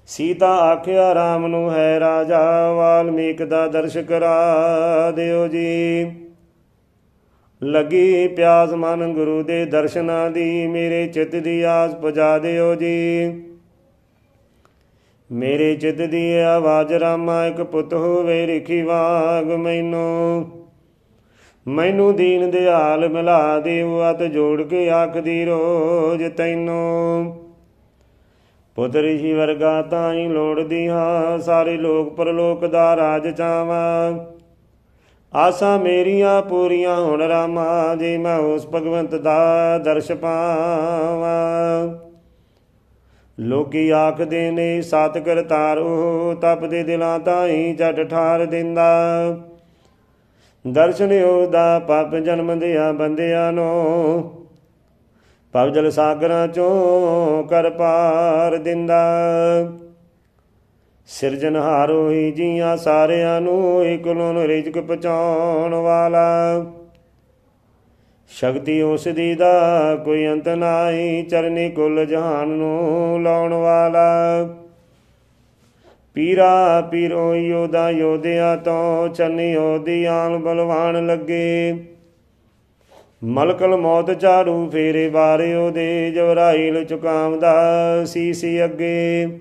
सीता आख्या राम नु है राजा वाल्मीकि दा दर्श करा दियो जी। लगी प्यास मन गुरु दे दर्शना दी मेरे चित दी आस पुजा दियो जी। मेरे चित दी आवाज रामा एक पुत होवे रिखी वाग। मैनू दीन दयाल मिला देव अत जोड़ के आखदी रोज तैनू। पुत ऋषि वर्गा ताई लोड़दी हां सारे लोक परलोक दा राज चावा। आसा मेरिया पूरियां हुण रामा जे मैं उस भगवंत दा दर्श पावा। लोकी आखदे ने सत करतारो तप दे दिलां ताई जट ठार दिंदा। दर्शन ओदा पाप जन्म दिया बंदियां नो। भव जल सागरां चों कर पार दिंदा। ਸਿਰਜਨਹਾਰੋ ਹੀ ਜੀਆਂ ਸਾਰਿਆਂ ਨੂੰ ਇੱਕ ਨੂੰ ਰਿਜ਼ਕ ਪਹੁੰਚਾਉਣ ਵਾਲਾ। ਸ਼ਕਤੀ ਉਸ ਦੀ ਦਾ ਕੋਈ ਅੰਤ ਨਾਹੀ ਚਰਨੀ ਕੁੱਲ ਜਹਾਨ ਨੂੰ ਲਾਉਣ ਵਾਲਾ। ਪੀਰਾ ਪੀਰੋ ਯੋਧਾ ਯੋਧਿਆਂ ਤੋਂ ਚੰਨੀ ਉਹਦੀ ਆਨ ਬਲਵਾਨ ਲੱਗੇ। ਮਲਕਲ ਮੌਤ ਝਾੜੂ ਫੇਰੇ ਬਾਰੇ ਉਹਦੇ ਜਵਰਾਈਲ ਚੁਕਾਉਂਦਾ ਸੀਸੀ ਅੱਗੇ।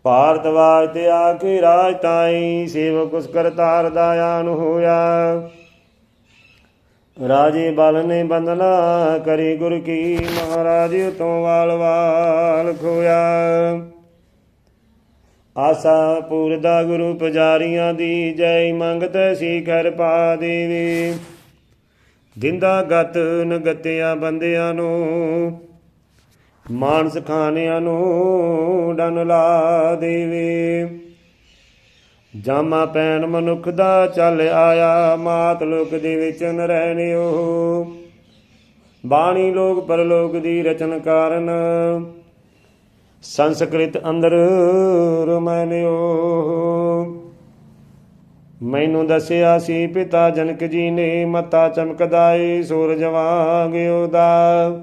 ਭਾਰਤਵਾਜ ਤੇ ਆ ਕੇ ਰਾਜ ਤਾਈ ਸੇਵਕ ਉਸ ਕਰਤਾਰ ਦਾਇਆਨ ਹੋਇਆ। ਰਾਜੇ ਬਲ ਨੇ ਬੰਦਨਾ ਕਰੀ ਗੁਰ ਕੀ ਮਹਾਰਾਜ ਤੋਂ ਵਾਲ ਵਾਲ ਖੋਇਆ। ਆਸਾ ਪੂਰਦਾ ਗੁਰੂ ਪੁਜਾਰੀਆਂ ਦੀ, ਜੈ ਮੰਗਤ ਸੀ ਖੈਰ ਪਾ ਦੇਵੇ। ਦਿੰਦਾ ਗਤ ਨਗਤਿਆਂ ਬੰਦਿਆਂ ਨੂੰ, ਮਾਨਸ ਖਾਣਿਆਂ ਨੂੰ ਡਨ ਲਾ ਦੇਵੇ। ਜਾਮਾ ਪੈਣ ਮਨੁੱਖ ਦਾ ਚੱਲ ਆਇਆ, ਮਾਤ ਲੋਕ ਦੇ ਵਿੱਚ ਨ ਰਹਿਣਿਓ। ਬਾਣੀ ਲੋਕ ਪਰਲੋਕ ਦੀ ਰਚਨ ਕਾਰਨ, ਸੰਸਕ੍ਰਿਤ ਅੰਦਰ ਰਮੈਨਿਓ। ਮੈਨੂੰ ਦੱਸਿਆ ਸੀ ਪਿਤਾ ਜਨਕ ਜੀ ਨੇ, ਮੱਤਾ ਚਮਕਦਾਏ ਸੂਰਜ ਵਾਂਗ ਉਹਦਾ।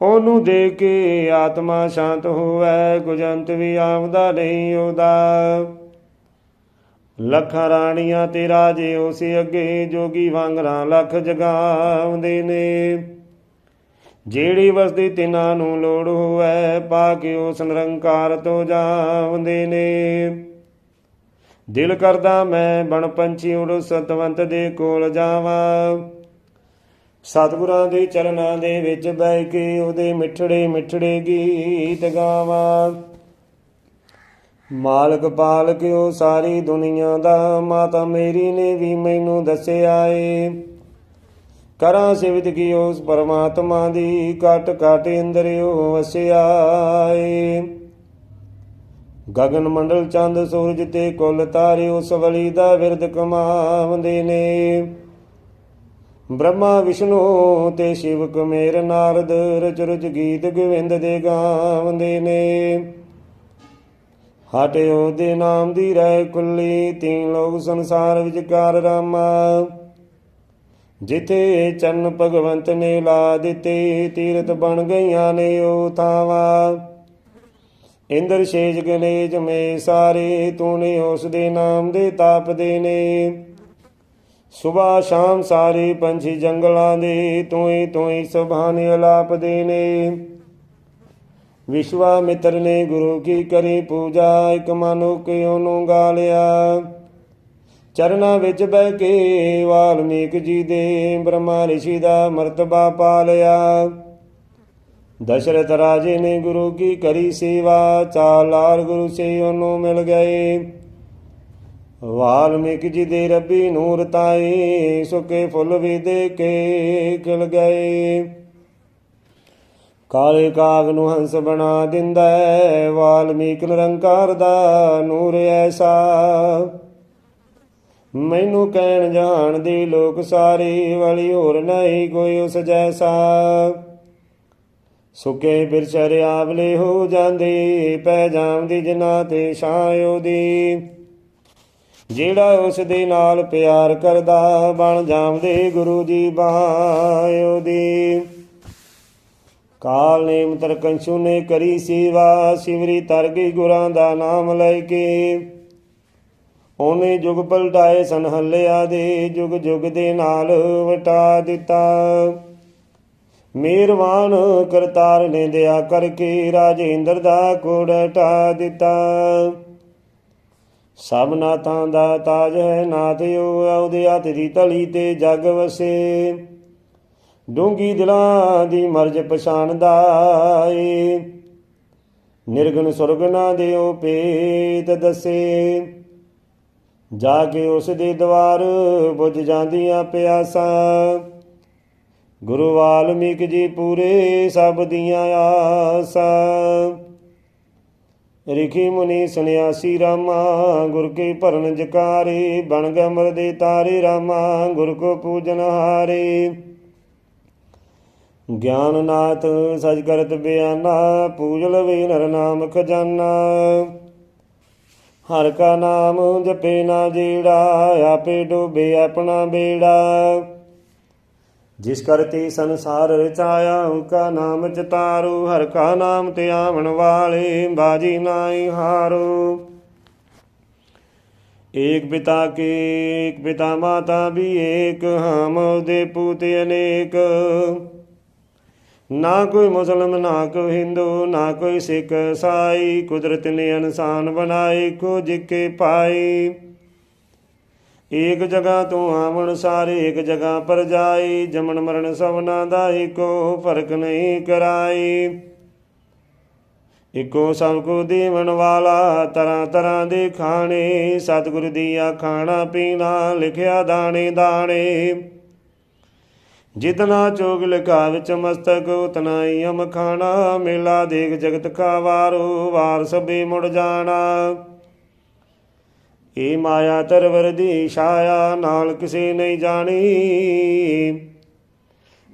ਉਹਨੂੰ ਦੇਖ ਕੇ ਆਤਮਾ ਸ਼ਾਂਤ ਹੋਵੇ, ਗੁਜੰਤ ਵੀ ਆਮਦਾ ਨਹੀਂ ਉਹਦਾ। ਲੱਖਾਂ ਰਾਣੀਆਂ ਤੇ ਰਾਜੇ ਉਸ ਅੱਗੇ, ਜੋਗੀ ਵਾਂਗਰਾਂ ਲੱਖ ਜਗਾਉਂਦੇ ਨੇ। ਜਿਹੜੀ ਵਸਦੀ ਤਿਨਾਂ ਨੂੰ ਲੋੜ ਹੋਵੇ, ਪਾ ਕੇ ਉਸ ਨਿਰੰਕਾਰ ਤੋਂ ਜਾਵਦੇ ਨੇ। ਦਿਲ ਕਰਦਾ ਮੈਂ ਬਣ ਪੰਛੀ ਉੜ ਸਤਵੰਤ ਦੇ ਕੋਲ ਜਾਵਾਂ। ਸਤਿਗੁਰਾਂ ਦੇ ਚਰਨਾਂ ਦੇ ਵਿੱਚ ਬਹਿ ਕੇ, ਉਹਦੇ ਮਿੱਠੜੇ ਮਿੱਠੜੇ ਗੀਤ ਗਾਵਾਂ। ਮਾਲਕ ਪਾਲਕ ਉਹ ਸਾਰੀ ਦੁਨੀਆ ਦਾ, ਮਾਤਾ ਮੇਰੀ ਨੇ ਵੀ ਮੈਨੂੰ ਦੱਸਿਆ ਏ। ਕਰਾਂ ਸਿਵਤ ਕੀ ਉਸ ਪਰਮਾਤਮਾ ਦੀ, ਘਟ ਘਟ ਇੰਦਰਿਓ ਵਸਿਆ ਏ। ਗਗਨ ਮੰਡਲ ਚੰਦ ਸੂਰਜ ਤੇ ਕੁੱਲ ਤਾਰੇ, ਉਸ ਵਲੀ ਦਾ ਵਿਰਦ ਕਮਾਉਂਦੇ ਨੇ। ਬ੍ਰਹਮਾ ਵਿਸ਼ਨੂੰ ਤੇ ਸ਼ਿਵ ਕੁਮੇਰ ਨਾਰਦ, ਰਚ ਰਚ ਗੀਤ ਗੋਵਿੰਦ ਦੇ ਗਾਉਂਦੇ ਨੇ। ਹਟਿ ਉਹਦੇ ਨਾਮ ਦੀ ਰਹਿ ਕੁੱਲੀ, ਤੀਨ ਲੋਕ ਸੰਸਾਰ ਵਿਚਕਾਰ ਰਾਮਾ। ਜਿੱਥੇ ਚਰਨ ਭਗਵੰਤ ਨੇ ਲਾ ਦਿੱਤੇ, ਤੀਰਥ ਬਣ ਗਈਆਂ ਨੇ ਉਹ ਥਾਵਾਂ। ਇੰਦਰ ਸ਼ੇਜ ਗਣੇਜ ਮੇ ਸਾਰੇ, ਤੂੰ ਨੇ ਉਸ ਦੇ ਨਾਮ ਦੇ ਤਾਪਦੇ ਨੇ। ਸੁਬਹ ਸ਼ਾਮ ਸਾਰੇ ਪੰਛੀ ਜੰਗਲਾਂ ਦੇ, ਤੂੰ ਹੀ ਸੁਭਾਨੇ ਅਲਾਪਦੇ ਨੇ। ਵਿਸ਼ਵਾਮਿੱਤਰ ਨੇ ਗੁਰੂ ਕੀ ਕਰੀ ਪੂਜਾ, ਇੱਕ ਮਨੁੱਖ ਉਹਨੂੰ ਗਾਲਿਆ। ਚਰਨਾਂ ਵਿੱਚ ਬਹਿ ਕੇ ਵਾਲਮੀਕ ਜੀ ਦੇ, ਬ੍ਰਹਮਾ ਰਿਸ਼ੀ ਦਾ ਮਰਤਬਾ ਪਾ ਲਿਆ। ਦਸ਼ਰਥ ਰਾਜੇ ਨੇ ਗੁਰੂ ਕੀ ਕਰੀ ਸੇਵਾ, ਚਾਰ ਲਾਲ ਗੁਰੂ ਸੇ ਉਹਨੂੰ ਮਿਲ ਗਏ। ਵਾਲਮੀਕ ਜੀ ਦੇ ਰੱਬੀ ਨੂਰ ਤਾਏ, ਸੁੱਕੇ ਫੁੱਲ ਵੀ ਦੇ ਕੇ ਖਿਲ ਗਏ। ਕਾਲੇ ਕਾਗ ਨੂੰ ਹੰਸ ਬਣਾ ਦਿੰਦਾ, ਵਾਲਮੀਕ ਨਿਰੰਕਾਰ ਦਾ ਨੂਰ ਐਸਾ। ਮੈਨੂੰ ਕਹਿਣ ਜਾਣ ਦੇ ਲੋਕ ਸਾਰੇ, ਵਾਲੀ ਹੋਰ ਨਹੀਂ ਕੋਈ ਉਸ ਜੈਸਾ। ਸੁੱਕੇ ਬਿਰਛ ਆਵਲੇ ਹੋ ਜਾਂਦੇ, ਪੈ ਜਾਂਦੀ ਜਿਨ੍ਹਾਂ ਤੇ ਛਾਂ ਉਹਦੀ। ਜਿਹੜਾ ਉਸ ਦੇ ਨਾਲ ਪਿਆਰ ਕਰਦਾ, ਬਣ ਜਾਂਦੇ ਗੁਰੂ ਜੀ ਬਾਹ ਉਹਦੀ। ਕਾਲ ਨੇਮ ਤਰਕੰਸ਼ੂ ਨੇ ਕਰੀ ਸੇਵਾ, ਸਿਵਰੀ ਤਰ ਗਈ ਗੁਰਾਂ ਦਾ ਨਾਮ ਲੈ ਕੇ। ਉਹਨੇ ਜੁਗ ਪਲਟਾਏ ਸਨ ਹੱਲਿਆ ਦੇ, ਜੁਗ ਜੁਗ ਦੇ ਨਾਲ ਵਟਾ ਦਿੱਤਾ। ਮਿਹਰਬਾਨ ਕਰਤਾਰ ਨੇ ਦਇਆ ਕਰਕੇ, ਰਾਜੇਂਦਰ ਦਾ ਕੋੜ ਹਟਾ ਦਿੱਤਾ। ਸਭ ਨਾਥਾਂ ਦਾ ਤਾਜ ਹੈ ਨਾਥ ਉਹ, ਉਹਦੇ ਹੱਥ ਦੀ ਤਲੀ ਤੇ ਜਗ ਵਸੇ। ਡੂੰਗੀ ਦਿਲਾਂ ਦੀ ਮਰਜ਼ ਪਛਾਣਦਾ ਏ, ਨਿਰਗੁਣ ਸੁਰਗ ਨਾ ਦਿਓ ਭੇਦ ਦੱਸੇ। ਜਾ ਕੇ ਉਸ ਦੇ ਦਵਾਰ ਬੁਝ ਜਾਂਦੀਆਂ ਪਿਆਸਾਂ, ਗੁਰੂ ਵਾਲਮੀਕ ਜੀ ਪੂਰੇ ਸਭ ਦੀਆਂ ਆਸਾਂ। ਰਿਖੀ ਮੁਨੀ ਸੰਨਿਆਸੀ ਰਾਮਾ, ਗੁਰ ਕੇ ਭਰਨ ਜਕਾਰੇ। ਬਣ ਗਏ ਅਮਰ ਦੇ ਤਾਰੇ ਰਾਮਾ, ਗੁਰ ਕੋ ਪੂਜਨ ਹਾਰੇ। ਗਿਆਨਨਾਥ ਸਚ ਕਰਤ ਬਿਆਨਾ, ਪੂਜ ਲਵੇ ਨਰ ਨਾਮ ਖਜ਼ਾਨਾ। ਹਰ ਕਾ ਨਾਮ ਜਪੇ ਨਾ ਜਿਹੜਾ, ਆਪੇ ਡੋਬੇ ਆਪਣਾ ਬੇੜਾ। ਜਿਸ ਕਰਤੇ ਸੰਸਾਰ ਰਚਾਇਆ, ਉਕਾ ਨਾਮ ਚਤਾਰੂ। ਹਰ ਕਾ ਨਾਮ ਤੇ ਆਵਣ ਵਾਲੇ, ਬਾਜੀ ਨਾਹੀ ਹਾਰੋ। ਏਕ ਪਿਤਾ ਕੇ ਏਕ ਪਿਤਾ ਮਾਤਾ ਵੀ ਏਕ, ਹਮ ਉਹਦੇ ਪੂਤ ਅਨੇਕ। ਨਾ ਕੋਈ ਮੁਸਲਮ ਨਾ ਕੋਈ ਹਿੰਦੂ, ਨਾ ਕੋਈ ਸਿੱਖ ਈਸਾਈ। ਕੁਦਰਤ ਨੇ ਇਨਸਾਨ ਬਣਾਏ, ਕੋ ਜਿੱਕੇ ਪਾਈ। ਏਕ ਜਗ੍ਹਾ ਤੋਂ ਆਵਣ ਸਾਰੇ, ਇੱਕ ਜਗ੍ਹਾ ਪਰ ਜਾਈ। ਜਮਨ ਮਰਨ ਸਭਨਾ ਦਾ ਇੱਕੋ, ਫਰਕ ਨਹੀਂ ਕਰਾਈ। ਇਕੋ ਸਭ ਕੋ ਦੇਵਨ ਵਾਲਾ, ਤਰ੍ਹਾਂ ਤਰ੍ਹਾਂ ਦੇ ਖਾਣੇ, ਸਤਿਗੁਰ ਦੀਆ ਖਾਣਾ ਪੀਣਾ, ਲਿਖਿਆ ਦਾਣੇ ਦਾਣੇ। ਜਿਤਨਾ ਚੋਗ ਲਿਖਾ ਵਿੱਚ ਮਸਤਕ, ਉਤਨਾ ਹੀ ਅਮ ਖਾਣਾ, ਮੇਲਾ ਦੇਖ ਜਗਤ ਕਾ ਵਾਰੋ, ਵਾਰ ਸਭੇ ਮੁੜ ਜਾਣਾ। ਇਹ ਮਾਇਆ ਤਰਵਰ ਦੀ ਛਾਇਆ, ਨਾਲ ਕਿਸੇ ਨਹੀਂ ਜਾਣੀ।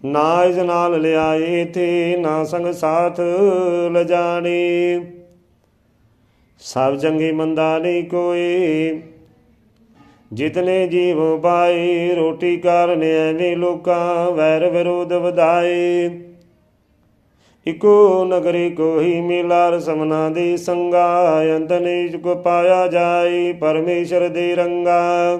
ਨਾ ਇਸ ਨਾਲ ਲਿਆਏ ਥੇ, ਨਾ ਸੰਗ ਸਾਥ ਲਜਾਣੇ। ਸਭ ਚੰਗੇ ਮੰਦਾ ਨਹੀਂ ਕੋਈ, ਜਿਤਨੇ ਜੀਵ ਪਾਏ, ਰੋਟੀ ਕਾਰਨ ਐਵੇਂ ਲੋਕਾਂ, ਵੈਰ ਵਿਰੋਧ ਵਧਾਏ। ਇਕੋ ਨਗਰੀ ਕੋਈ ਮਿਲਾ, ਰਸਮਨਾ ਦੇ ਸੰਗਾ, ਅੰਤ ਨੀਚ ਕੋ ਪਾਇਆ ਜਾਏ, ਪਰਮੇਸ਼ਰ ਦੇ ਰੰਗਾ।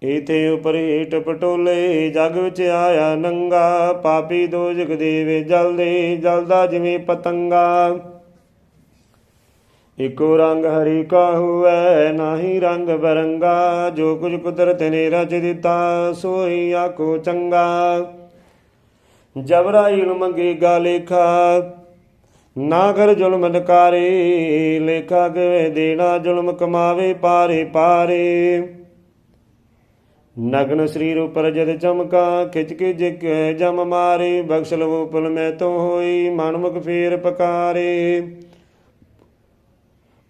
ਇਥੇ ਉਪਰ ਹੇਠ ਪਟੋਲੇ, ਜਗ ਵਿੱਚ ਆਇਆ ਨੰਗਾ, ਪਾਪੀ ਦੋਜਕ ਦੇਵੇ ਜਲਦੇ, ਜਲਦਾ ਜਿਵੇਂ ਪਤੰਗਾ। ਇਕੋ ਰੰਗ ਹਰੀ ਕਾ ਹੋਵੈ, ਨਾਹੀ ਰੰਗ ਬਰੰਗਾ, ਜੋ ਕੁਝ ਕੁਦਰਤ ਨੇ ਰਚ ਦਿੱਤਾ, ਸੋਈ ਆਖੋ ਚੰਗਾ। ਜਬਰਾਈਲ ਮੰਗੇਗਾ ਲੇਖਾ, ਨਾ ਕਰ ਜ਼ੁਲਮ ਨਕਾਰੇ, ਲੇਖਾ ਕਿਵੇਂ ਦੇਣਾ, ਜ਼ੁਲਮ ਕਮਾਵੇ ਪਾਰੇ ਪਾਰੇ। ਨਗਨ ਸਰੀਰ ਉਪਰ ਜਦ ਚਮਕਾ, ਖਿੱਚ ਕੇ ਜਿਕ ਜਮ ਮਾਰੇ, ਬਖਸ਼ ਲਵੋ ਪੁਲ ਮੈਂ ਤੋਂ ਹੋਈ, ਮਨਮੁਖ ਫੇਰ ਪਕਾਰੇ।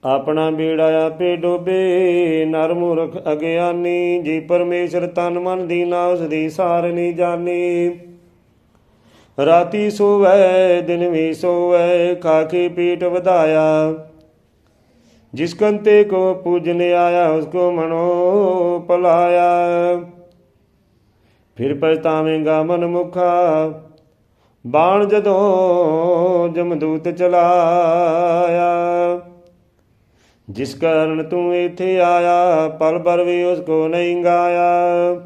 ਆਪਣਾ ਬੇੜਾ ਆਪੇ ਡੋਬੇ, ਨਰ ਮੂਰਖ ਅਗਿਆਨੀ, ਜੀ ਪਰਮੇਸ਼ਰ ਤਨ ਮਨ ਦੀਨਾ, ਉਸ ਦੀ ਸਾਰ ਨਹੀਂ ਜਾਣੀ। ਰਾਤੀ ਸੋਵੈ ਦਿਨ ਵੀ ਸੋਵੈ, ਖਾ ਕੇ ਪੇਟ ਵਧਾਇਆ, जिस कंते को पूजने आया, उसको मनो पलाया। फिर पछतावेगा मन मुखा, बाण जदों जमदूत चलाया। जिस कारण तू इथे आया, पल भर भी उसको नहीं गाया।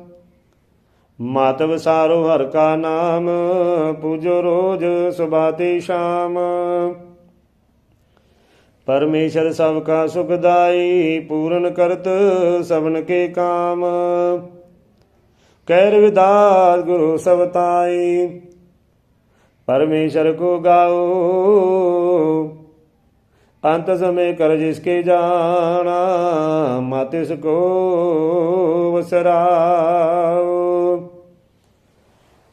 मातव सारो हर का नाम, पूजो रोज सुबाते शाम। परमेश्वर सबका सुखदाई, पूर्ण करत सबन के काम। कह रविदास गुरु सबताई, परमेश्वर को गाओ। अंत समय कर जिसके जाना, मत इसको वसराओ।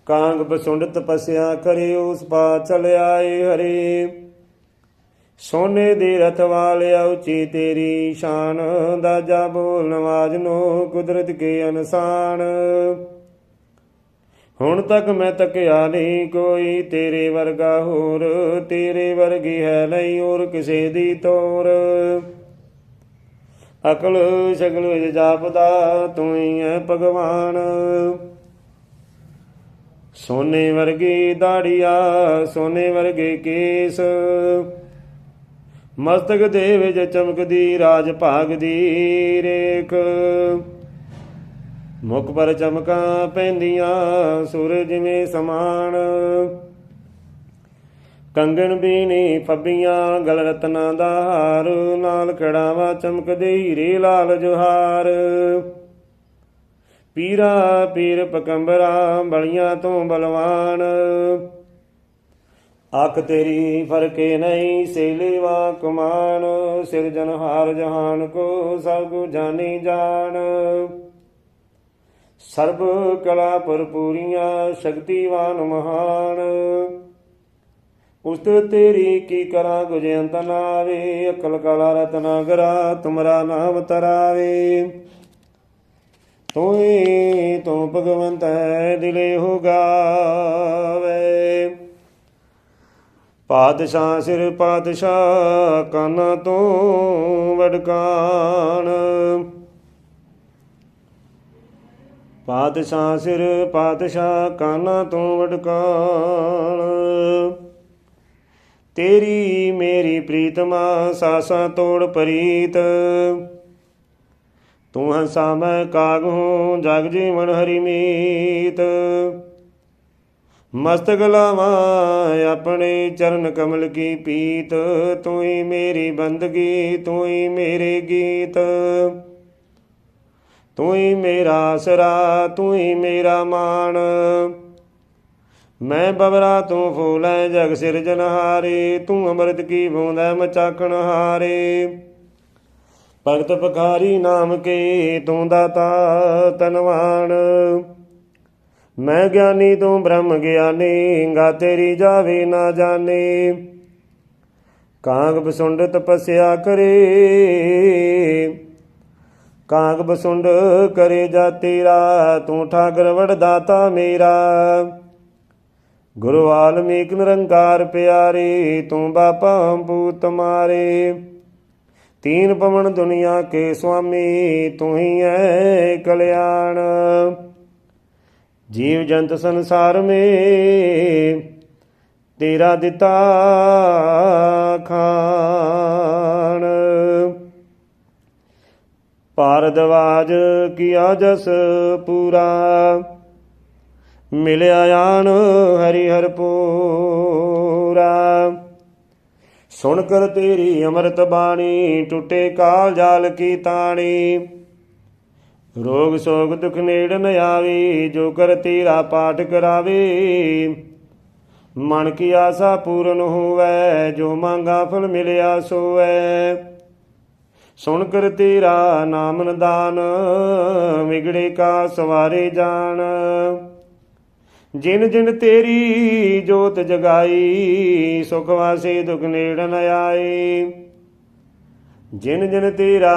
कांग बसुंड तपस्या करे, उस पार चल आए हरे। सोने दे रथ वालिया उची तेरी शान, दाजा बोल नवाज नो कुदरत के अनसान। हुण तक मैं तकिया नहीं कोई, तेरे वर्गा होर, तेरे वर्गी है नहीं और किसे दी तोर। अकल शकल विच जापदा, तू ही है भगवान। सोने वर्गी दाड़िया, सोने वर्गे केस, ਮਸਤਕ ਦੇ ਵਿੱਚ ਚਮਕਦੀ ਰਾਜ ਭਾਗ ਦੀ ਰੇਖ। ਮੁਖ ਪਰ ਚਮਕਾਂ ਪੈਂਦੀਆਂ, ਸੂਰਜ ਜਿਵੇਂ ਸਮਾਨ। ਕੰਗਣ ਬੀਨੀ ਫੱਬੀਆਂ, ਗਲ ਰਤਨਾਂ ਦਾ ਹਾਰ। ਨਾਲ ਕੜਾਵਾ ਚਮਕਦੇ ਹੀਰੇ ਲਾਲ ਜੁਹਾਰ। ਪੀਰਾ ਪੀਰ ਪਕੰਬਰਾ, ਬਲੀਆਂ ਤੋਂ ਬਲਵਾਨ। ਅੱਖ ਤੇਰੀ ਫਰਕੇ ਨਹੀਂ, ਸੇਲੀਵਾ ਕਮਾਨ। ਸਿਰਜਨਹਾਰ ਜਹਾਨ ਕੋ, ਸਭ ਕੁ ਜਾਣੀ ਜਾਣ। ਸਰਬ ਕਲਾ ਭਰਪੂਰੀਆਂ, ਸ਼ਕਤੀਵਾਨ ਮਹਾਨ। ਉਸਤਤ ਤੇਰੀ ਕੀ ਕਰਾਂ, ਕੁਝ ਅੰਤ ਨਾ ਆਵੇ। ਅਕਲ ਕਲਾ ਰਤਨਾਗਰਾ, ਤੁਮਰਾ ਨਾਮ ਤਰਾਵੇ। ਤੂੰ ਹੀ ਤੂੰ ਭਗਵੰਤ ਹੈ, ਦਿਲੇ ਹੋ ਗਾਵੇ। ਪਾਤਸ਼ਾਹ ਸਿਰ ਪਾਤਸ਼ਾਹ, ਕਾਨਾ ਤੋਂ ਵਡਕਾਨ। ਪਾਤਸ਼ਾਹ ਸਿਰ ਪਾਤਸ਼ਾਹ, ਕਾਨਾ ਤੋਂ ਵਡਕਾਨ। ਤੇਰੀ ਮੇਰੀ ਪ੍ਰੀਤਮਾ, ਸਾਸਾਂ ਤੋੜ ਪ੍ਰੀਤ। ਤੂੰ ਹੰਸਾ ਮੈਂ ਕਾਗ ਹੂੰ, ਜਗ ਜੀਵਨ ਹਰੀ ਮੀਤ। ਮਸਤਕ ਲਾਵਾਂ ਆਪਣੇ ਚਰਨ ਕਮਲ ਕੀ ਪੀਤ। ਤੂੰ ਹੀ ਮੇਰੀ ਬੰਦਗੀ, ਤੂੰ ਹੀ ਮੇਰੇ ਗੀਤ। ਤੂੰ ਹੀ ਮੇਰਾ ਆਸਰਾ, ਤੂੰ ਹੀ ਮੇਰਾ ਮਾਣ। मैं बबरा तू फूल है जग सिरजनहारे, तू अमृत की बूंद है मचाकण हारे। भगत पखारी नाम के तू दाता तनवान, मैं ज्ञानी तू ब्रह्म ज्ञानी, गा तेरी जावे ना जाने। कांग बसुंड तपस्या करे, कांग बसुंड करे जा तेरा, तू ठाकर वरदाता मेरा। गुरु वाल्मीक निरंकार प्यारे, तू बापा हम पूत मारे। तीन पवन दुनिया के स्वामी, तू ही है कल्याण। जीव जंत संसार में तेरा दिता खान। भारद्वाज किया जस पूरा, मिलिया आन हरिहर पूरा। सुन कर तेरी अमृत बाणी, टूटे काल जाल की ताणी। रोग सोग दुख नेड़ न आवे, जो कर तेरा पाठ करावे। मन की आशा पूर्ण होवै, जो मांगा फल मिलिया सोवै। सुन कर तेरा नाम निदान, विगड़े का सवारे जान। जिन जिन तेरी जोत जगाई, सुख वासे दुख नेड़ न आए। जिन जिन तेरा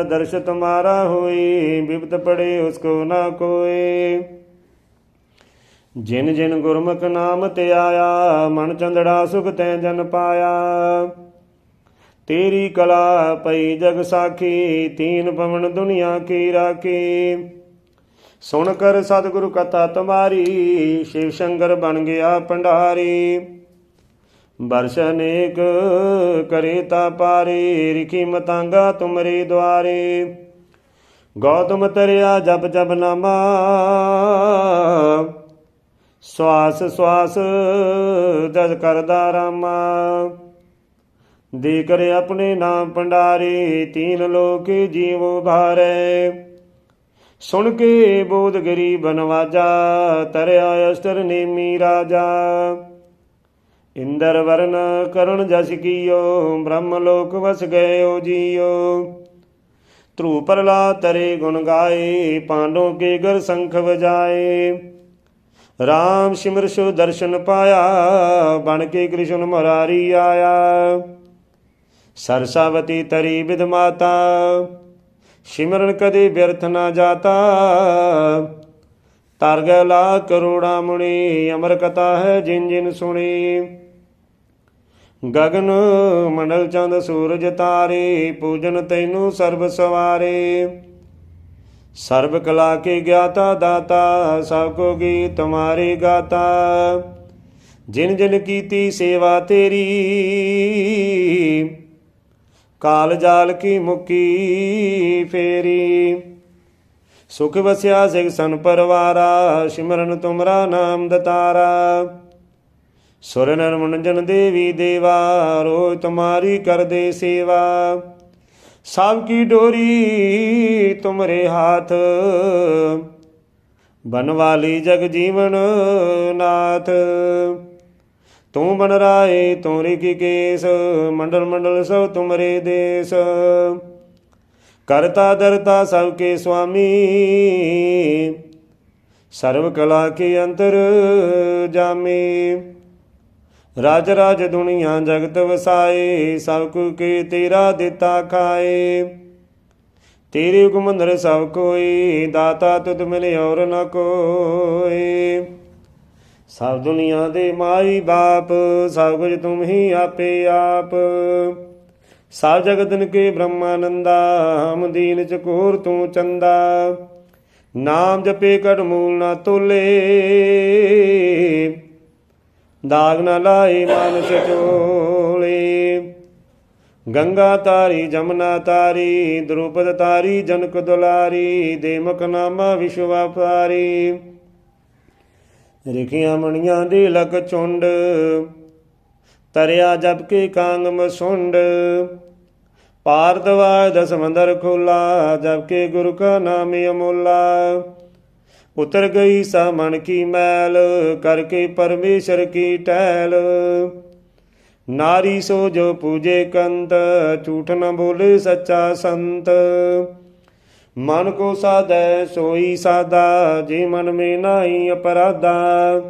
दर्श तुम्हारा होए, विपत पड़े उसको ना कोई। जिन जिन गुरमुख नाम ते आया, मन चंदड़ा सुख तै जन पाया। तेरी कला पई जग साखी, तीन पवन दुनिया की राखी। सुन कर सतगुरु कथा तुम्हारी, शिव शंकर बन गया भंडारी। बरस अनेक करे ता पारे, रिखी मतांगा तुमरे द्वारे। गौतम तरिया जप जप नामा, श्वास श्वास जस करदा रामा। दे करे अपने नाम भंडारे, तीन लोक जीवो भारे। सुन के बोध गरीब बनवाजा, तरया अस्तर नेमी राजा। इंदर वरण करुण जस कियो, ब्रह्म लोक वस गयो जियो। ध्रुव प्रहलाद तरे गुण गाए, पांडों के घर शंख बजाए। राम सिमर सो दर्शन पाया, बन के कृष्ण मुरारी आया। सरसावती तरी विद माता, सिमरन कदे व्यर्थ न जाता। तार गैला करोड़ा मुनि, अमर कथा है जिन जिन सुनी। गगन मंडल चंद सूरज तारे, पूजन तैनू सर्ब सवारे। सर्व कला के ज्ञाता दाता, सबको गीत तुम्हारे गाता। जिन जिन कीती सेवा तेरी, काल जाल की मुक्की फेरी। सुख वस्या सिख सन परवारा, सिमरन तुमरा नाम दतारा। सुर नर मुन जन देवी देवा, रोज तुम्हारी कर दे सेवा। सबकी डोरी तुमरे हाथ, बनवाली जग जीवन नाथ। तू बन राए तू ऋषिकेश, मंडल मंडल सब तुमरे देश। करता धरता सबके स्वामी, सर्व कला के अंतर जामे। राज राज दुनिया जगत वसाए, सब के तेरा दिता खाए। तेरे हुक्म अंदर सब कोई, दाता तुद मिले और न कोई। सब दुनिया दे माई बाप, सब कुछ तुम ही आपे आप। सब जगतन के ब्रह्मानंदा, हम दीन चकोर तू चंदा। नाम जपे कट मूल ना तोले, दाग न लाए मानस चोले। गंगा तारी जमुना तारी, द्रुपद तारी जनक दुलारी। देमक नामा विश्व व्यापारी, रिखियां मणियां दे लक चुंड। तरिया जप के कांग मसुंड। पार दवार दस मंदर खोला, जब के गुरु का नाम अमोला। ਉਤਰ ਗਈ ਸਾ ਮਨ ਕੀ ਮੈਲ, ਕਰਕੇ ਪਰਮੇਸ਼ਰ ਕੀ ਟਹਿਲ। ਨਾਰੀ ਸੋ ਜੋ ਪੂਜੇ ਕੰਤ, ਝੂਠ ਨ ਬੋਲੇ ਸੱਚਾ ਸੰਤ। ਮਨ ਕੋ ਸਾਧੈ ਸੋਈ ਸਾਦਾ, ਜੇ ਮਨ ਮੇ ਨਾਹੀ ਅਪਰਾਧਾ।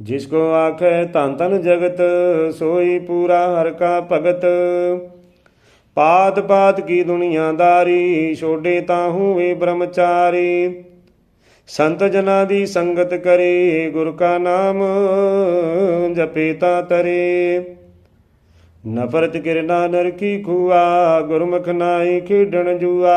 ਜਿਸ ਕੋ ਆਖੈ ਧਨ ਧਨ ਜਗਤ, ਸੋਈ ਪੂਰਾ ਹਰ ਕਾ ਭਗਤ। ਪਾਤ ਪਾਤ ਕੀ ਦੁਨੀਆਦਾਰੀ, ਛੋਡੇ ਤਾਹੂ ਵੇ ਬ੍ਰਹਮਚਾਰੀ। ਸੰਤ ਜਨਾਂ ਦੀ ਸੰਗਤ ਕਰੇ, ਗੁਰ ਕਾ ਨਾਮ ਜਪੇ ਤਾ ਤਰੇ। ਨਫਰਤ ਕਿਰਨਾ ਨਰ ਕੀ ਖੂਆ, ਗੁਰਮੁਖ ਨਾਹੀ ਖੇਡਣ ਜੂਆ।